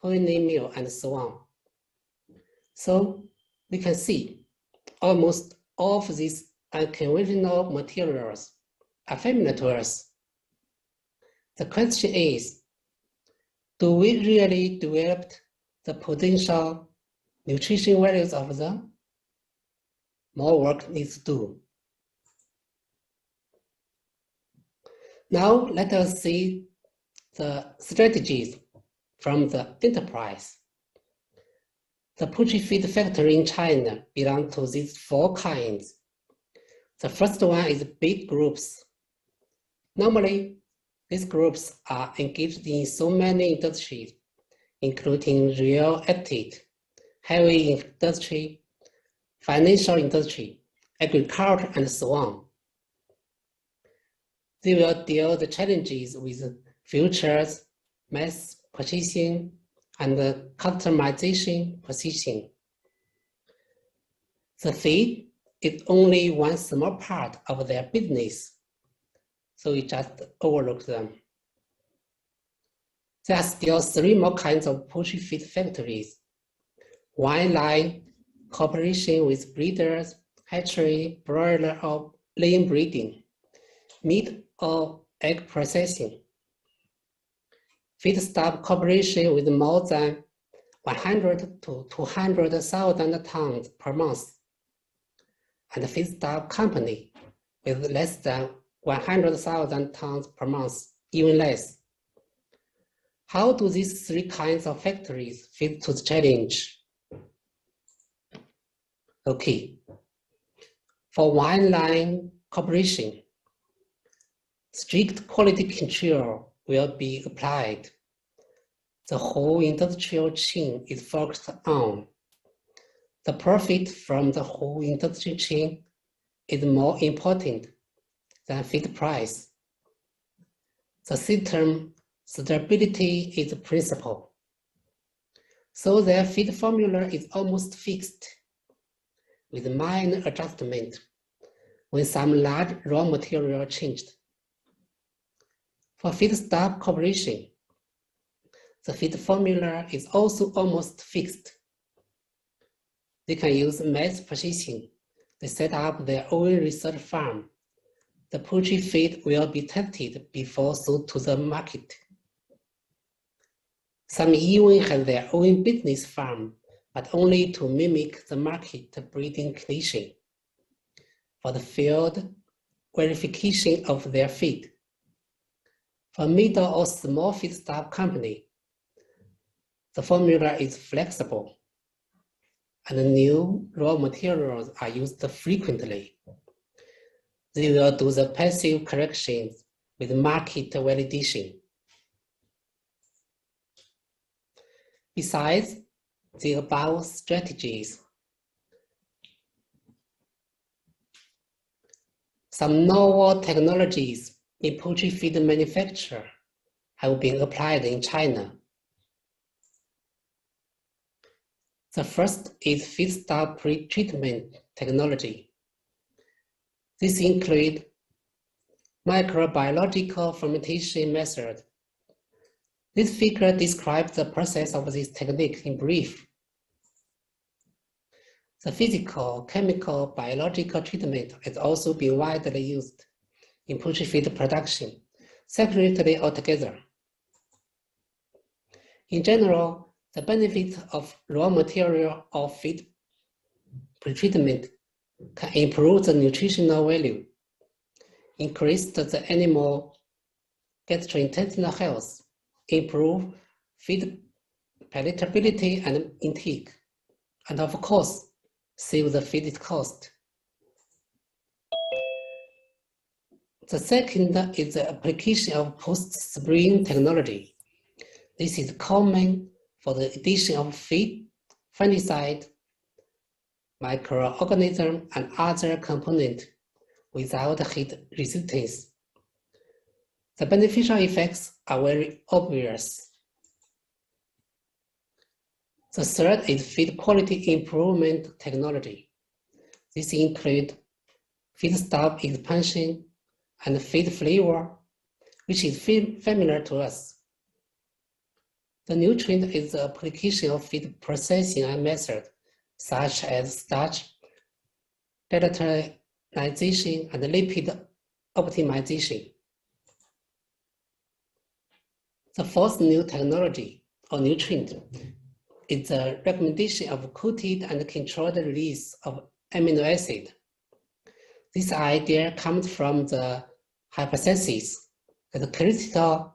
peony meal, and so on. So we can see almost all of these unconventional materials are familiar to us. The question is, do we really develop the potential nutrition values of them? More work needs to do. Now let us see the strategies from the enterprise. The poultry feed factory in China belong to these 4 kinds. The first one is big groups. Normally, these groups are engaged in so many industries, including real estate, heavy industry, financial industry, agriculture, and so on. They will deal the challenges with futures, mass purchasing, and customization position. The feed is only one small part of their business, so we just overlook them. There are still 3 more kinds of poultry feed factories. One line, cooperation with breeders, hatchery, broiler, or laying breeding, meat or egg processing. Feedstuff cooperation with more than 100 to 200,000 tons per month, and feedstuff company with less than 100,000 tons per month, even less. How do these 3 kinds of factories fit to the challenge? Okay, for one line cooperation, strict quality control will be applied. The whole industrial chain is focused on. The profit from the whole industrial chain is more important than feed price. The system stability is the principle. So their feed formula is almost fixed, with minor adjustment when some large raw material changed. For feedstock cooperation, the feed formula is also almost fixed. They can use mass purchasing. They set up their own research farm. The poultry feed will be tested before sold to the market. Some even have their own business farm, but only to mimic the market breeding condition for the field verification of their feed. For middle or small feedstock company, the formula is flexible and new raw materials are used frequently. They will do the passive corrections with market validation. Besides the above strategies, some novel technologies in poultry feed manufacture have been applied in China. The first is feedstock pre-treatment technology. This includes microbiological fermentation method. This figure describes the process of this technique in brief. The physical, chemical, biological treatment has also been widely used in poultry feed production, separately or together. In general, the benefit of raw material or feed pretreatment can improve the nutritional value, increase the animal gastrointestinal health, improve feed palatability and intake, and of course, save the feed cost. The second is the application of post-spring technology. This is common for the addition of feed, fungicide, microorganism, and other components without heat resistance. The beneficial effects are very obvious. The third is feed quality improvement technology. This includes feedstock expansion and feed flavor, which is familiar to us. The new trend is the application of feed processing and methods such as starch gelatinization and lipid optimization. The fourth new technology or new trend is the recommendation of coated and controlled release of amino acid. This idea comes from the hypothesis that critical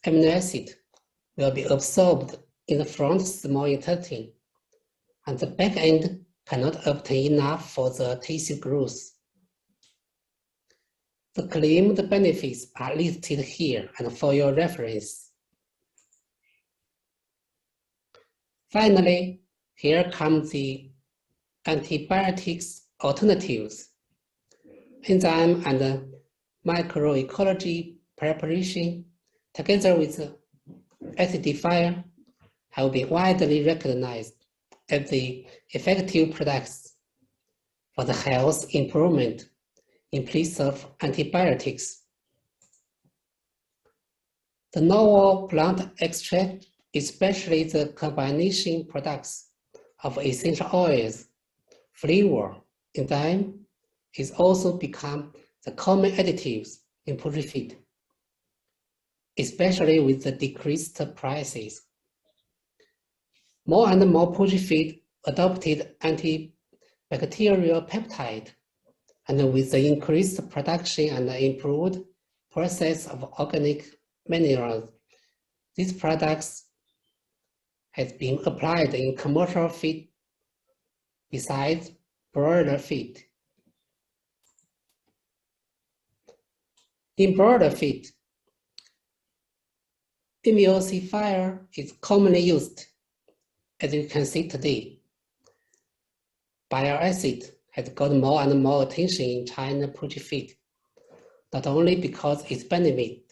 amino acid will be absorbed in the front small intestine, and the back end cannot obtain enough for the tissue growth. The claimed benefits are listed here and for your reference. Finally, here come the antibiotics alternatives. Enzyme and microecology preparation, together with acidifier, have been widely recognized as the effective products for the health improvement in place of antibiotics. The novel plant extract, especially the combination products of essential oils, flavor, enzyme, is also become the common additives in poultry feed, especially with the decreased prices. More and more poultry feed adopted antibacterial peptide, and with the increased production and improved process of organic minerals, these products have been applied in commercial feed besides broiler feed. In broiler feed, emulsifier is commonly used, as you can see today. Bile acid has got more and more attention in China poultry feed, not only because its benefit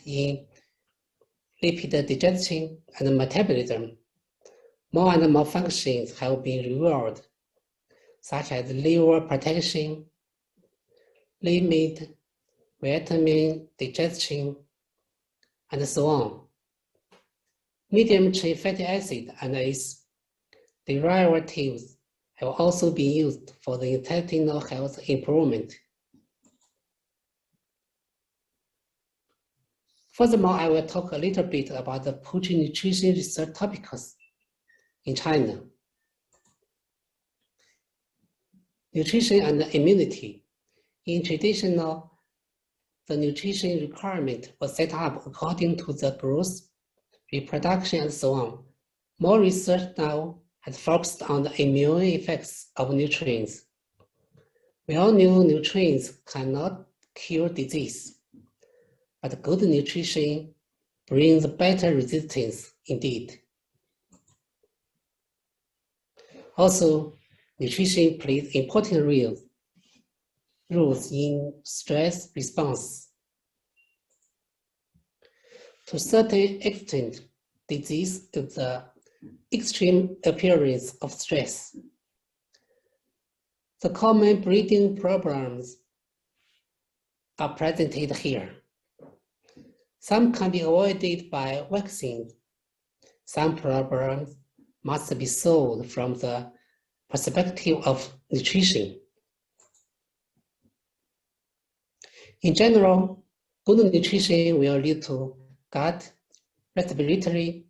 in lipid digestion and metabolism. More and more functions have been rewarded, such as liver protection, limit vitamin, digestion, and so on. Medium-chain fatty acid and its derivatives have also been used for the intestinal health improvement. Furthermore, I will talk a little bit about the poultry nutrition research topics in China. Nutrition and immunity. In traditional, the nutrition requirement was set up according to the growth, reproduction, and so on. More research now has focused on the immune effects of nutrients. We all know nutrients cannot cure disease, but good nutrition brings better resistance indeed. Also, nutrition plays important roles in stress response. To a certain extent, disease is the extreme appearance of stress. The common breeding problems are presented here. Some can be avoided by vaccines. Some problems must be solved from the perspective of nutrition. In general, good nutrition will lead to gut, respiratory,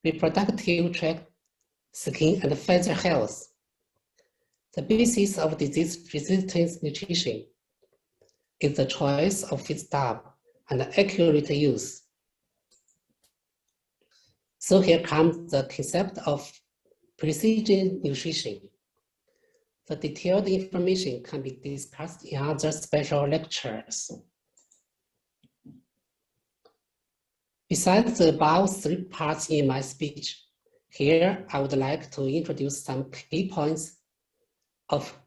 reproductive tract, skin, and feather health. The basis of disease resistance nutrition is the choice of feedstock and accurate use. So here comes the concept of precision nutrition. The detailed information can be discussed in other special lectures. Besides the above 3 parts in my speech, here I would like to introduce some key points of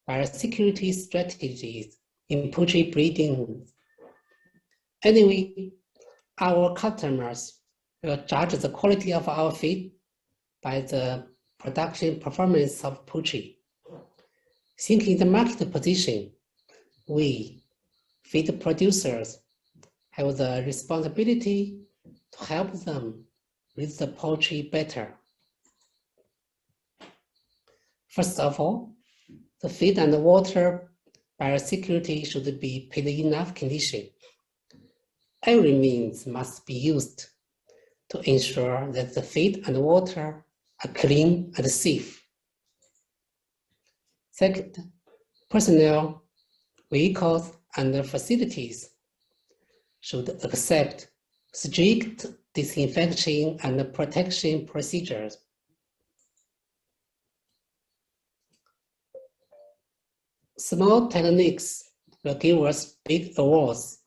biosecurity strategies in poultry breeding. Anyway, our customers will judge the quality of our feed by the production performance of poultry. Thinking the market position, we, feed producers, have the responsibility to help them raise the poultry better. First of all, the feed and water biosecurity should be paid enough condition. Every means must be used to ensure that the feed and water are clean and safe. Second, personnel, vehicles, and facilities should accept strict disinfection and protection procedures. Small techniques will give us big awards.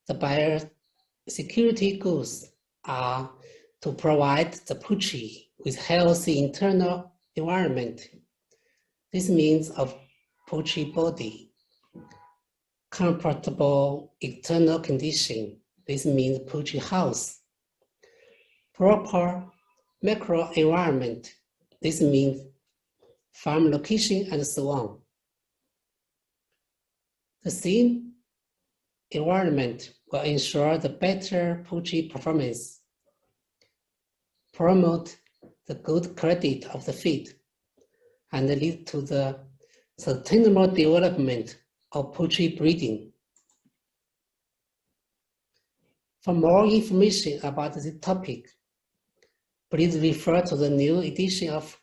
The biosecurity goals are to provide the poultry with healthy internal environment. This means of poultry body, comfortable external condition. This means poultry house, proper macro environment. This means farm location and so on. The same environment will ensure the better poultry performance, promote the good quality of the feed, and lead to the sustainable development of poultry breeding. For more information about this topic, please refer to the new edition of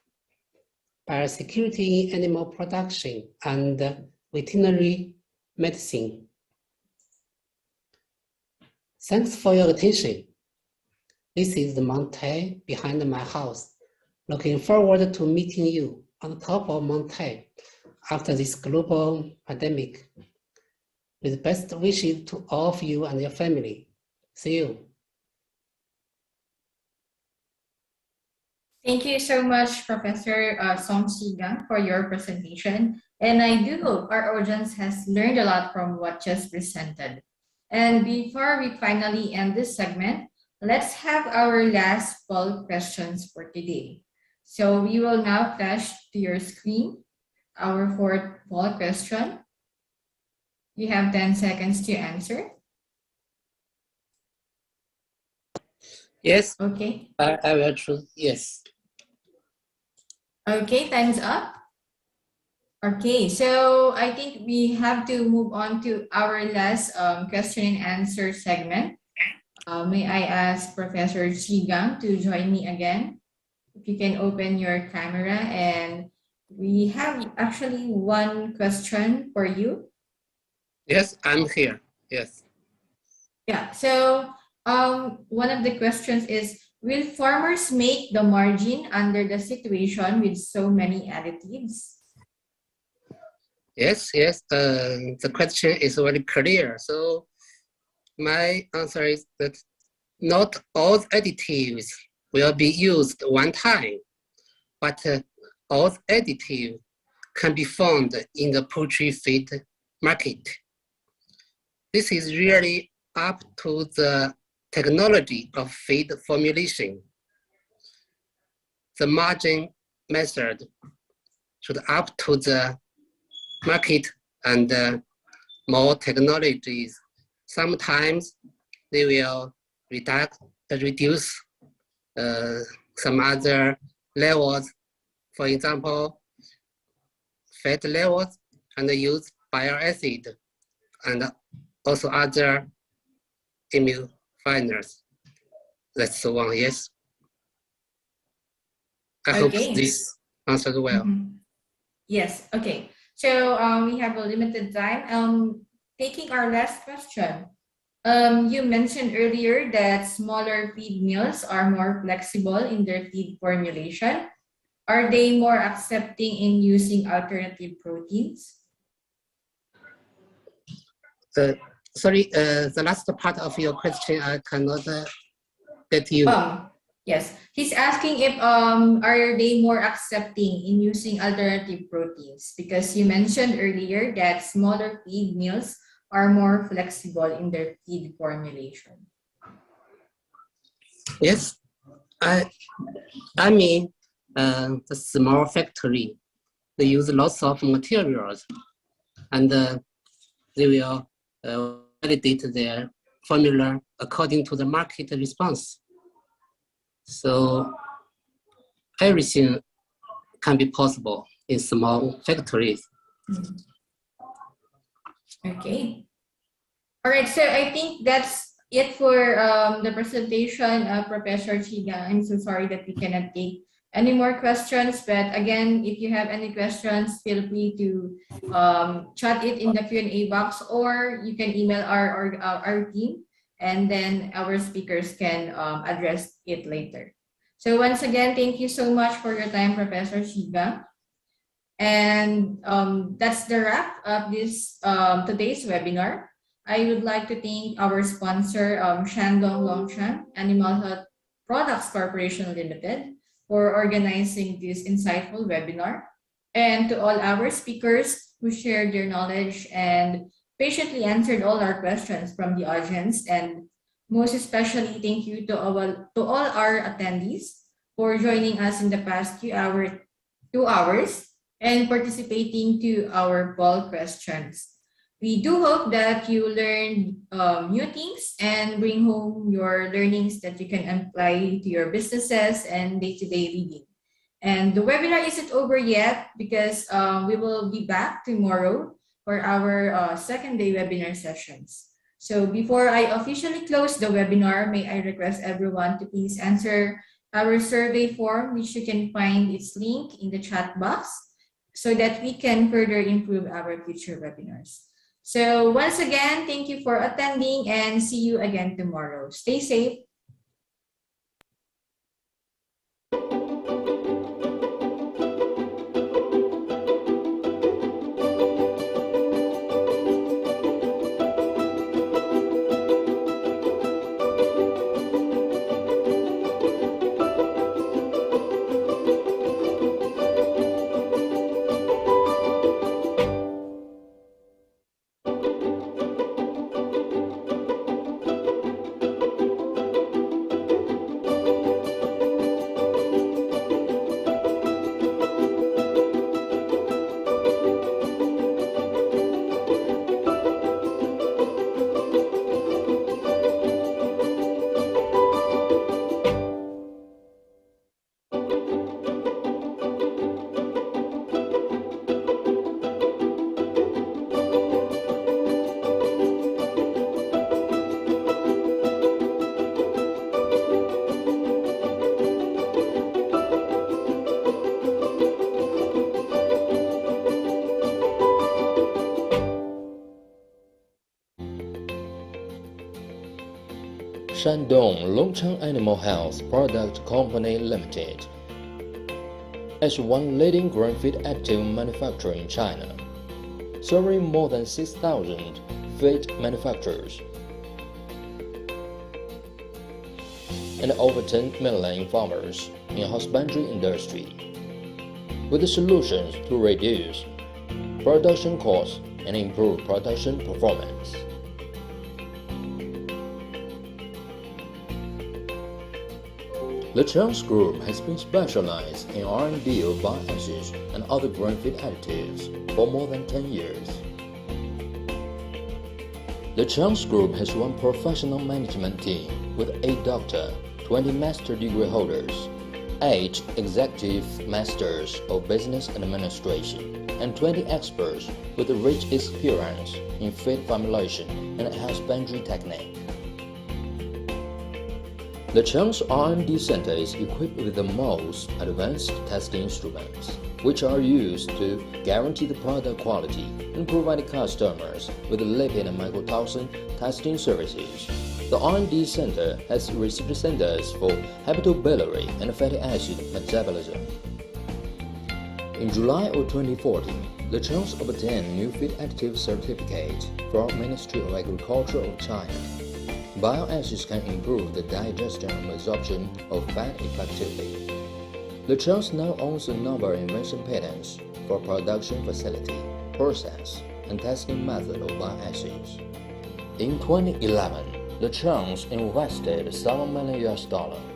Biosecurity in Animal Production and Veterinary Medicine. Thanks for your attention. This is the mountain behind my house. Looking forward to meeting you on top of mountain after this global pandemic. With best wishes to all of you and your family. See you. Thank you so much, Professor Song Sigang, for your presentation. And I do hope our audience has learned a lot from what just presented. And before we finally end this segment, let's have our last poll questions for today. So we will now flash to your screen our fourth poll question. You have 10 seconds to answer. Yes, Okay. I will choose yes. Okay, time's up. Okay, so I think we have to move on to our last question and answer segment. May I ask Professor Chigang to join me again? If you can open your camera, and we have actually one question for you. Yes, I'm here. Yes. Yeah, so one of the questions is, will farmers make the margin under the situation with so many additives? Yes, yes. The question is very clear. So my answer is that not all additives will be used one time, but all additives can be found in the poultry feed market. This is really up to the technology of feed formulation. The margin method should up to the market and more technologies. Sometimes they will reduce some other levels, for example, fat levels, and use bile acid and also other emulsifiers. That's the one, yes. I hope this answered well. Yes, okay. So we have a limited time. Taking our last question. You mentioned earlier that smaller feed mills are more flexible in their feed formulation. Are they more accepting in using alternative proteins? Sorry, the last part of your question, I cannot get you. Yes, he's asking if are they more accepting in using alternative proteins, because you mentioned earlier that smaller feed mills are more flexible in their feed formulation. Yes, I mean the small factory, they use lots of materials, and they will validate their formula according to the market response. So everything can be possible in small factories. Okay. All right, so I think that's it for the presentation of Professor Chiga. I'm so sorry that we cannot take any more questions, but again, if you have any questions, feel free to chat it in the Q&A box, or you can email our team, and then our speakers can address it later. So once again, thank you so much for your time, Professor Chiga. And that's the wrap of this today's webinar. I would like to thank our sponsor, Shandong Longshan Animal Health Products Corporation Limited, for organizing this insightful webinar, and to all our speakers who shared their knowledge and patiently answered all our questions from the audience. And most especially, thank you to all our attendees for joining us in the past 2 hours and participating to our poll questions. We do hope that you learned new things and bring home your learnings that you can apply to your businesses and day-to-day living. And the webinar isn't over yet, because we will be back tomorrow for our second day webinar sessions. So before I officially close the webinar, may I request everyone to please answer our survey form, which you can find its link in the chat box, so that we can further improve our future webinars. So once again, thank you for attending, and see you again tomorrow. Stay safe. Shandong Longchang Animal Health Product Company Limited is one leading grain-feed additive manufacturer in China, serving more than 6,000 feed manufacturers and over 10 million farmers in husbandry industry, with solutions to reduce production costs and improve production performance. LACHANCE Group has been specialized in R&D of bioacids and other grain-feed additives for more than 10 years. LACHANCE Group has one professional management team with 8 doctors, 20 master degree holders, 8 executive masters of business administration, and 20 experts with rich experience in feed formulation and husbandry technique. LACHANCE R&D Center is equipped with the most advanced testing instruments, which are used to guarantee the product quality and provide customers with lipid and mycotoxin testing services. The R&D Center has research centers for hepatobiliary and fatty acid metabolism. In July of 2014, LACHANCE obtained new feed additive certificate from Ministry of Agriculture of China. Bioacids can improve the digestion and absorption of fat effectively. LACHANCE now owns a number of invention patents for production facility, process, and testing method of bioacids. In 2011, LACHANCE invested $7 million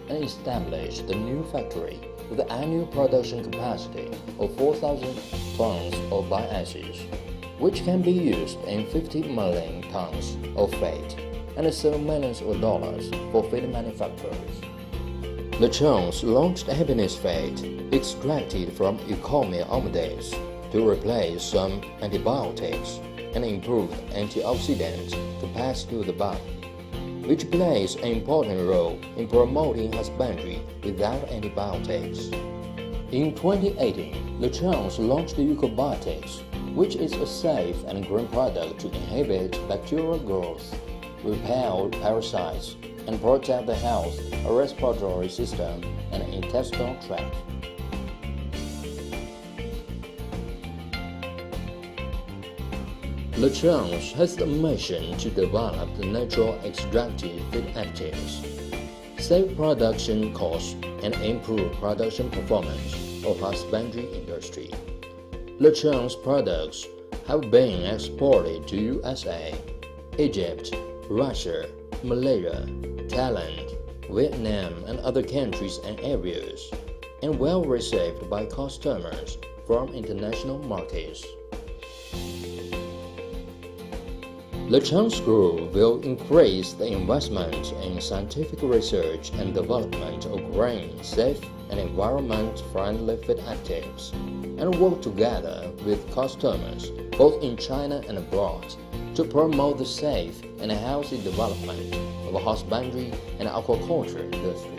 and established the new factory with an annual production capacity of 4,000 tons of bioacids, which can be used in 50 million tons of feed and $7 million for feed manufacturers. LACHANCE launched happiness feed extracted from Eumycin oxidase to replace some antibiotics and improve antioxidant capacity of the body, which plays an important role in promoting husbandry without antibiotics. In 2018, LACHANCE launched Eucobiotics, which is a safe and green product to inhibit bacterial growth, repel parasites, and protect the health of respiratory system and intestinal tract. LACHANCE has the mission to develop the natural extractive feed additives, save production costs, and improve production performance of husbandry industry. LACHANCE products have been exported to USA, Egypt, Russia, Malaysia, Thailand, Vietnam, and other countries and areas, and well received by customers from international markets. LACHANCE Group will increase the investment in scientific research and development of green, safe, and environment-friendly feed additives, and work together with customers both in China and abroad to promote the safe and healthy development of husbandry and aquaculture industry.